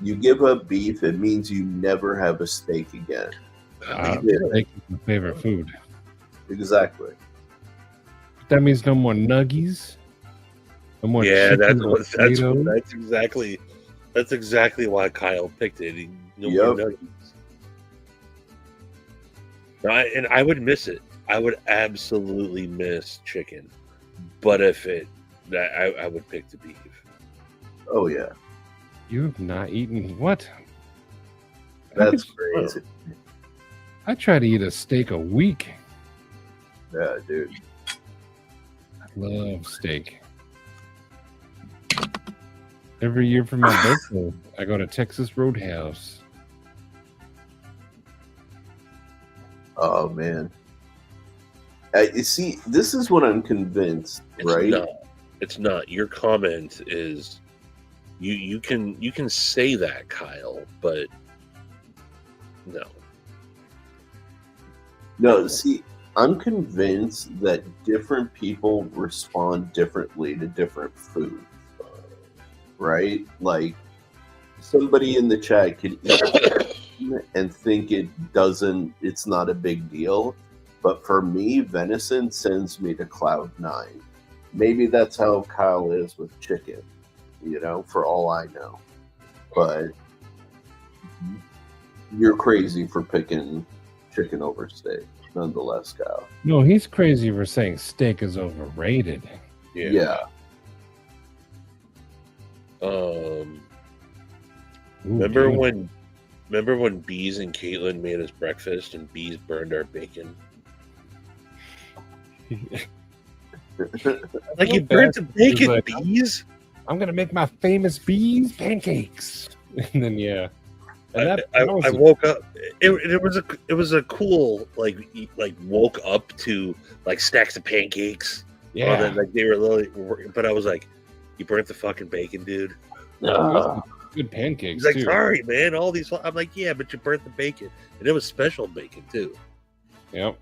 You give up beef, it means you never have a steak again. Steak is my favorite food. Exactly. That means no more nuggies. No more Yeah, chicken that's exactly why Kyle picked it. No more nuggets. And I would miss it. I would absolutely miss chicken. But I would pick the beef. Oh yeah. You have not eaten what? That's crazy. I try to eat a steak a week. Yeah, dude. I love steak. Every year for my birthday, I go to Texas Roadhouse. Oh man. You see, this is what I'm convinced, right? It's not. Your comment is you can say that, Kyle, but no. No, see, I'm convinced that different people respond differently to different foods. Right? Like somebody in the chat could eat and think it's not a big deal. But for me, venison sends me to cloud 9. Maybe that's how Kyle is with chicken, for all I know. But you're crazy for picking chicken over steak, nonetheless, Kyle. No, he's crazy for saying steak is overrated. Yeah. Remember when Bees and Caitlin made us breakfast and Bees burned our bacon? Like, you burnt the bacon, like, Bees? I'm gonna make my famous Bees pancakes. And then I woke up. It was a cool like woke up to like stacks of pancakes. Yeah, like they were literally. But I was like, you burnt the fucking bacon, dude. Good pancakes. He's like, too. sorry, man. All these. I'm like, yeah, but you burnt the bacon, and it was special bacon too. Yep.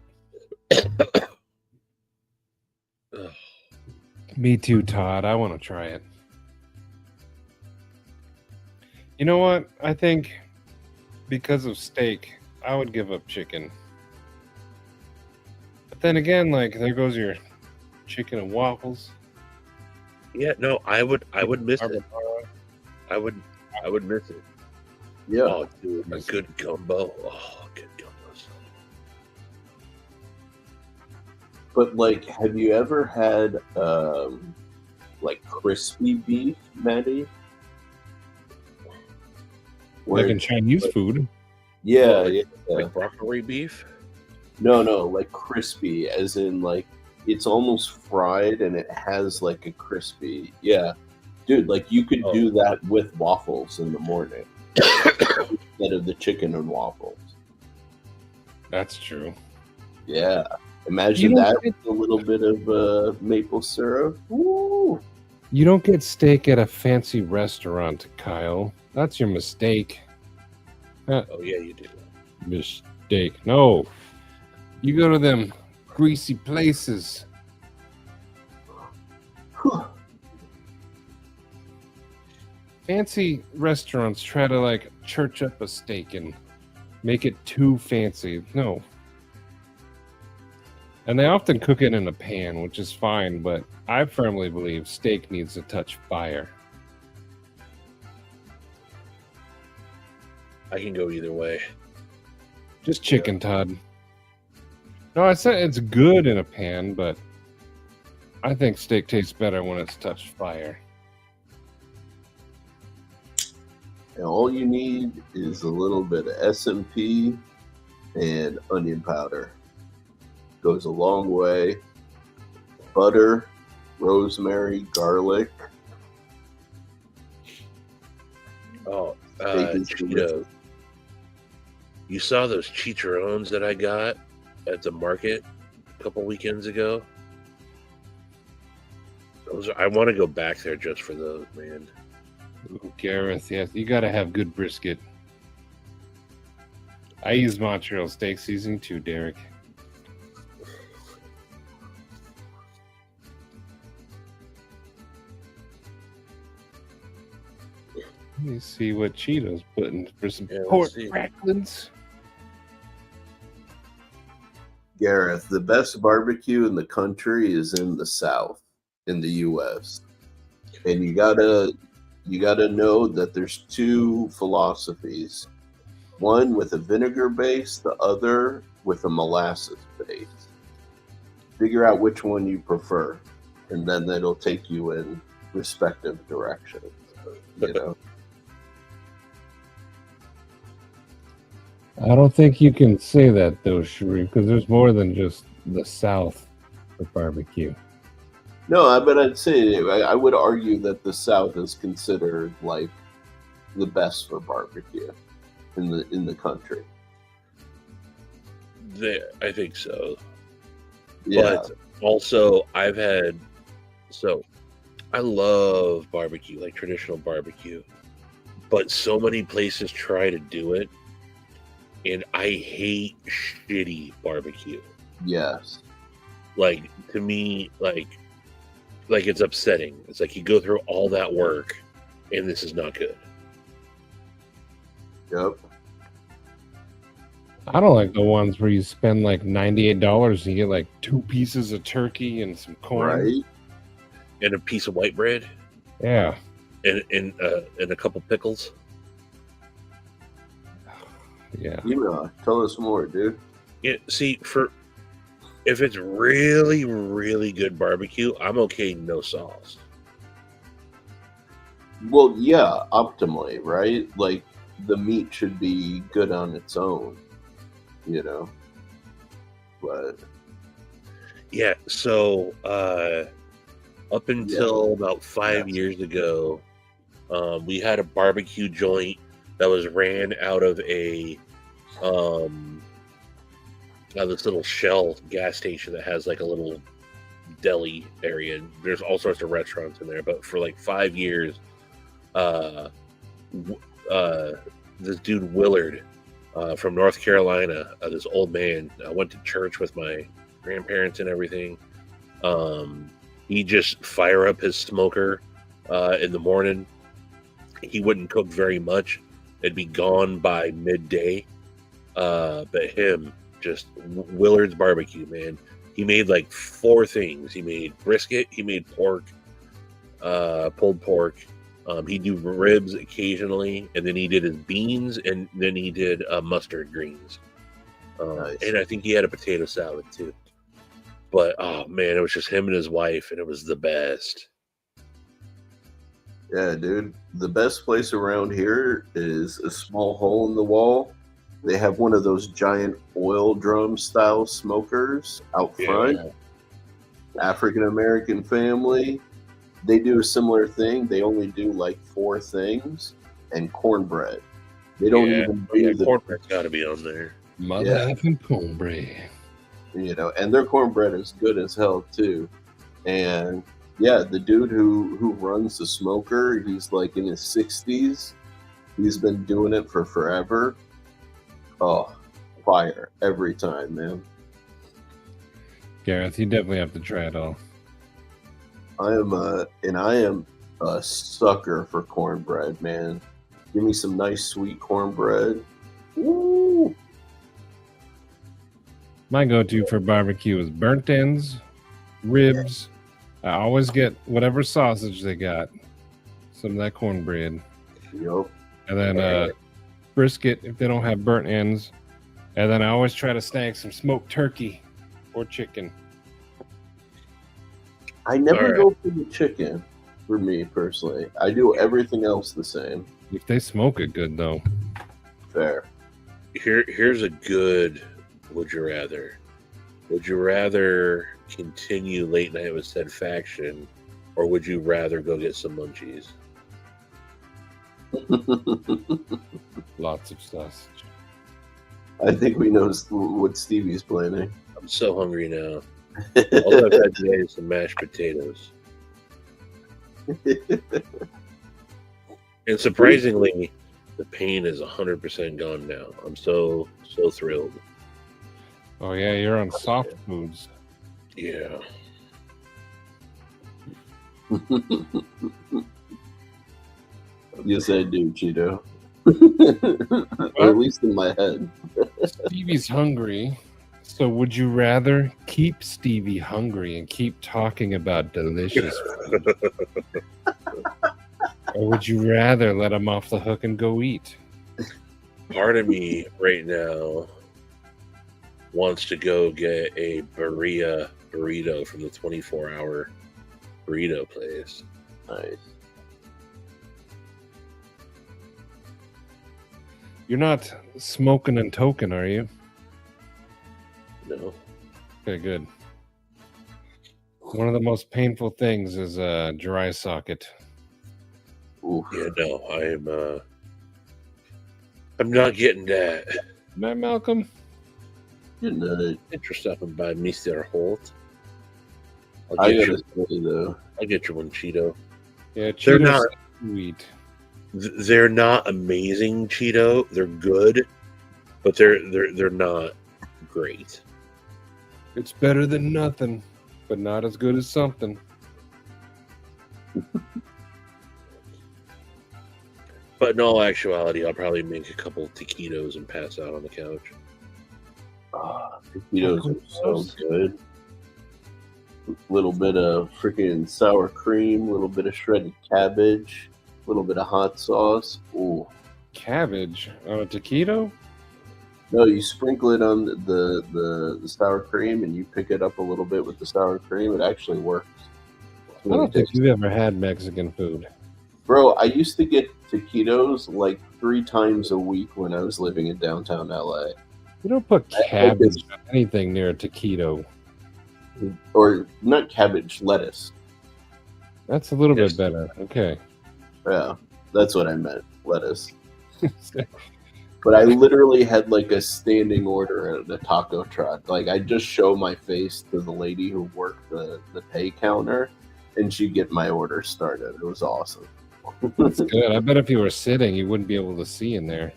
Me too, Todd. I want to try it. You know what? I think because of steak, I would give up chicken. But then again, like, there goes your chicken and waffles. Yeah, no, I would miss it. I would miss it. Yeah. Oh, dude, a good gumbo. Oh, good gumbos. But like, have you ever had like crispy beef, Matty? Like in Chinese food. Yeah, Like broccoli beef? No, like crispy, as in like it's almost fried and it has like a crispy. Yeah. Dude, like you could Oh. do that with waffles in the morning instead of the chicken and waffles. That's true. Yeah. Imagine You don't that get- with a little bit of maple syrup. Woo! You don't get steak at a fancy restaurant, Kyle. That's your mistake. Oh yeah, you do. Mistake. No. You go to them greasy places. Fancy restaurants try to like church up a steak and make it too fancy. No. And they often cook it in a pan, which is fine, but I firmly believe steak needs to touch fire. I can go either way. Just chicken, Todd. No, I said it's good in a pan, but I think steak tastes better when it's touched fire. And all you need is a little bit of SMP and onion powder. Goes a long way. Butter, rosemary, garlic. Oh, Bacon Cheetos. You saw those chicharrones that I got at the market a couple weekends ago? I want to go back there just for those, man. Ooh, Gareth, yes, you gotta have good brisket. I use Montreal steak seasoning too, Derek. Let me see what Cheetos putting for some Yeah, let's pork see. cracklings. Gareth, the best barbecue in the country is in the South, in the U.S. And you gotta know that there's two philosophies. One with a vinegar base, the other with a molasses base. Figure out which one you prefer, and then that'll take you in respective directions. You know? I don't think you can say that though, Sharif, because there's more than just the South for barbecue. No, but I'd say I would argue that the South is considered like the best for barbecue in the country. I think so. Yeah, But also, I love barbecue, like traditional barbecue. But so many places try to do it, and I hate shitty barbecue. yes, Like, to me, like it's upsetting. It's like you go through all that work, and this is not good. yep. I don't like the ones where you spend like $98 and you get like 2 pieces of turkey and some corn. Right? And a piece of white bread, Yeah. and a couple pickles. Yeah. Tell us more, dude. Yeah, see, if it's really, really good barbecue, I'm okay no sauce. Well, yeah, optimally, right? Like the meat should be good on its own, you know. But Yeah, so up until about 5 years ago, we had a barbecue joint that was ran out of this little Shell gas station that has like a little deli area. There's all sorts of restaurants in there, but for like 5 years, this dude Willard from North Carolina, this old man, went to church with my grandparents and everything. He just fire up his smoker in the morning. He wouldn't cook very much. It'd be gone by midday. But him, just Willard's barbecue, man. He made like 4 things. He made brisket. He made pork, pulled pork. He'd do ribs occasionally, and then he did his beans, and then he did mustard greens. Nice. And I think he had a potato salad too. But oh man, it was just him and his wife, and it was the best. yeah, dude, the best place around here is a small hole in the wall. They have one of those giant oil drum style smokers out front. African American family. they do a similar thing. They only do like 4 things and cornbread. They don't even do the cornbread's got to be on there. Mother effing cornbread. You know, and their cornbread is good as hell too. And yeah, the dude who runs the smoker, he's like in his 60s. He's been doing it for forever. Oh, fire every time, man. Gareth, you definitely have to try it all. I am a sucker for cornbread, man. Give me some nice sweet cornbread. Woo! My go-to for barbecue is burnt ends, ribs. I always get whatever sausage they got. Some of that cornbread. Yup. And then brisket if they don't have burnt ends. And then I always try to snag some smoked turkey or chicken. I never go for the chicken, for me personally. I do everything else the same. If they smoke it good, though. Fair. Here's a good would you rather. Would you rather continue late night with SaidFaction, or would you rather go get some munchies? Lots of sausage. I think we know what Stevie's planning. I'm so hungry now. All I've had today is some mashed potatoes. And surprisingly, the pain is 100% gone now. I'm so thrilled. Oh, yeah, you're on soft foods. Yeah. Yes, I do, Cheeto. Or at least in my head. Stevie's hungry. So would you rather keep Stevie hungry and keep talking about delicious food? Or would you rather let him off the hook and go eat? Part of me right now wants to go get a burrito from the 24-hour burrito place. Nice. You're not smoking and toking, are you? No. Okay, good. One of the most painful things is a dry socket. Oof. Yeah, no, I'm not getting that. Matt Malcolm? Good night. Get your stuff and buy Mr. Holt. I gotta say though, I'll get you one, Cheeto. Yeah, They're Cheetos not- sweet. They're not amazing, Cheeto. They're good, but they're not great. It's better than nothing, but not as good as something. But in all actuality, I'll probably make a couple of taquitos and pass out on the couch. taquitos are so good. Little bit of freaking sour cream, little bit of shredded cabbage, little bit of hot sauce. Ooh. Cabbage on a taquito? No, you sprinkle it on the sour cream, and you pick it up a little bit with the sour cream. It actually works. It's I really don't think tasty. you've ever had Mexican food. Bro, I used to get taquitos like 3 times a week when I was living in downtown LA. You don't put I think cabbage on anything near a taquito. Or not cabbage, lettuce. That's a little Yes. bit better. Okay. Yeah, that's what I meant, lettuce. But I literally had like a standing order at a taco truck. Like I just show my face to the lady who worked the pay counter, and she'd get my order started. It was awesome. That's good. I bet if you were sitting, you wouldn't be able to see in there.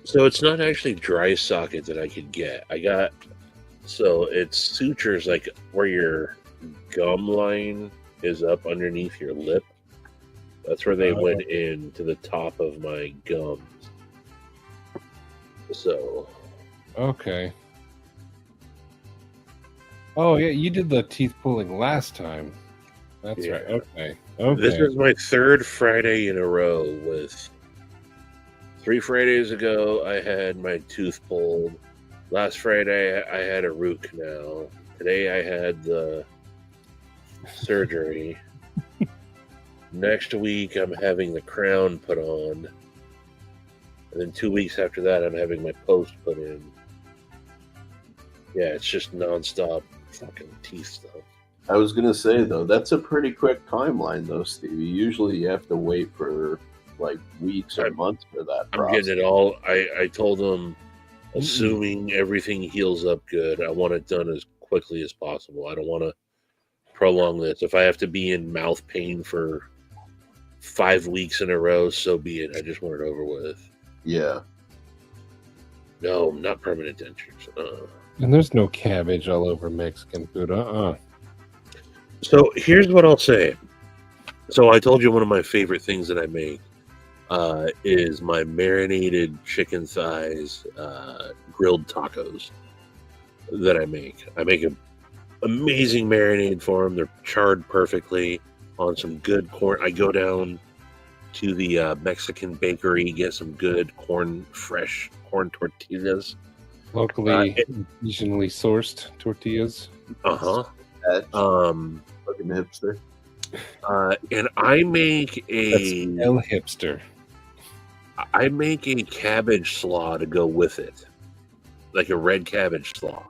So it's not actually dry socket that I could get. So it's sutures like where your gum line is up underneath your lip. That's where they went in to the top of my gums. So Okay. Oh, yeah, you did the teeth pulling last time. That's Yeah. right. Okay. Okay. this is my 3rd Friday in a row with 3 Fridays ago, I had my tooth pulled. Last Friday, I had a root canal. Today, I had the surgery. Next week, I'm having the crown put on. And then 2 weeks after that, I'm having my post put in. Yeah, it's just nonstop fucking teeth though. I was gonna say though, that's a pretty quick timeline though, Stevie. Usually you have to wait for like weeks or months for that I'm process. getting it all. I told them, assuming everything heals up good, I want it done as quickly as possible. I don't want to prolong this. If I have to be in mouth pain for 5 weeks in a row, so be it. I just want it over with. Yeah. No, not permanent dentures. And there's no cabbage all over Mexican food. So here's what I'll say. So I told you one of my favorite things that I make is my marinated chicken thighs grilled tacos that I make. I make an amazing marinade for them. They're charred perfectly on some good corn. I go down to the Mexican bakery, get some good fresh corn tortillas. Locally, regionally sourced tortillas. Fucking hipster. And I make That's El Hipster. I make a cabbage slaw to go with it, like a red cabbage slaw.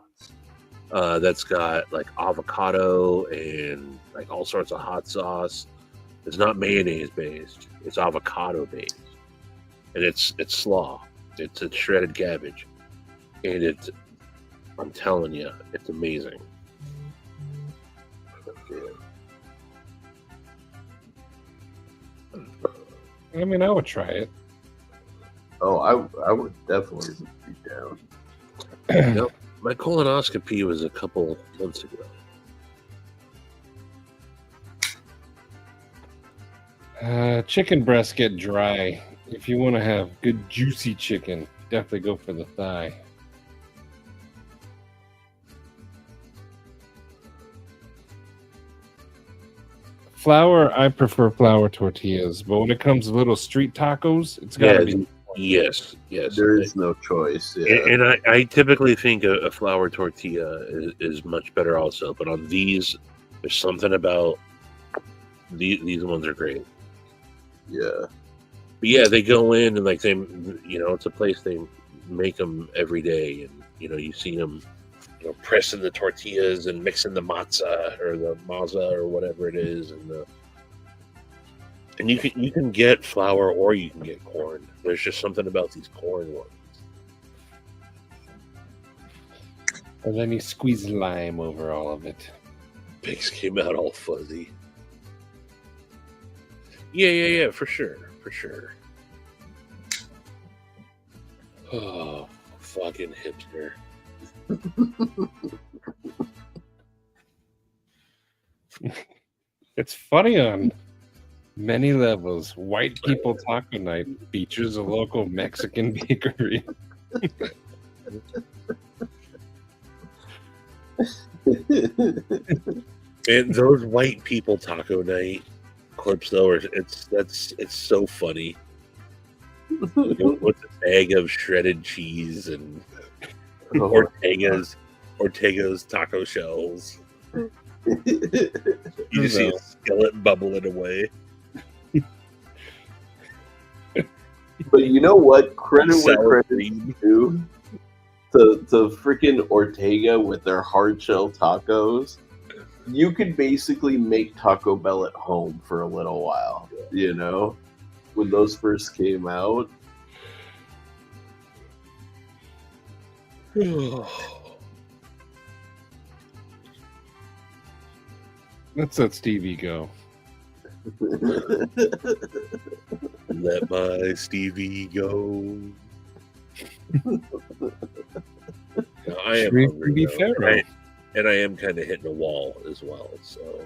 That's got like avocado and like all sorts of hot sauce. It's not mayonnaise based; it's avocado based, and it's slaw. It's shredded cabbage, and I'm telling you, it's amazing. I mean, I would try it. Oh, I would definitely be down. Nope. My colonoscopy was a couple months ago. Chicken breasts get dry. If you want to have good juicy chicken, definitely go for the thigh. Flour, I prefer flour tortillas, but when it comes to little street tacos, it's got to be. Yes. There is no choice. Yeah. And I typically think a flour tortilla is much better also, but on these, there's something about these ones are great. Yeah. But yeah, they go in and like it's a place they make them every day, and you see them, pressing the tortillas and mixing the matzah or the maza or whatever it is, and you can get flour or you can get corn. There's just something about these corn ones. And then you squeeze lime over all of it. Pigs came out all fuzzy. Yeah, for sure. Oh, fucking hipster. It's funny on many levels. White People Taco Night features a local Mexican bakery. And those white people taco night clips though, it's so funny. With a bag of shredded cheese and Ortega's taco shells. You just see a skeleton bubbling away. But you know what? Credit where credit due to freaking Ortega with their hard shell tacos. You could basically make Taco Bell at home for a little while, when those first came out. Let's let Stevie go. Let my Stevie go. Now, I am hungry, be though, fair, and I am kind of hitting a wall as well. So,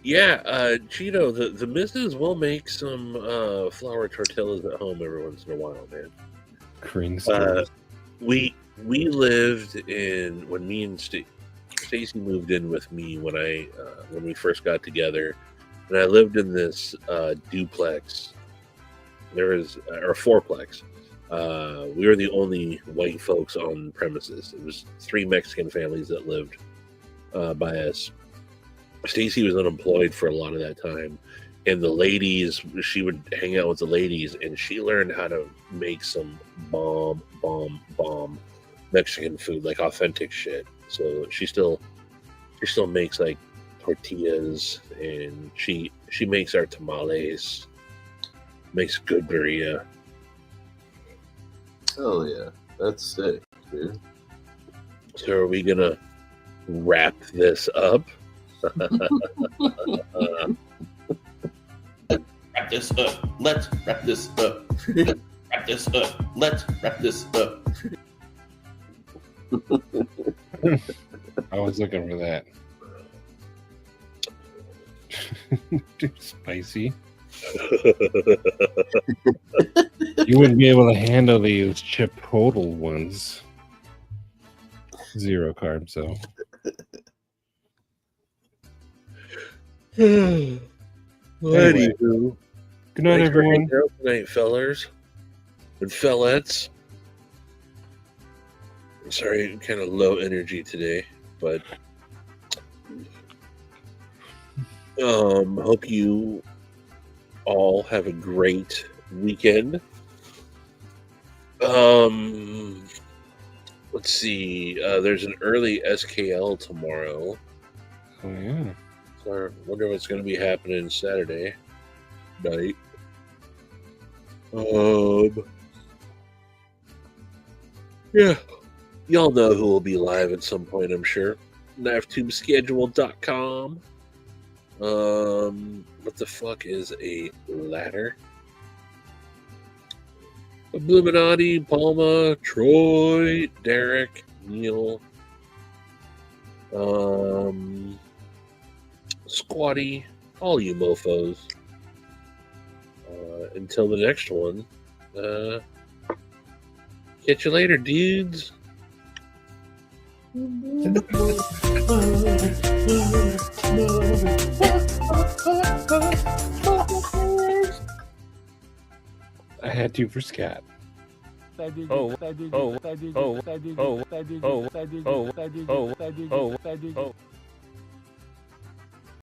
yeah, Cheeto, the missus will make some flour tortillas at home every once in a while, man. Cream we lived in when me and Stacy moved in with me when we first got together, and I lived in this duplex. There was or fourplex. We were the only white folks on premises. It was 3 Mexican families that lived by us. Stacy was unemployed for a lot of that time, and the ladies, she would hang out with the ladies, and she learned how to make some bomb Mexican food, like authentic shit. So she still makes like tortillas, and she makes our tamales, makes good birria. Oh yeah, that's sick, dude. So are we gonna wrap this up? Wrap this up. Let's wrap this up. Wrap this up. Let's wrap this up. I was looking for that. Too spicy. You wouldn't be able to handle these chipotle ones. 0 carbs, so. Anyway. Good night, Thanks for everyone. hanging out tonight, fellers and fellettes. Sorry, I'm kind of low energy today, but hope you all have a great weekend. Let's see. There's an early SKL tomorrow. Oh, yeah. So I wonder what's going to be happening Saturday night. Yeah. Y'all know who will be live at some point, I'm sure. KnifeTubeSchedule.com. What the fuck is a ladder? Illuminati, Palma, Troy, Derek, Neil, Squatty, all you mofos. Until the next one, catch you later, dudes. I had to for scat. Oh.